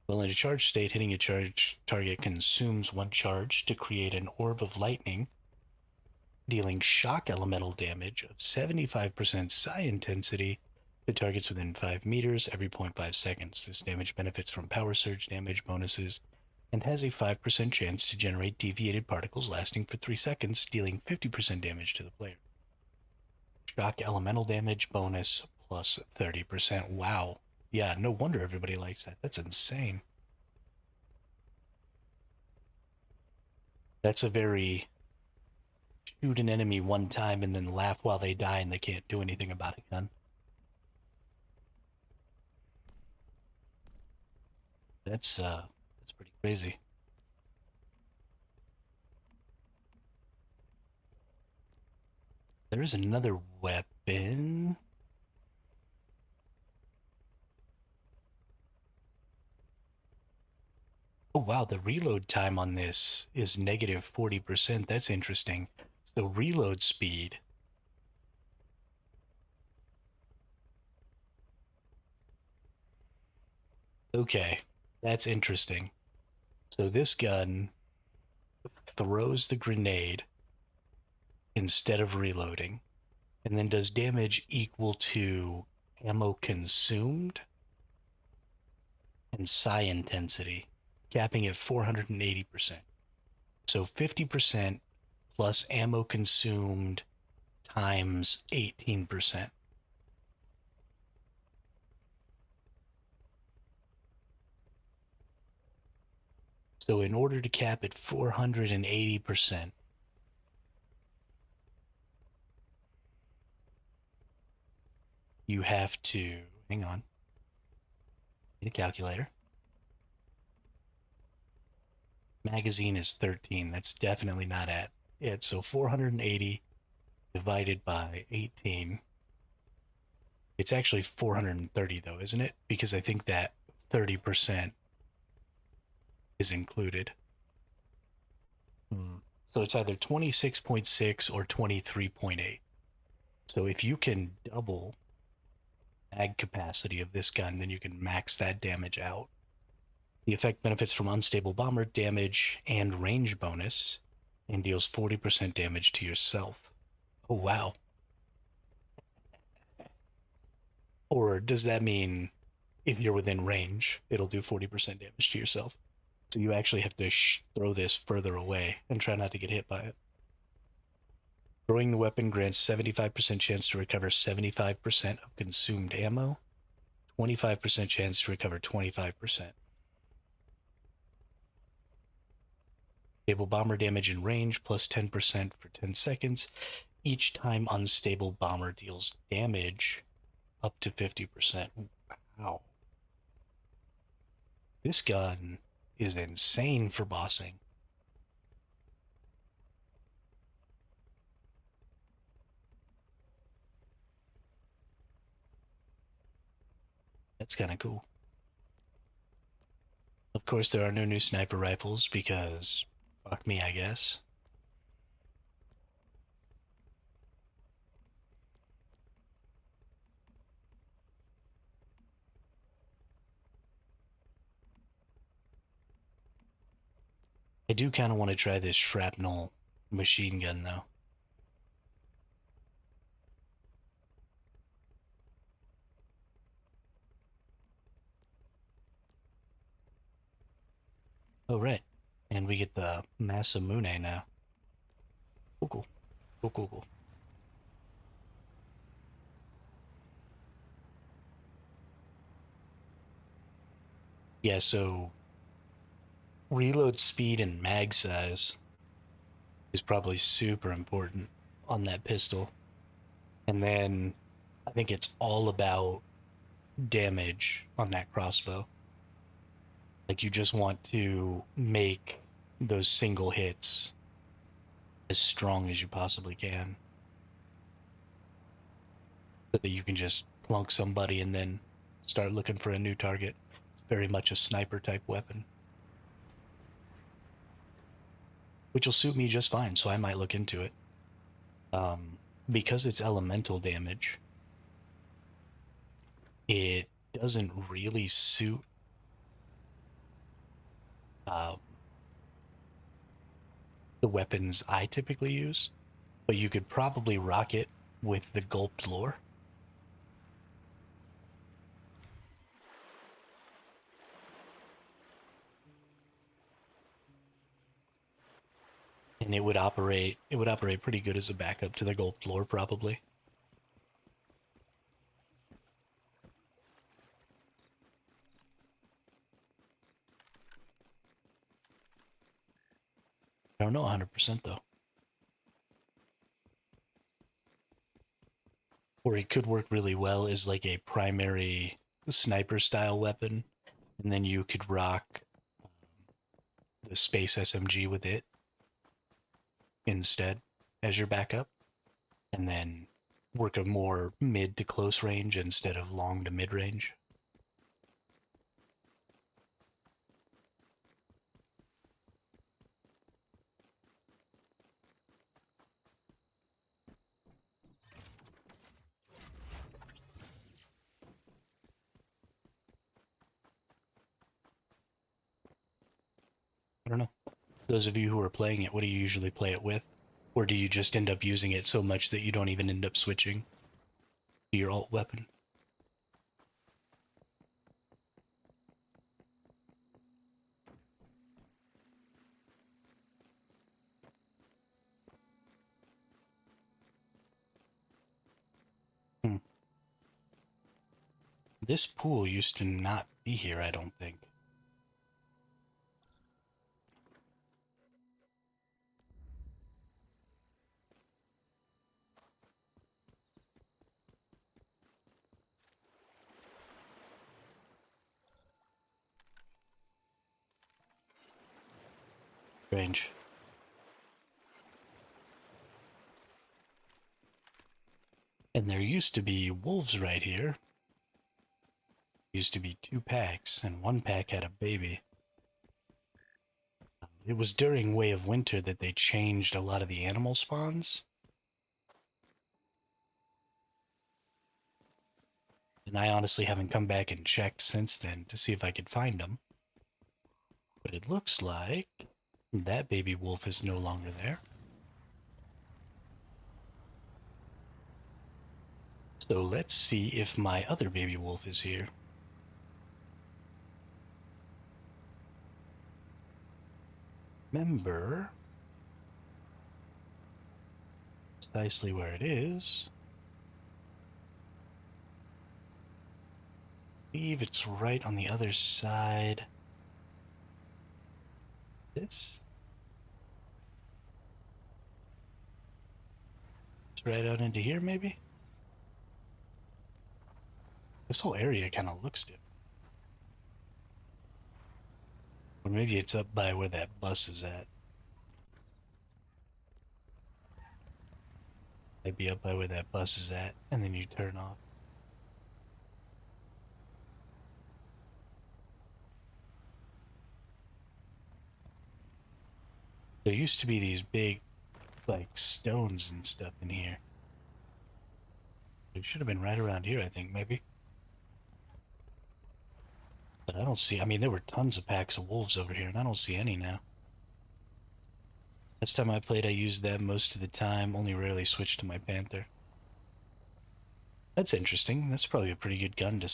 While in a charged state, hitting a charged target consumes 1 charge to create an orb of lightning, dealing shock elemental damage of 75% psi intensity to targets within 5 meters every 0.5 seconds. This damage benefits from power surge damage bonuses and has a 5% chance to generate deviated particles lasting for 3 seconds, dealing 50% damage to the player. Shock elemental damage bonus plus 30%. Wow. Yeah, no wonder everybody likes that. That's insane. That's a very shoot an enemy one time and then laugh while they die and they can't do anything about it gun. That's pretty crazy. There is another weapon. Oh wow, the reload time on this is negative 40%. That's interesting. So reload speed. Okay, that's interesting. So this gun throws the grenade instead of reloading, and then does damage equal to ammo consumed and psi intensity, capping at 480%. So 50% plus ammo consumed times 18%. So in order to cap at 480%, you have to, hang on, need a calculator. Magazine is 13. That's definitely not at it. So 480 divided by 18. It's actually 430 though, isn't it? Because I think that 30% is included. So it's either 26.6 or 23.8. So if you can double mag capacity of this gun, then you can max that damage out. The effect benefits from unstable bomber damage and range bonus and deals 40% damage to yourself. Oh, wow. Or does that mean if you're within range, it'll do 40% damage to yourself? So you actually have to throw this further away and try not to get hit by it. Throwing the weapon grants 75% chance to recover 75% of consumed ammo, 25% chance to recover 25%. Stable bomber damage in range plus 10% for 10 seconds. Each time unstable bomber deals damage up to 50%. Wow. This gun is insane for bossing. That's kind of cool. Of course, there are no new sniper rifles because fuck me, I guess. I do kind of want to try this shrapnel machine gun though. Oh, right. And we get the Masamune now. Cool, cool. Cool, cool, cool. Yeah, so reload speed and mag size is probably super important on that pistol. And then I think it's all about damage on that crossbow. Like you just want to make those single hits as strong as you possibly can. So that you can just plunk somebody and then start looking for a new target. It's very much a sniper type weapon. Which will suit me just fine, so I might look into it. Because it's elemental damage, it doesn't really suit uh, the weapons I typically use, but you could probably rock it with the Gulped Lore. And it would operate pretty good as a backup to the Gulped Lore, probably. I don't know 100% though. Or it could work really well as like a primary sniper style weapon, and then you could rock the Space SMG with it instead as your backup, and then work a more mid to close range instead of long to mid range. I don't know. Those of you who are playing it, what do you usually play it with? Or do you just end up using it so much that you don't even end up switching to your alt weapon? Hmm. This pool used to not be here, I don't think. Strange. And there used to be wolves right here. Used to be 2 packs, and 1 pack had a baby. It was during Way of Winter that they changed a lot of the animal spawns. And I honestly haven't come back and checked since then to see if I could find them. But it looks like that baby wolf is no longer there. So let's see if my other baby wolf is here. Remember precisely where it is. I believe it's right on the other side. This? It's right out into here, maybe? This whole area kind of looks different. Or maybe it's up by where that bus is at. Might be up by where that bus is at, and then you turn off. There used to be these big, like, stones and stuff in here. It should have been right around here, I think, maybe. But I don't see, I mean, there were tons of packs of wolves over here, and I don't see any now. Last time I played, I used them most of the time, only rarely switched to my Panther. That's interesting. That's probably a pretty good gun to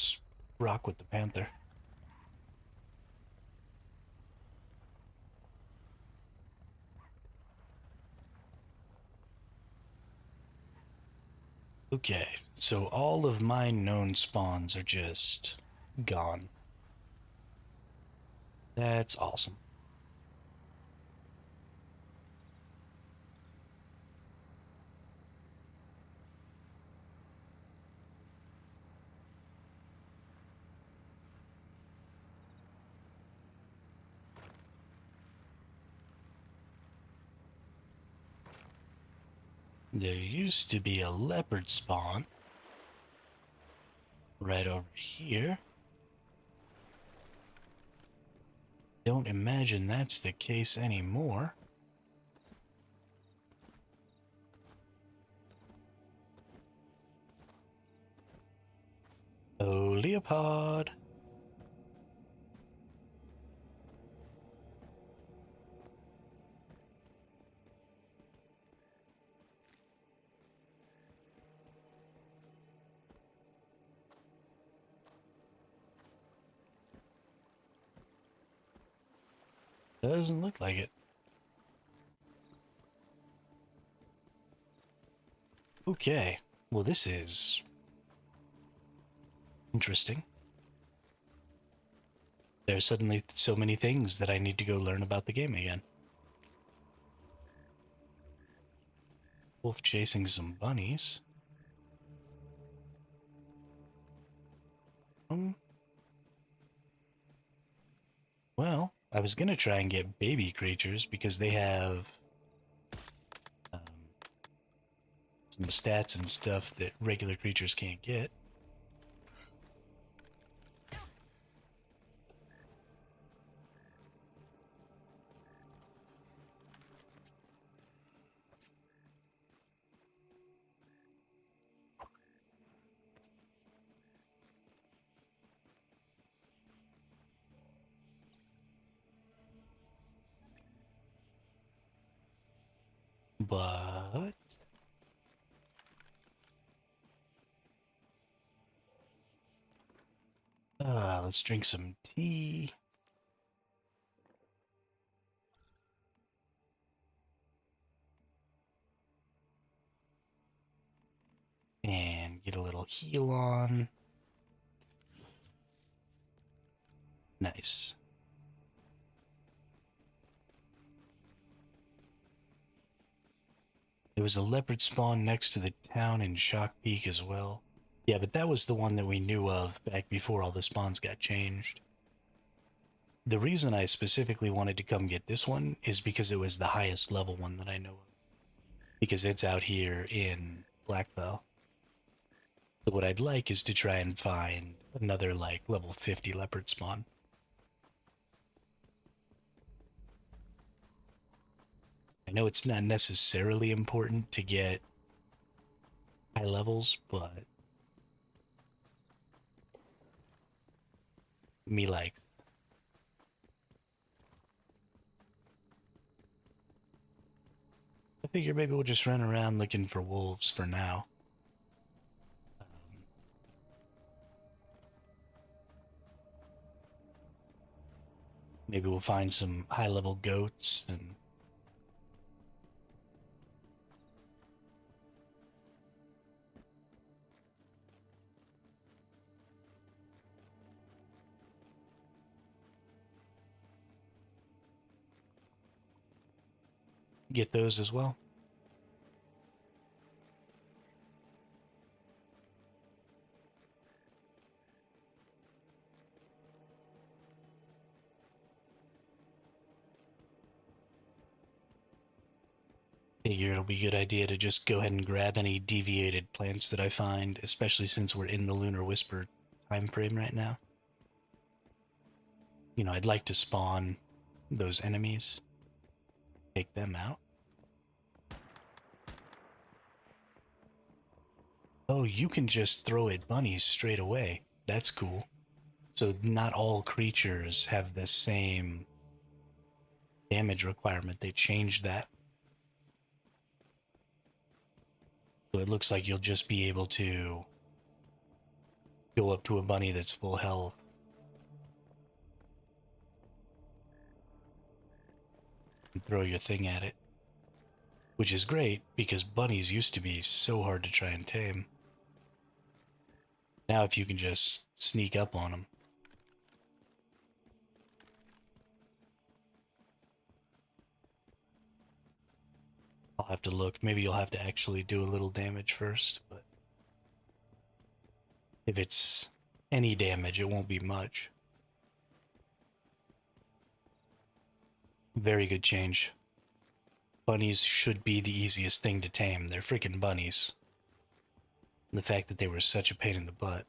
rock with the Panther. Okay, so all of my known spawns are just gone. That's awesome. There used to be a leopard spawn right over here. Don't imagine that's the case anymore. Oh, leopard. Doesn't look like it. Okay, well this is interesting. There's suddenly so many things that I need to go learn about the game again. Wolf chasing some bunnies. Well, I was gonna try and get baby creatures because they have um, some stats and stuff that regular creatures can't get. But let's drink some tea. And get a little heal on. Nice. There was a leopard spawn next to the town in Shock Peak as well. Yeah, but that was the one that we knew of back before all the spawns got changed. The reason I specifically wanted to come get this one is because it was the highest level one that I know of. Because it's out here in Blackfell. So what I'd like is to try and find another like level 50 leopard spawn. I know it's not necessarily important to get high levels, but me like. I figure maybe we'll just run around looking for wolves for now. Maybe we'll find some high level goats and get those as well. Figure it'll be a good idea to just go ahead and grab any deviated plants that I find, especially since we're in the Lunar Whisper time frame right now. You know, I'd like to spawn those enemies, take them out. Oh, you can just throw at bunnies straight away. That's cool. So not all creatures have the same damage requirement. They changed that. So it looks like you'll just be able to go up to a bunny that's full health and throw your thing at it. Which is great because bunnies used to be so hard to try and tame. Now if you can just sneak up on them. I'll have to look. Maybe you'll have to actually do a little damage first, but if it's any damage, it won't be much. Very good change. Bunnies should be the easiest thing to tame. They're freaking bunnies. And the fact that they were such a pain in the butt.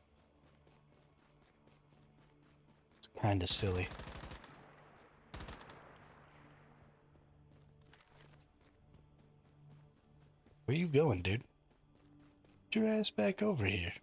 It's kinda silly. Where you going, dude? Get your ass back over here.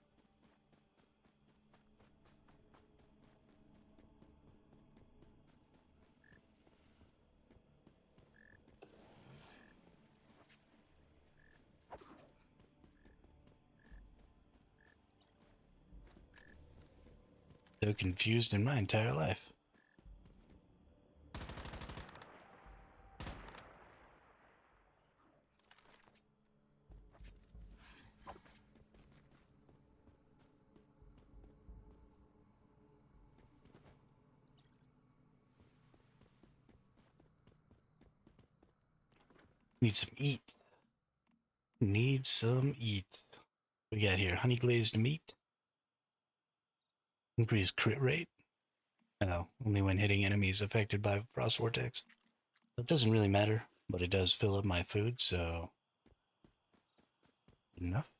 So confused in my entire life. Need some eat. Need some eat. What we got here? Honey glazed meat. Increased crit rate. Oh, only when hitting enemies affected by Frost Vortex. It doesn't really matter, but it does fill up my food, so good enough.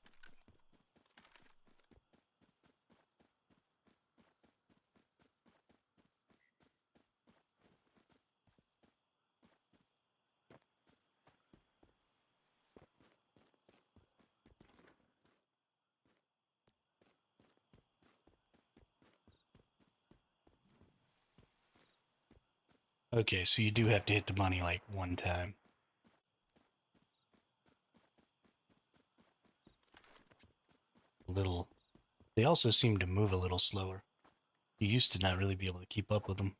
Okay, so you do have to hit the bunny like one time. A little. They also seem to move a little slower. You used to not really be able to keep up with them.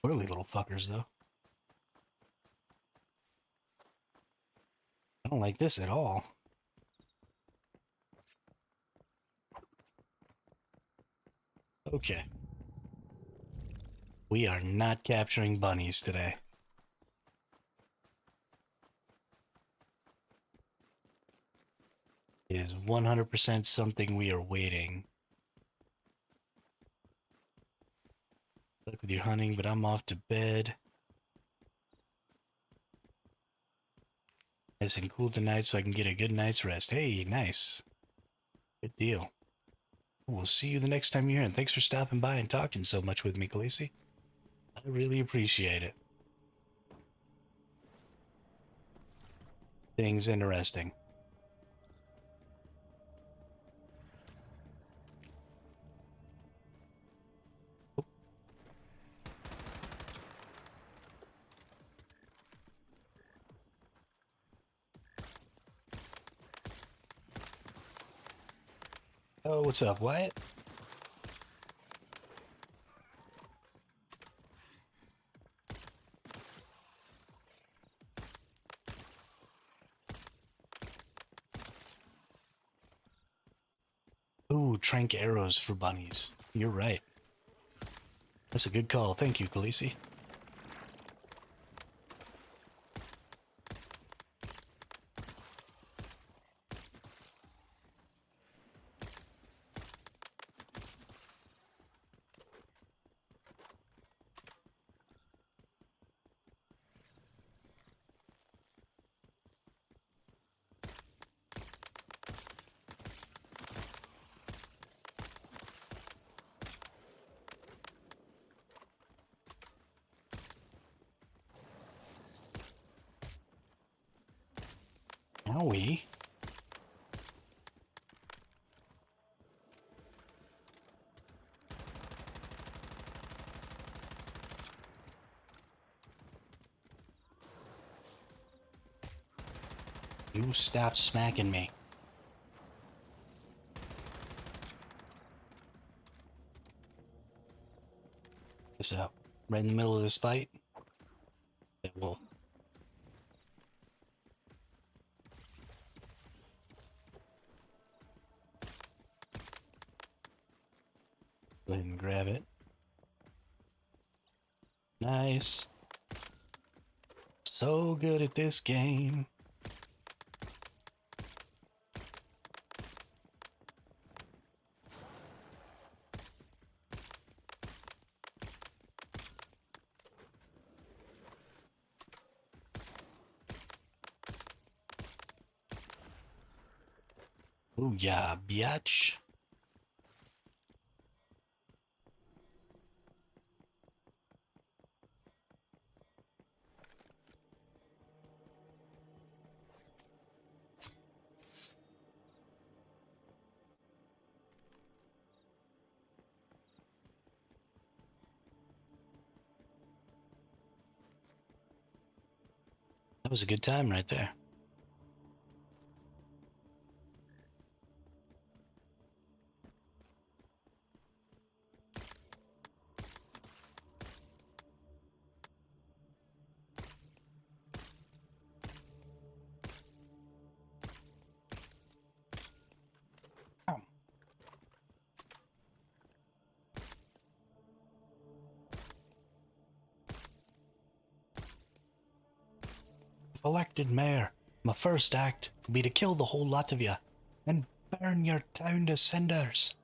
Whirly little fuckers, though. don't like this at all. Okay. We are not capturing bunnies today. It is 100% something we are waiting. Luck with your hunting, but I'm off to bed. Nice and cool tonight so I can get a good night's rest. Hey, nice. Good deal. We'll see you the next time you're here, and thanks for stopping by and talking so much with me, Khaleesi. I really appreciate it. Things interesting. Oh, what's up, Wyatt? Ooh, trank arrows for bunnies. You're right. That's a good call. Thank you, Khaleesi. Owie. You stop smacking me. This out. Right in the middle of this fight. That will. Go ahead and grab it. Nice. So good at this game. Ooh, yeah, biatch. That was a good time right there. Elected mayor, my first act will be to kill the whole lot of you and burn your town to cinders.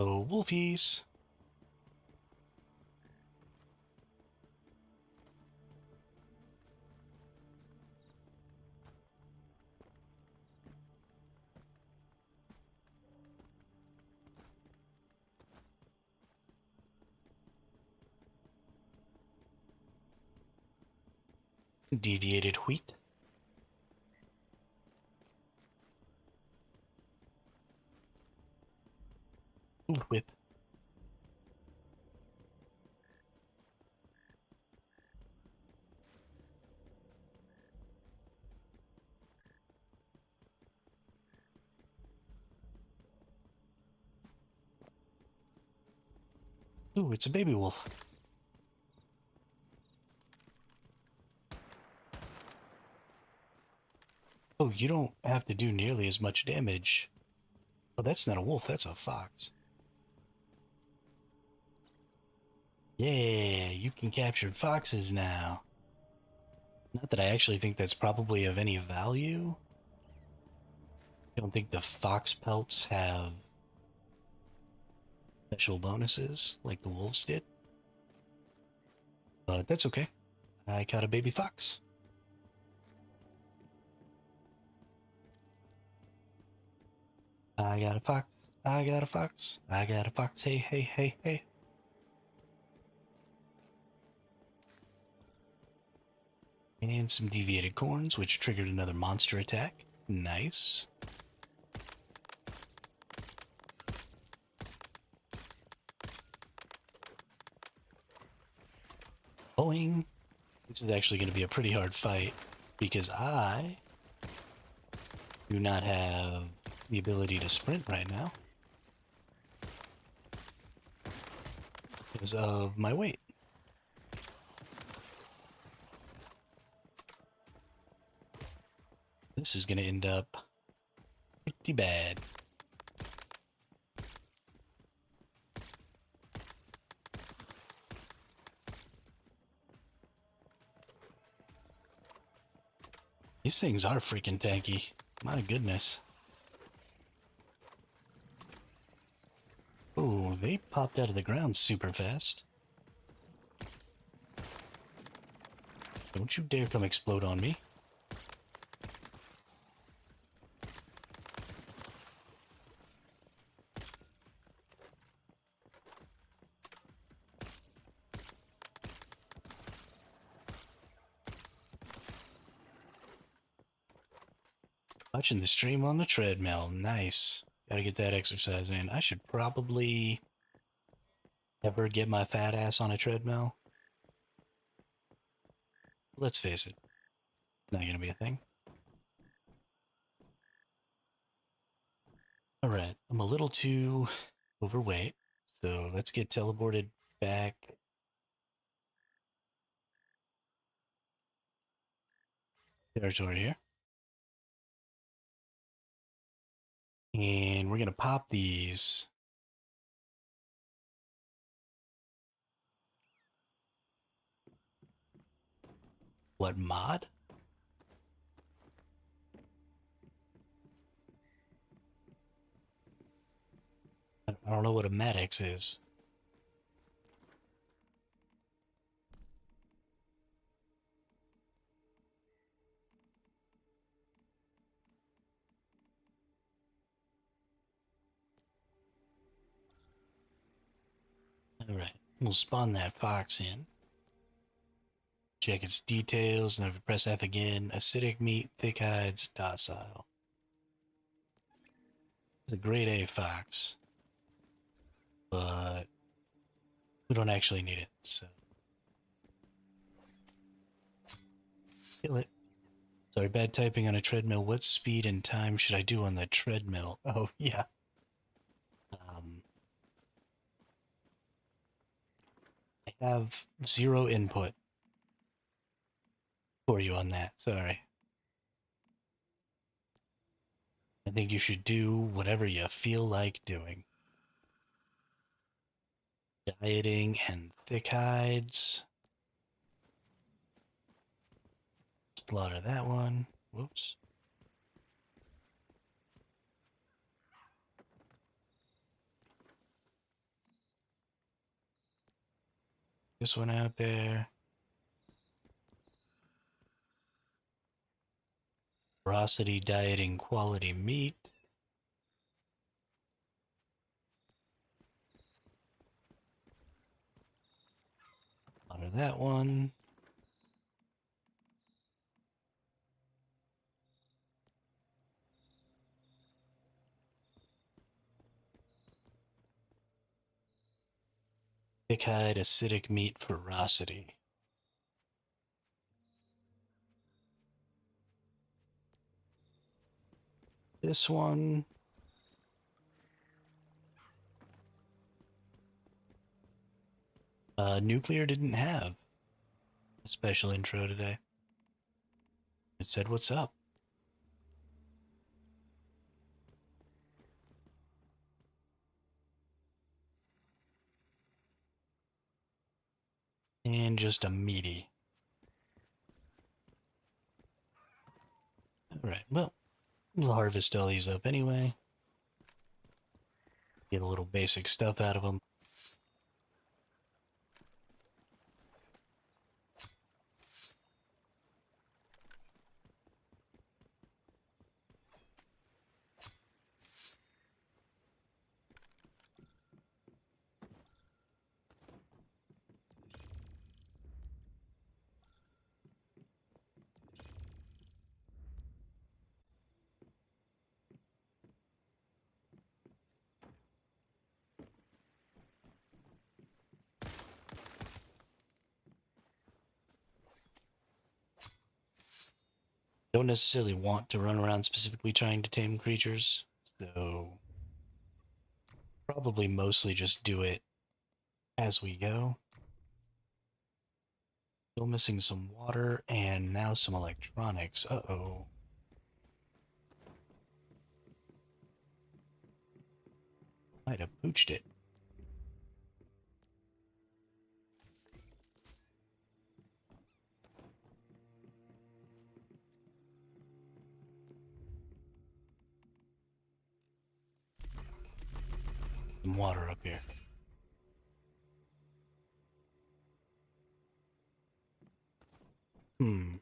Oh, wolfies. Deviated wheat. Ooh, whip. Ooh, it's a baby wolf. Oh, you don't have to do nearly as much damage. Oh, that's not a wolf, that's a fox. Yeah, you can capture foxes now. Not that I actually think that's probably of any value. I don't think the fox pelts have special bonuses like the wolves did. But that's okay. I caught a baby fox. I got a fox. I got a fox. I got a fox. Hey, hey, hey, hey. And some deviated corns, which triggered another monster attack. Nice. Boing. This is actually going to be a pretty hard fight because I do not have the ability to sprint right now because of my weight. This is going to end up pretty bad. These things are freaking tanky. My goodness. Oh, they popped out of the ground super fast. Don't you dare come explode on me. Watching the stream on the treadmill. Nice. Gotta get that exercise in. I should probably ever get my fat ass on a treadmill. Let's face it, it's not gonna be a thing. Alright, I'm a little too overweight, so let's get teleported back. Territory here. And we're gonna pop these. What mod? I don't know what a Maddox is. Alright, we'll spawn that fox in. Check its details, and if we press F again, acidic meat, thick hides, docile. It's a grade A fox, but we don't actually need it, so kill it. Sorry, bad typing on a treadmill. What speed and time should I do on the treadmill? Oh, yeah. I have zero input for you on that. Sorry. I think you should do whatever you feel like doing. Dieting and thick hides. Slaughter that one. Whoops. This one out there. Ferocity dieting quality meat. Slaughter that one. Thickhide acidic meat ferocity. This one. Nuclear didn't have a special intro today. It said, "What's up?" And just a meaty. Alright, well, we'll harvest all these up anyway. Get a little basic stuff out of them. Don't necessarily want to run around specifically trying to tame creatures, so probably mostly just do it as we go. Still missing some water and now some electronics. Uh-oh. Might have pooched it. Some water up here. Hmm.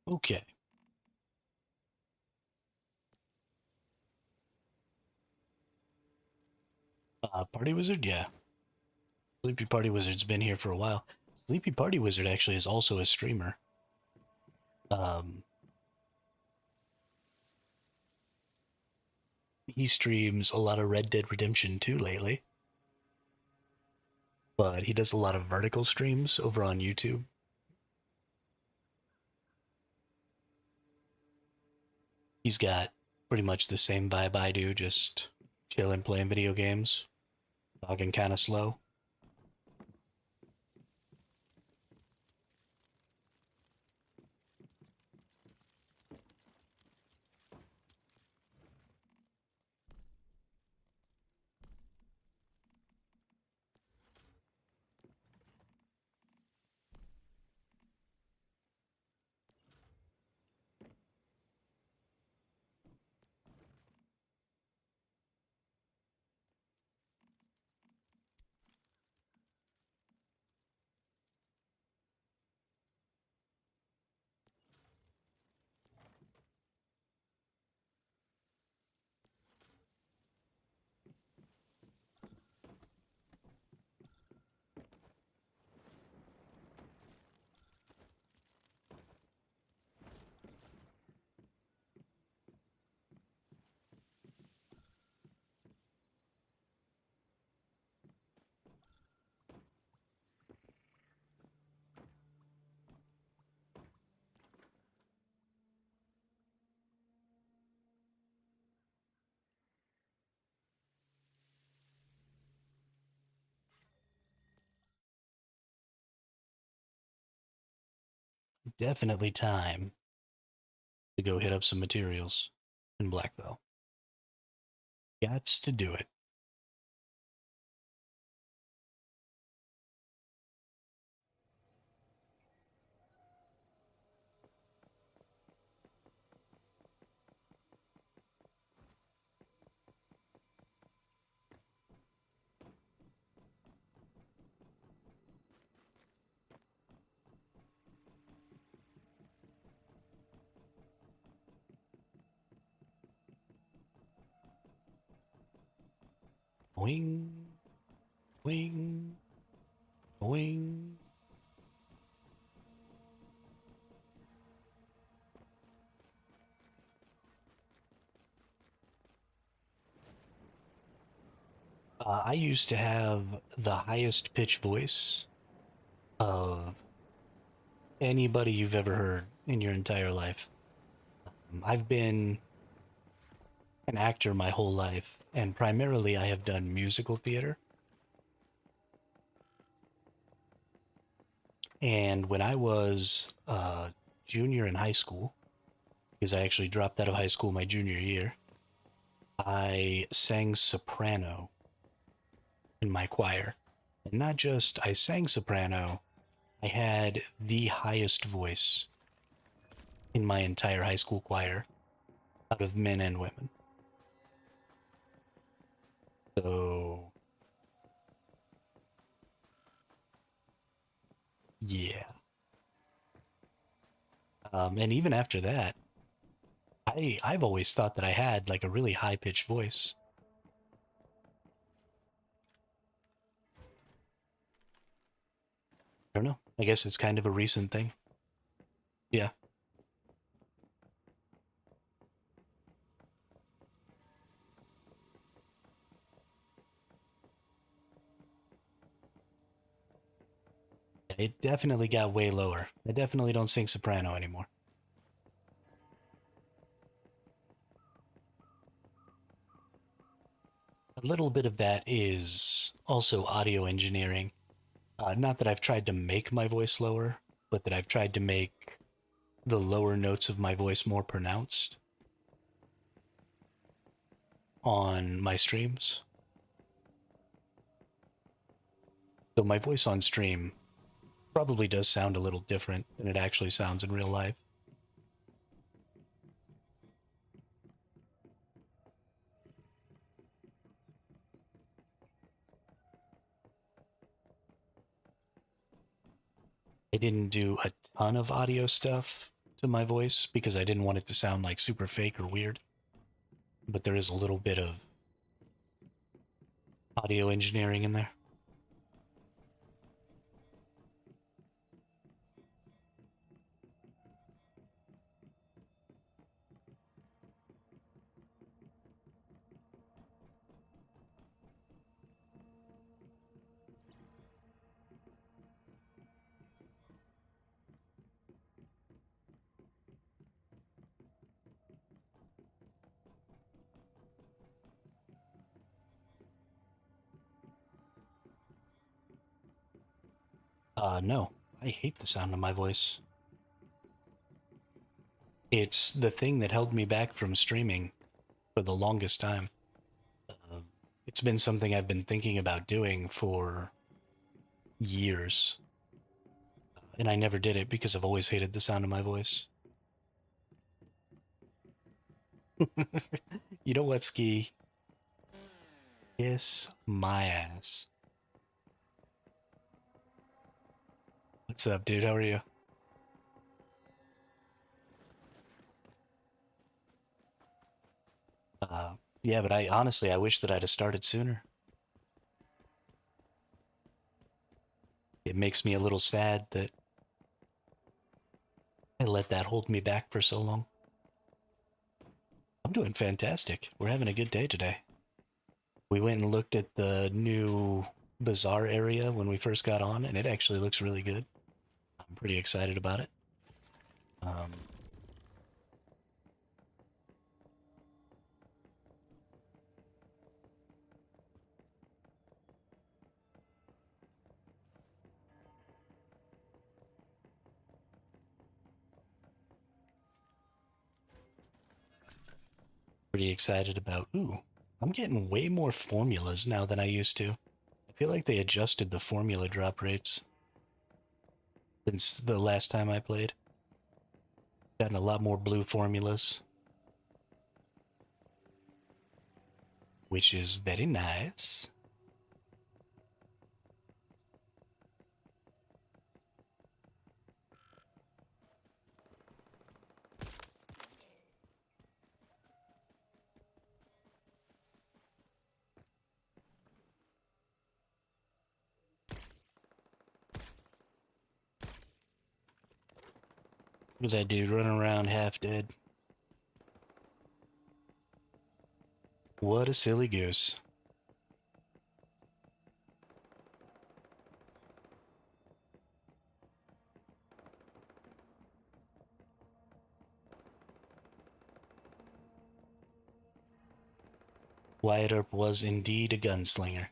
Okay. Party Wizard? Yeah. Sleepy Party Wizard's been here for a while. Sleepy Party Wizard actually is also a streamer. Um, he streams a lot of Red Dead Redemption 2 lately, but he does a lot of vertical streams over on YouTube. He's got pretty much the same vibe I do, just chilling playing video games, talking kind of slow. Definitely time to go hit up some materials in Blackville. Gots to do it. Wing, wing, wing. I used to have the highest pitch voice of anybody you've ever heard in your entire life. I've been an actor my whole life, and primarily I have done musical theater. And when I was a junior in high school, because I actually dropped out of high school my junior year, I sang soprano in my choir. And not just I sang soprano, I had the highest voice in my entire high school choir out of men and women. So, yeah. And even after that, I've always thought that I had like a really high pitched voice. I don't know. I guess it's kind of a recent thing. Yeah. It definitely got way lower. I definitely don't sing soprano anymore. A little bit of that is also audio engineering. Not that I've tried to make my voice lower, but that I've tried to make the lower notes of my voice more pronounced on my streams. So my voice on stream probably does sound a little different than it actually sounds in real life. I didn't do a ton of audio stuff to my voice because I didn't want it to sound like super fake or weird. But there is a little bit of audio engineering in there. No, I hate the sound of my voice. It's the thing that held me back from streaming for the longest time. Uh, it's been something I've been thinking about doing for years, and I never did it because I've always hated the sound of my voice. You know what, Ski? Kiss my ass. What's up, dude? How are you? Yeah, but I honestly, I wish that I'd have started sooner. It makes me a little sad that I let that hold me back for so long. I'm doing fantastic. We're having a good day today. We went and looked at the new bazaar area when we first got on, and it actually looks really good. I'm pretty excited about it. Um, Pretty excited about. Ooh, I'm getting way more formulas now than I used to. I feel like they adjusted the formula drop rates since the last time I played. Gotten a lot more blue formulas, which is very nice. Look at that dude running around half dead. What a silly goose. Wyatt Earp was indeed a gunslinger.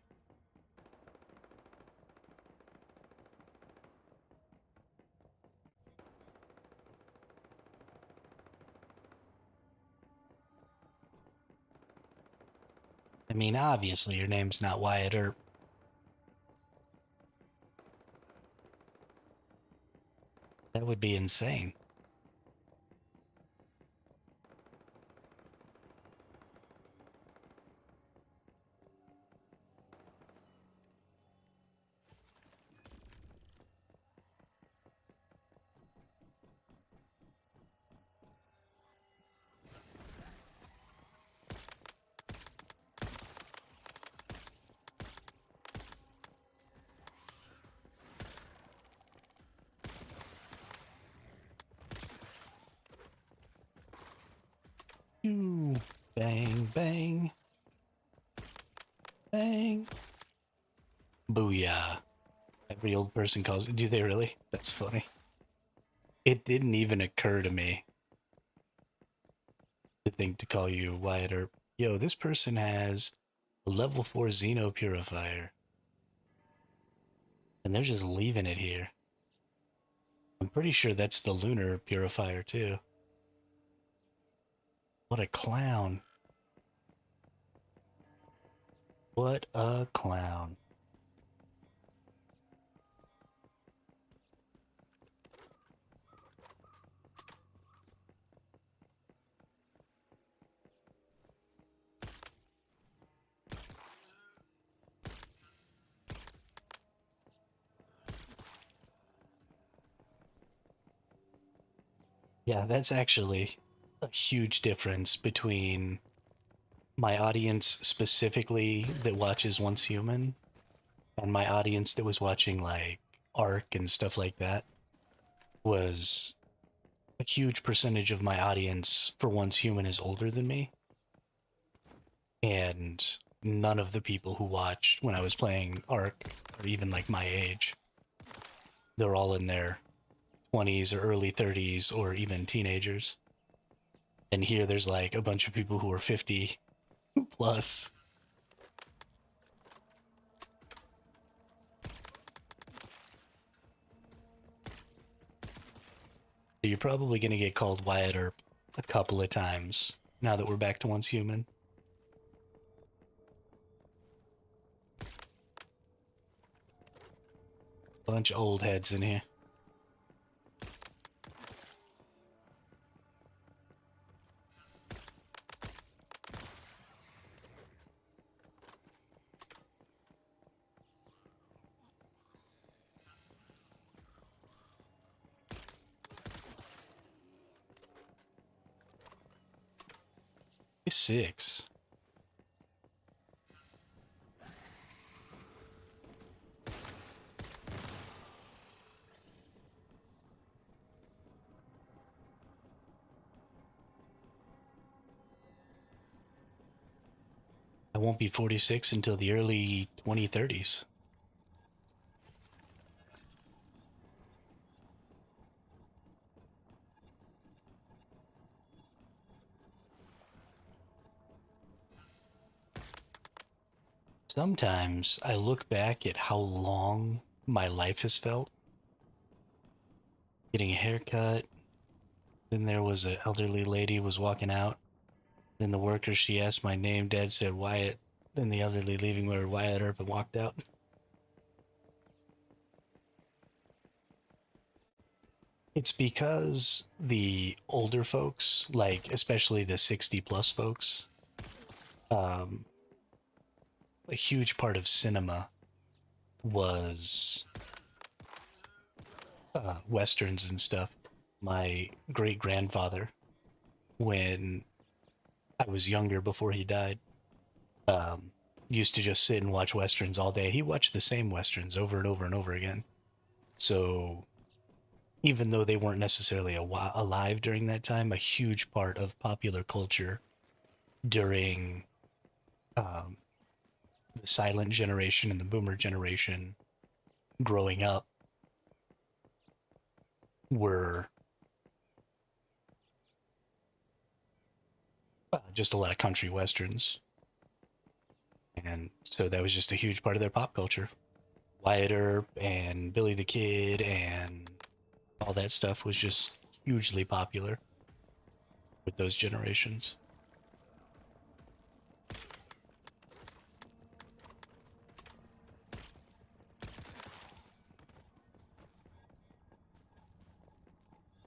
I mean, obviously your name's not Wyatt Earp. That would be insane. Ooh, bang, bang. Bang. Booyah. Every old person calls it. Do they really? That's funny. It didn't even occur to me to think to call you Wyatt Earp. Yo, this person has a level 4 Xeno Purifier. And they're just leaving it here. I'm pretty sure that's the Lunar Purifier, too. What a clown. What a clown. Yeah, that's actually a huge difference between my audience specifically that watches Once Human and my audience that was watching like Ark and stuff like that. Was a huge percentage of my audience for Once Human is older than me, and none of the people who watched when I was playing Ark are even like my age. They're all in their 20s or early 30s or even teenagers. And here there's like a bunch of people who are 50 plus. So you're probably going to get called Wyatt Earp a couple of times now that we're back to Once Human. Bunch of old heads in here. Six. I won't be 46 until the early 2030s. Sometimes I look back at how long my life has felt. Getting a haircut, then there was an elderly lady was walking out. Then the worker, she asked my name. Dad said Wyatt. Then the elderly leaving where Wyatt Earp and walked out. It's because the older folks, like especially the 60 plus folks, um, a huge part of cinema was westerns and stuff. My great grandfather, when I was younger before he died, um, used to just sit and watch westerns all day. He watched the same westerns over and over and over again. So even though they weren't necessarily alive during that time, a huge part of popular culture during um, the silent generation and the boomer generation growing up were just a lot of country westerns. And so that was just a huge part of their pop culture. Wyatt Earp and Billy the Kid and all that stuff was just hugely popular with those generations.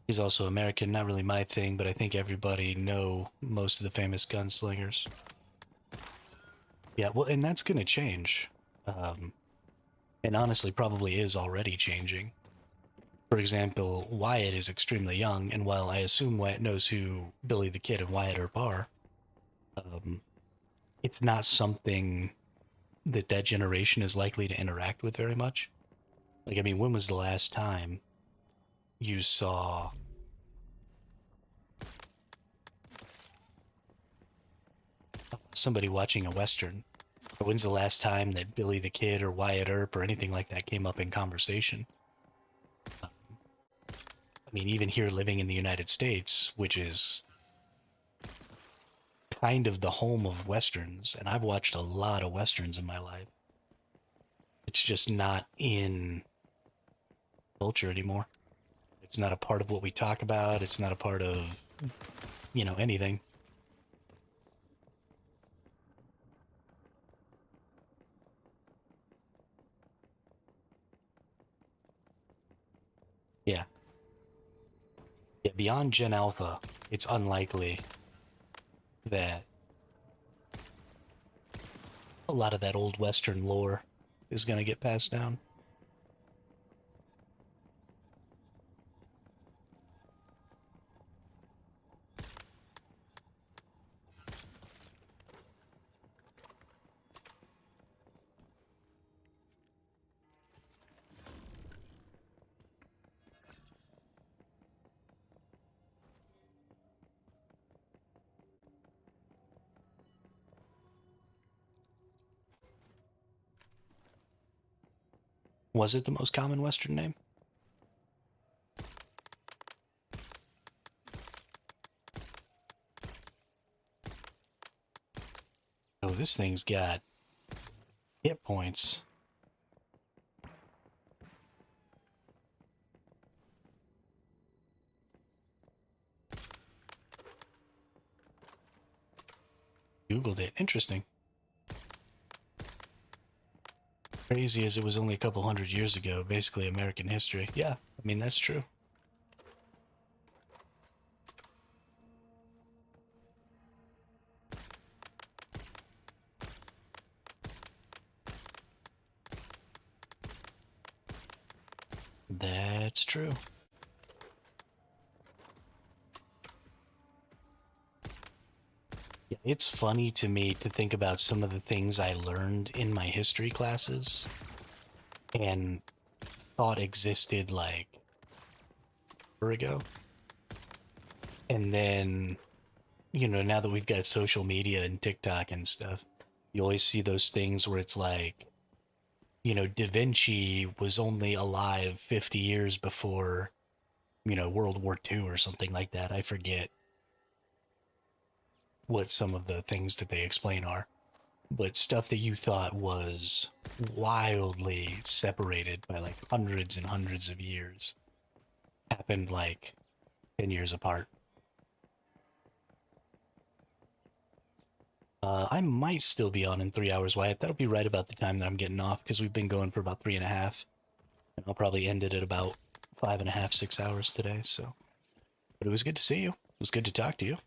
He's also American, not really my thing, but I think everybody know most of the famous gunslingers. Yeah, well, and that's going to change. Um, and honestly, probably is already changing. For example, Wyatt is extremely young, and while I assume Wyatt knows who Billy the Kid and Wyatt Earp are, um, it's not something that that generation is likely to interact with very much. Like, I mean, when was the last time you saw somebody watching a Western? Or when's the last time that Billy the Kid or Wyatt Earp or anything like that came up in conversation? I mean, even here living in the United States, which is kind of the home of Westerns, and I've watched a lot of Westerns in my life, it's just not in culture anymore. It's not a part of what we talk about. It's not a part of, anything. Yeah. Yeah, beyond Gen Alpha, it's unlikely that a lot of that old Western lore is going to get passed down. Was it the most common Western name? Oh, this thing's got hit points. Googled it. Interesting. Crazy as it was only a couple hundred years ago, basically American history. Yeah, I mean, that's true. That's true. Yeah, it's funny to me to think about some of the things I learned in my history classes and thought existed like a year ago. And then, now that we've got social media and TikTok and stuff, you always see those things where it's like, Da Vinci was only alive 50 years before, World War II or something like that. I forget what some of the things that they explain are, but stuff that you thought was wildly separated by like hundreds and hundreds of years happened like 10 years apart. I might still be on in 3 hours, Wyatt. That'll be right about the time that I'm getting off, because we've been going for about 3.5. And I'll probably end it at about 5.5, 6 hours today, so. But it was good to see you. It was good to talk to you.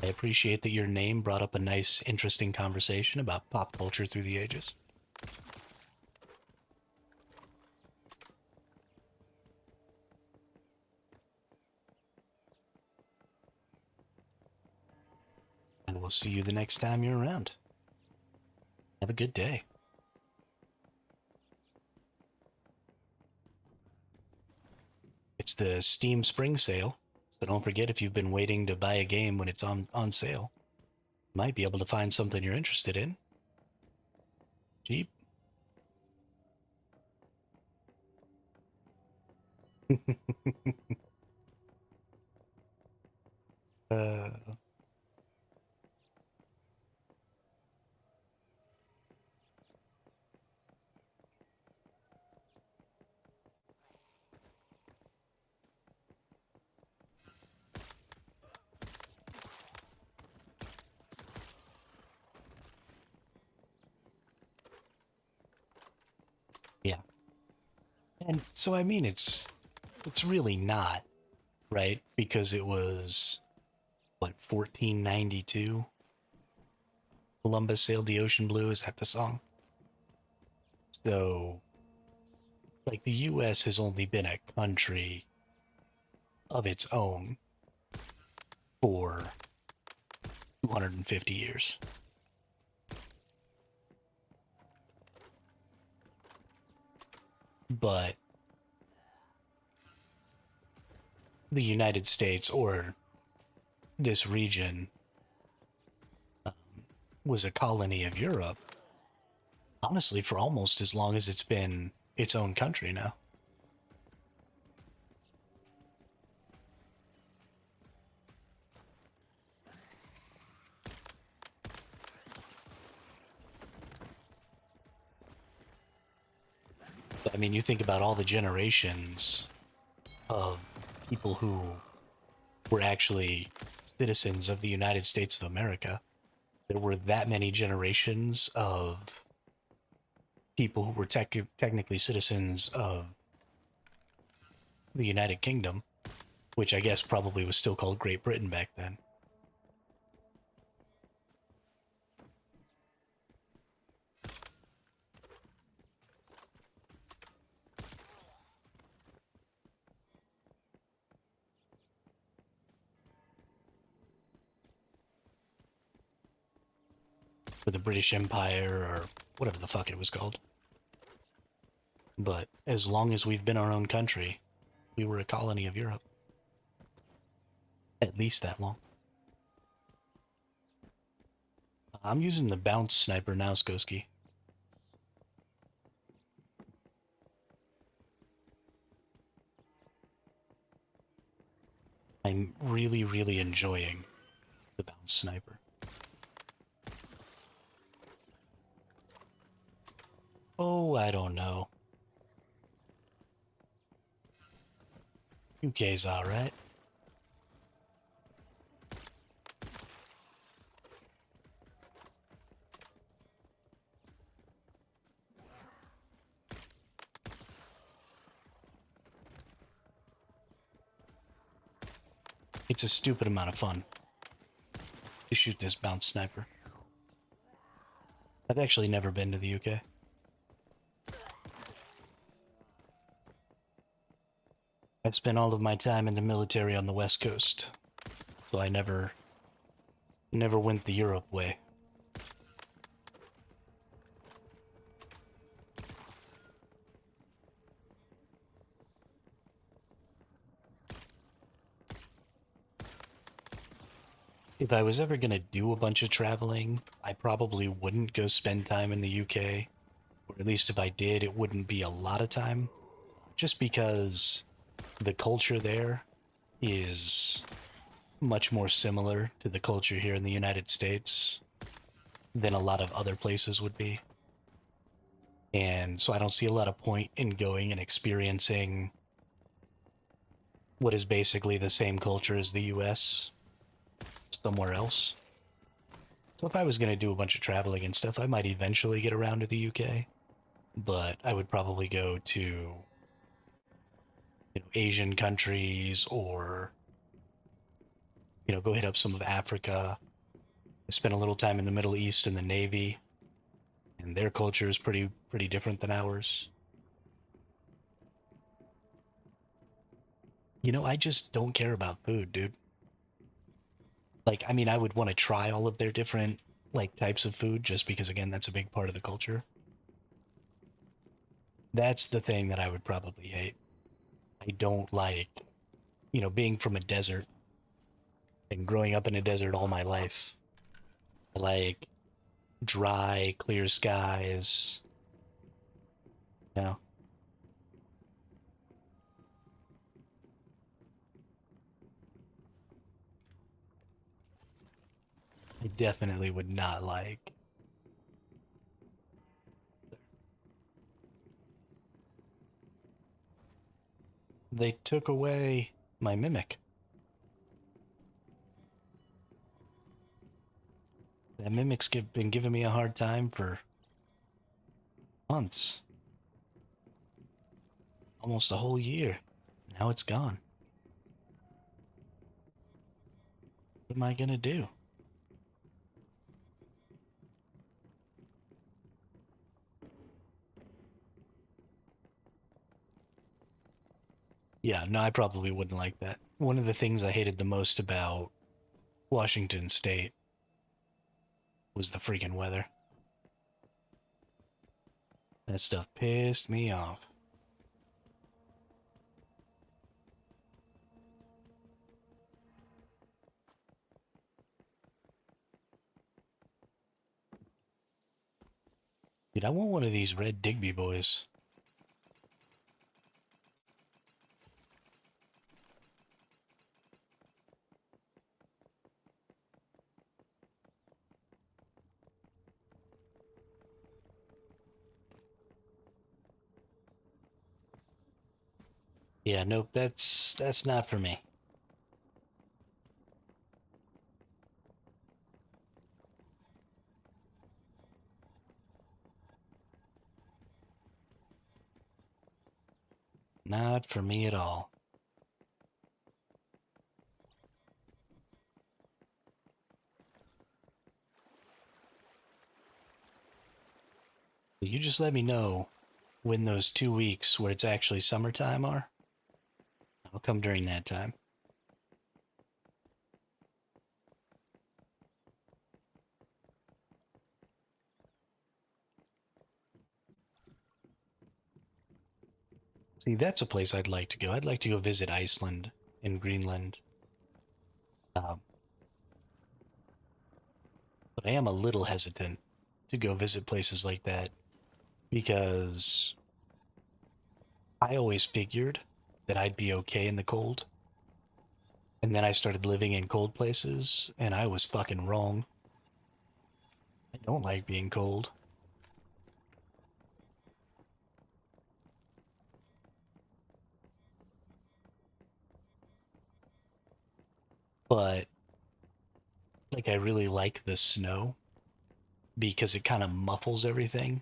I appreciate that your name brought up a nice, interesting conversation about pop culture through the ages. And we'll see you the next time you're around. Have a good day. It's the Steam Spring Sale, so don't forget, if you've been waiting to buy a game when it's on sale, you might be able to find something you're interested in. Cheap. uh, yeah. And so I mean, it's really not, right? Because it was what, 1492? Columbus sailed the ocean blue. Is that the song? So, like, the U.S. has only been a country of its own for 250 years. But the United States, or this region, um, was a colony of Europe, honestly, for almost as long as it's been its own country now. But, I mean, you think about all the generations of people who were actually citizens of the United States of America. There were that many generations of people who were technically citizens of the United Kingdom, which I guess probably was still called Great Britain back then. For the British Empire, or whatever the fuck it was called. But as long as we've been our own country, we were a colony of Europe. At least that long. I'm using the bounce sniper now, Skoski. I'm really, really enjoying the bounce sniper. Oh, I don't know. UK's alright. It's a stupid amount of fun to shoot this bounce sniper. I've actually never been to the UK. I've spent all of my time in the military on the West Coast, so I never went the Europe way. If I was ever gonna do a bunch of traveling, I probably wouldn't go spend time in the UK, or at least if I did, it wouldn't be a lot of time, just because the culture there is much more similar to the culture here in the United States than a lot of other places would be. And so I don't see a lot of point in going and experiencing what is basically the same culture as the US. somewhere else. So if I was going to do a bunch of traveling and stuff, I might eventually get around to the UK, but I would probably go to, Asian countries, or, go hit up some of Africa. I spent a little time in the Middle East in the Navy, and their culture is pretty different than ours. I just don't care about food, dude. Like, I mean, I would want to try all of their different, like, types of food just because, again, that's a big part of the culture. That's the thing that I would probably hate. I don't like, being from a desert and growing up in a desert all my life. I like dry, clear skies. You know, I definitely would not like. They took away my mimic. That mimic's been giving me a hard time for months, almost a whole year. Now it's gone. What am I gonna do? Yeah, no, I probably wouldn't like that. One of the things I hated the most about Washington State was the freaking weather. That stuff pissed me off. Dude, I want one of these red Digby boys. Yeah, nope, that's not for me. Not for me at all. You just let me know when those 2 weeks where it's actually summertime are. I'll come during that time. See, that's a place I'd like to go. I'd like to go visit Iceland and Greenland. Um, but I am a little hesitant to go visit places like that because I always figured that I'd be okay in the cold. And then I started living in cold places, and I was fucking wrong. I don't like being cold. But, like, I really like the snow because it kind of muffles everything.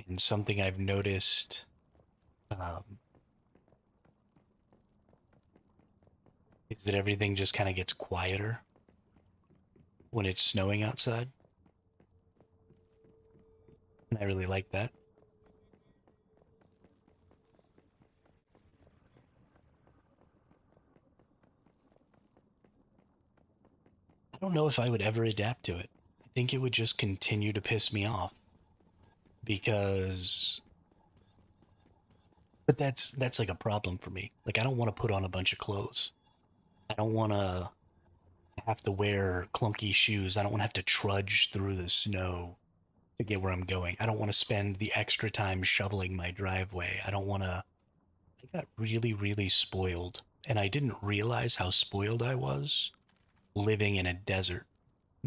And something I've noticed um, is that everything just kind of gets quieter when it's snowing outside. And I really like that. I don't know if I would ever adapt to it. I think it would just continue to piss me off because but that's like a problem for me. Like I don't want to put on a bunch of clothes. I don't want to have to wear clunky shoes. I don't want to have to trudge through the snow to get where I'm going. I don't want to spend the extra time shoveling my driveway. I don't want to I got really really spoiled and I didn't realize how spoiled I was living in a desert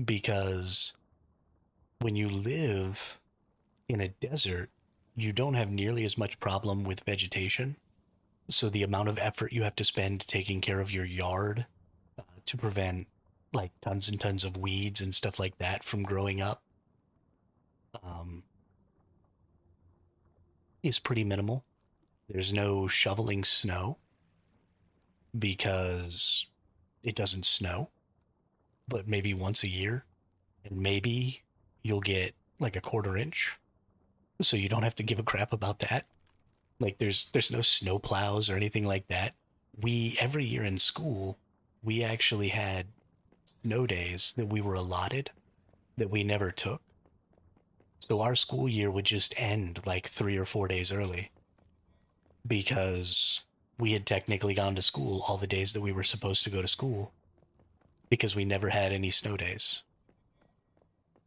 because when you live in a desert, you don't have nearly as much problem with vegetation. So the amount of effort you have to spend taking care of your yard to prevent like tons and tons of weeds and stuff like that from growing up um, is pretty minimal. There's no shoveling snow because it doesn't snow, but maybe once a year, and maybe you'll get like a quarter inch, so you don't have to give a crap about that. Like there's no snow plows or anything like that. We every year in school, we actually had snow days that we were allotted that we never took. So our school year would just end like 3 or 4 days early because we had technically gone to school all the days that we were supposed to go to school because we never had any snow days.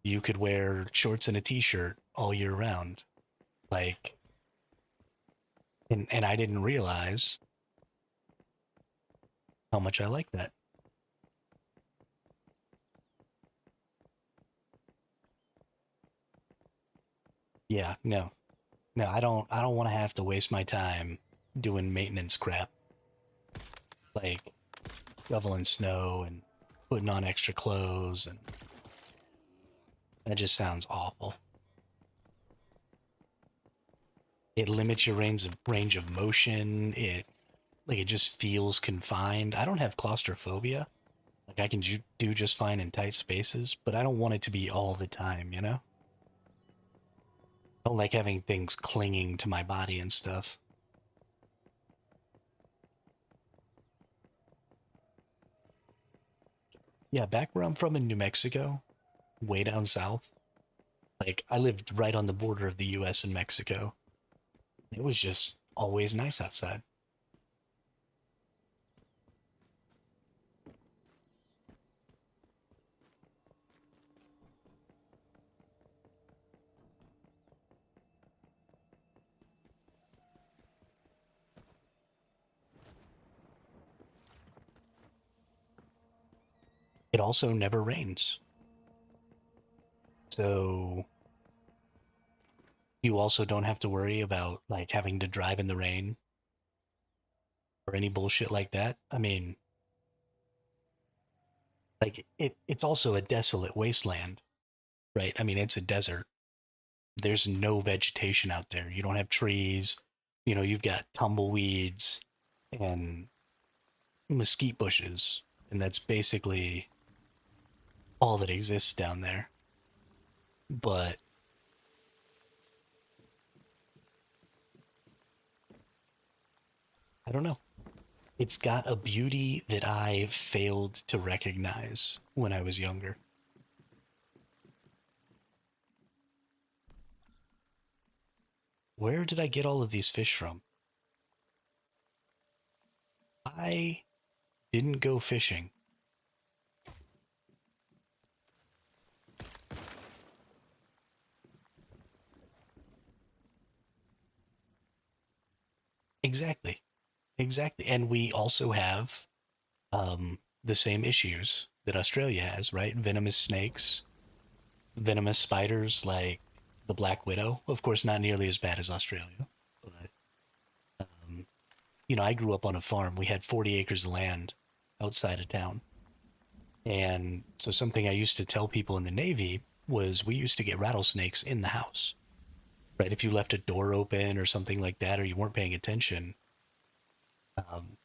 You could wear shorts and a t-shirt all year round. Like and I didn't realize how much I like that. Yeah, no. No, I don't want to have to waste my time doing maintenance crap like shoveling snow and putting on extra clothes, and that just sounds awful. It limits your range of motion. It just feels confined. I don't have claustrophobia. Like I can do just fine in tight spaces, but I don't want it to be all the time, you know? I don't like having things clinging to my body and stuff. Yeah, back where I'm from in New Mexico, way down south, like I lived right on the border of the US and Mexico. It was just always nice outside. It also never rains. So you also don't have to worry about like having to drive in the rain or any bullshit like that. I mean, like it's also a desolate wasteland, right? I mean, it's a desert. There's no vegetation out there. You don't have trees. You've got tumbleweeds and mesquite bushes, and that's basically all that exists down there. But I don't know. It's got a beauty that I failed to recognize when I was younger. Where did I get all of these fish from? I didn't go fishing. Exactly. Exactly. And we also have the same issues that Australia has, right? Venomous snakes, venomous spiders like the Black Widow. Of course, not nearly as bad as Australia, but I grew up on a farm. We had 40 acres of land outside of town. And so something I used to tell people in the Navy was we used to get rattlesnakes in the house, right? If you left a door open or something like that, or you weren't paying attention, um,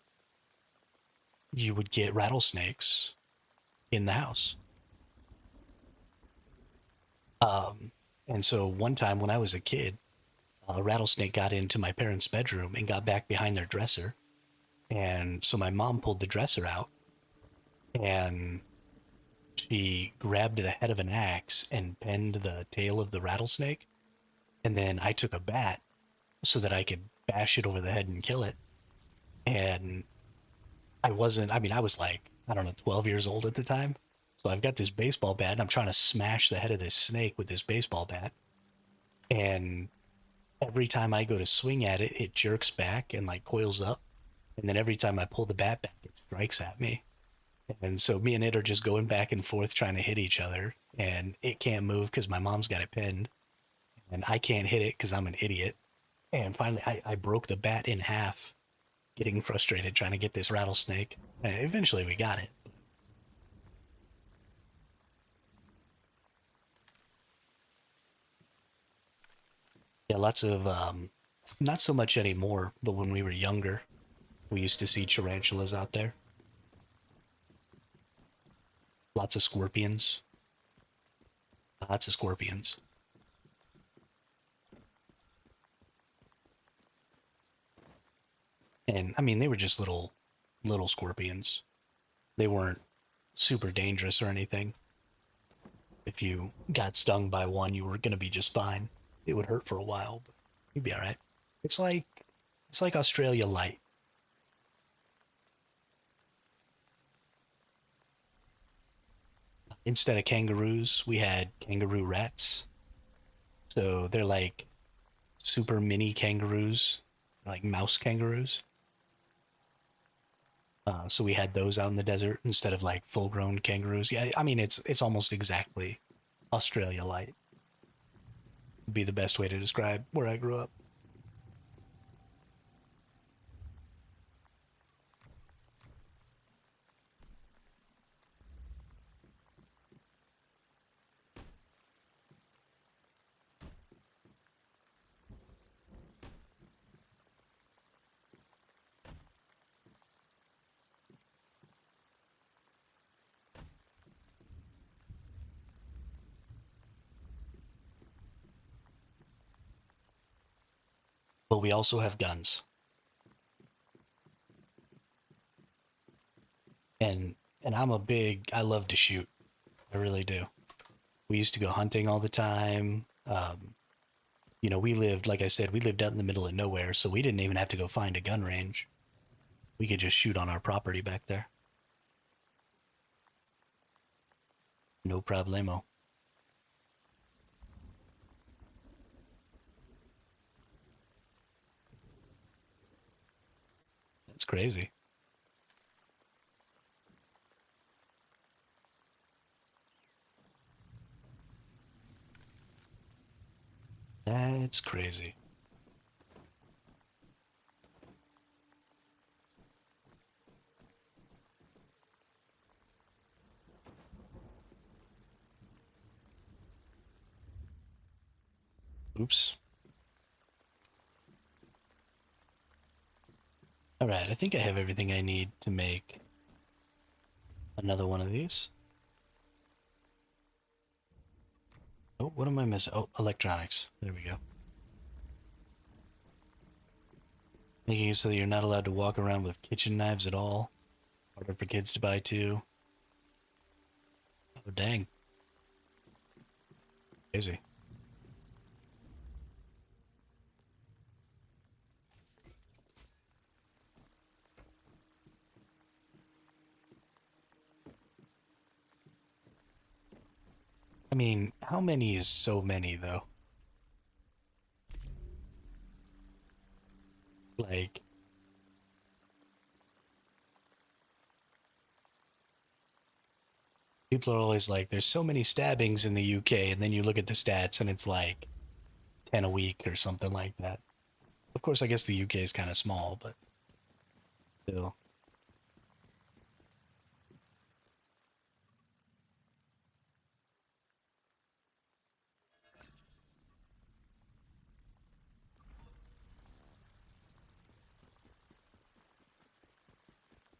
you would get rattlesnakes in the house. Um, and so one time when I was a kid, a rattlesnake got into my parents' bedroom and got back behind their dresser. And so my mom pulled the dresser out and she grabbed the head of an axe and pinned the tail of the rattlesnake. And then I took a bat so that I could bash it over the head and kill it. And I was like, I don't know, 12 years old at the time. So I've got this baseball bat and I'm trying to smash the head of this snake with this baseball bat. And every time I go to swing at it, it jerks back and like coils up. And then every time I pull the bat back, it strikes at me. And so me and it are just going back and forth trying to hit each other. And it can't move because my mom's got it pinned. And I can't hit it because I'm an idiot. And finally, I broke the bat in half, getting frustrated trying to get this rattlesnake. And eventually we got it. Yeah, lots of not so much anymore, but when we were younger, we used to see tarantulas out there. Lots of scorpions. Lots of scorpions. And I mean, they were just little scorpions. They weren't super dangerous or anything. If you got stung by one, you were gonna be just fine. It would hurt for a while, but you'd be all right. It's like it's like Australia light. Instead of kangaroos, we had kangaroo rats. So they're like super mini kangaroos, like mouse kangaroos. So we had those out in the desert instead of like full-grown kangaroos. Yeah, I mean it's almost exactly Australia light. Would be the best way to describe where I grew up. But we also have guns, and I'm a big. I love to shoot. I really do. We used to go hunting all the time. We lived, like I said, we lived out in the middle of nowhere, so we didn't even have to go find a gun range. We could just shoot on our property back there. No problemo. That's crazy. That's crazy. Oops. All right, I think I have everything I need to make another one of these. Oh, what am I missing? Oh, electronics. There we go. Making it so that you're not allowed to walk around with kitchen knives at all. Harder for kids to buy too. Oh, dang. Crazy. I mean, how many is so many, though? Like, people are always like, there's so many stabbings in the UK, and then you look at the stats and it's like 10 a week or something like that. Of course, I guess the UK is kind of small, but still.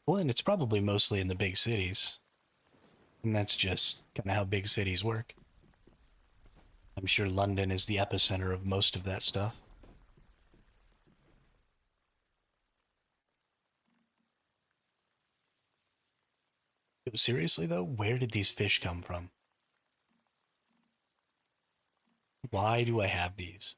Well, and it's probably mostly in the big cities. And that's just kind of how big cities work. I'm sure London is the epicenter of most of that stuff. Seriously, though, where did these fish come from? Why do I have these?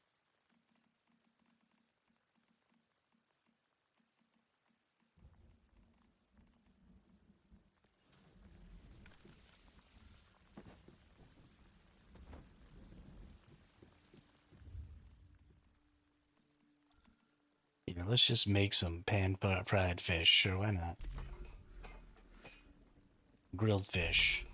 Let's just make some pan-fried fish. Sure, why not? Grilled fish.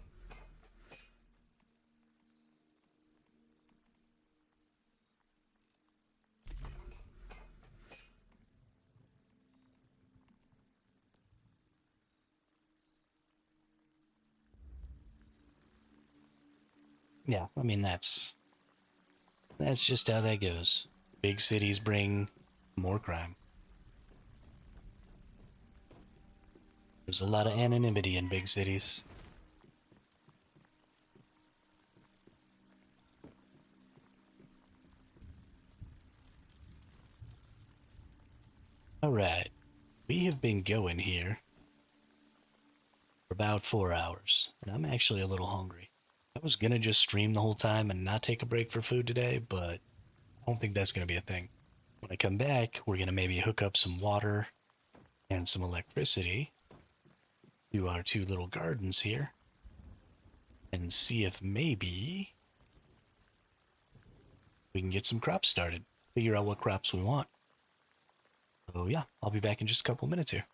Yeah, I mean that's just how that goes. Big cities bring more crime. There's a lot of anonymity in big cities. Alright, we have been going here for about 4 hours, and I'm actually a little hungry. I was gonna just stream the whole time and not take a break for food today, but I don't think that's gonna be a thing. When I come back, we're gonna maybe hook up some water and some electricity to our two little gardens here and see if maybe we can get some crops started. Figure out what crops we want. So yeah, I'll be back in just a couple minutes here.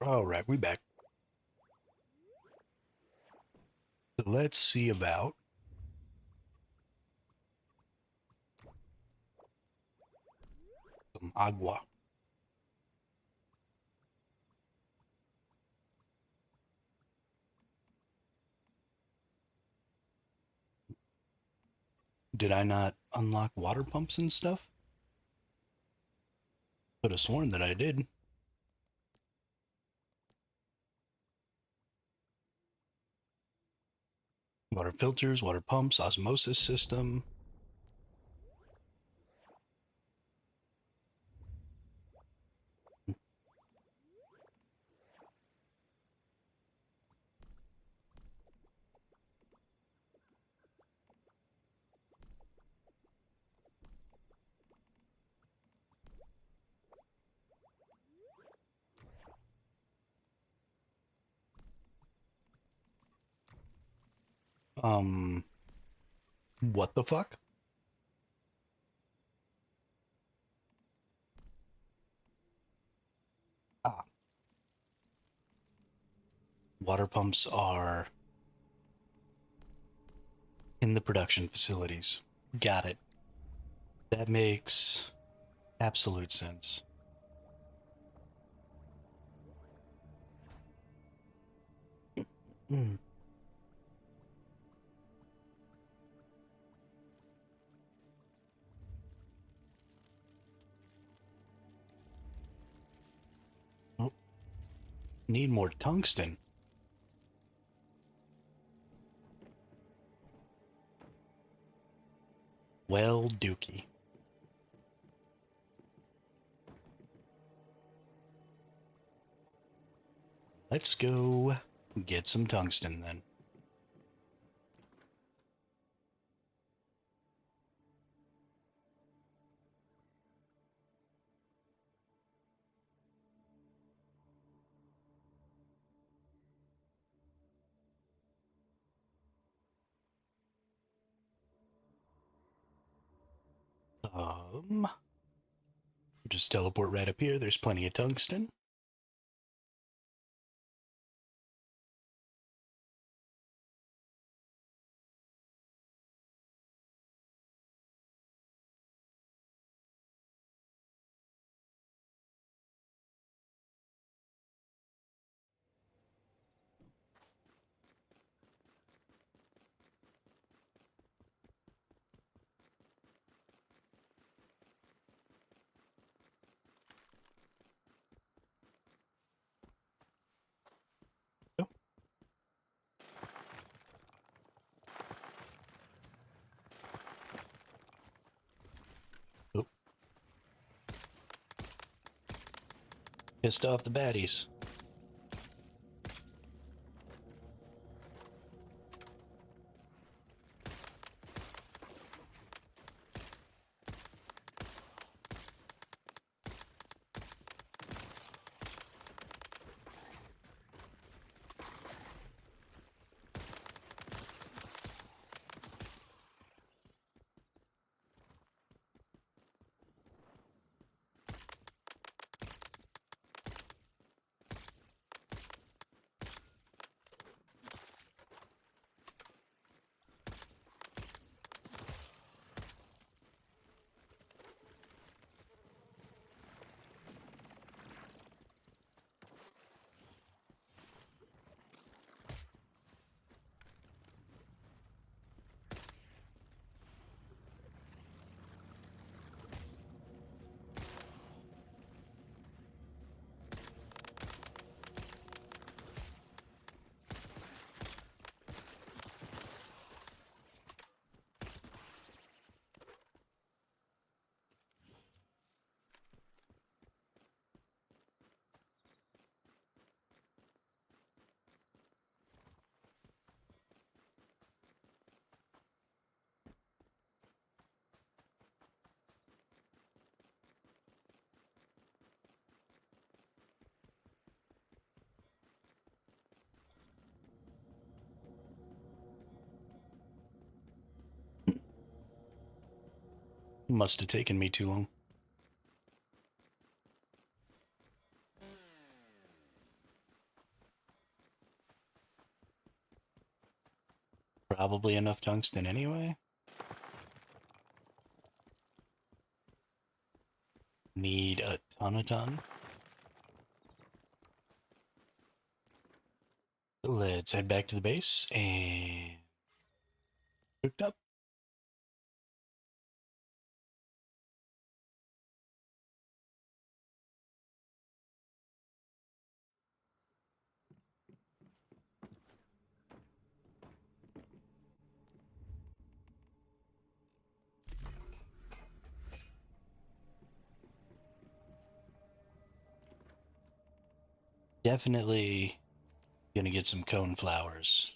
All right, we back. So let's see about some agua. Did I not unlock water pumps and stuff? Could have sworn that I did. Water filters, water pumps, osmosis system. What the fuck? Ah, water pumps are in the production facilities. Got it. That makes absolute sense. Mm. Oh, need more tungsten. Well, dookie. Let's go get some tungsten then. Um, just teleport right up here. There's plenty of tungsten. Oh, oh, pissed off the baddies. Must have taken me too long. probably enough tungsten anyway. Need a ton. Let's head back to the base and hooked up. Definitely gonna get some cone flowers.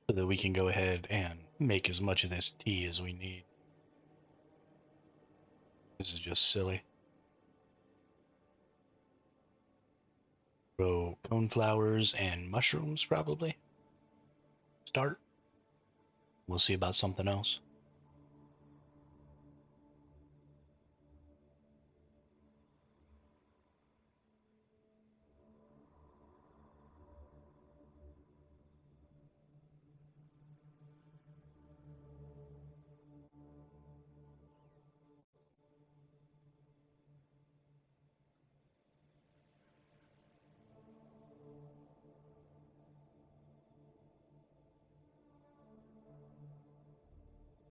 So that we can go ahead and make as much of this tea as we need. This is just silly. Grow coneflowers and mushrooms, probably. Start. We'll see about something else.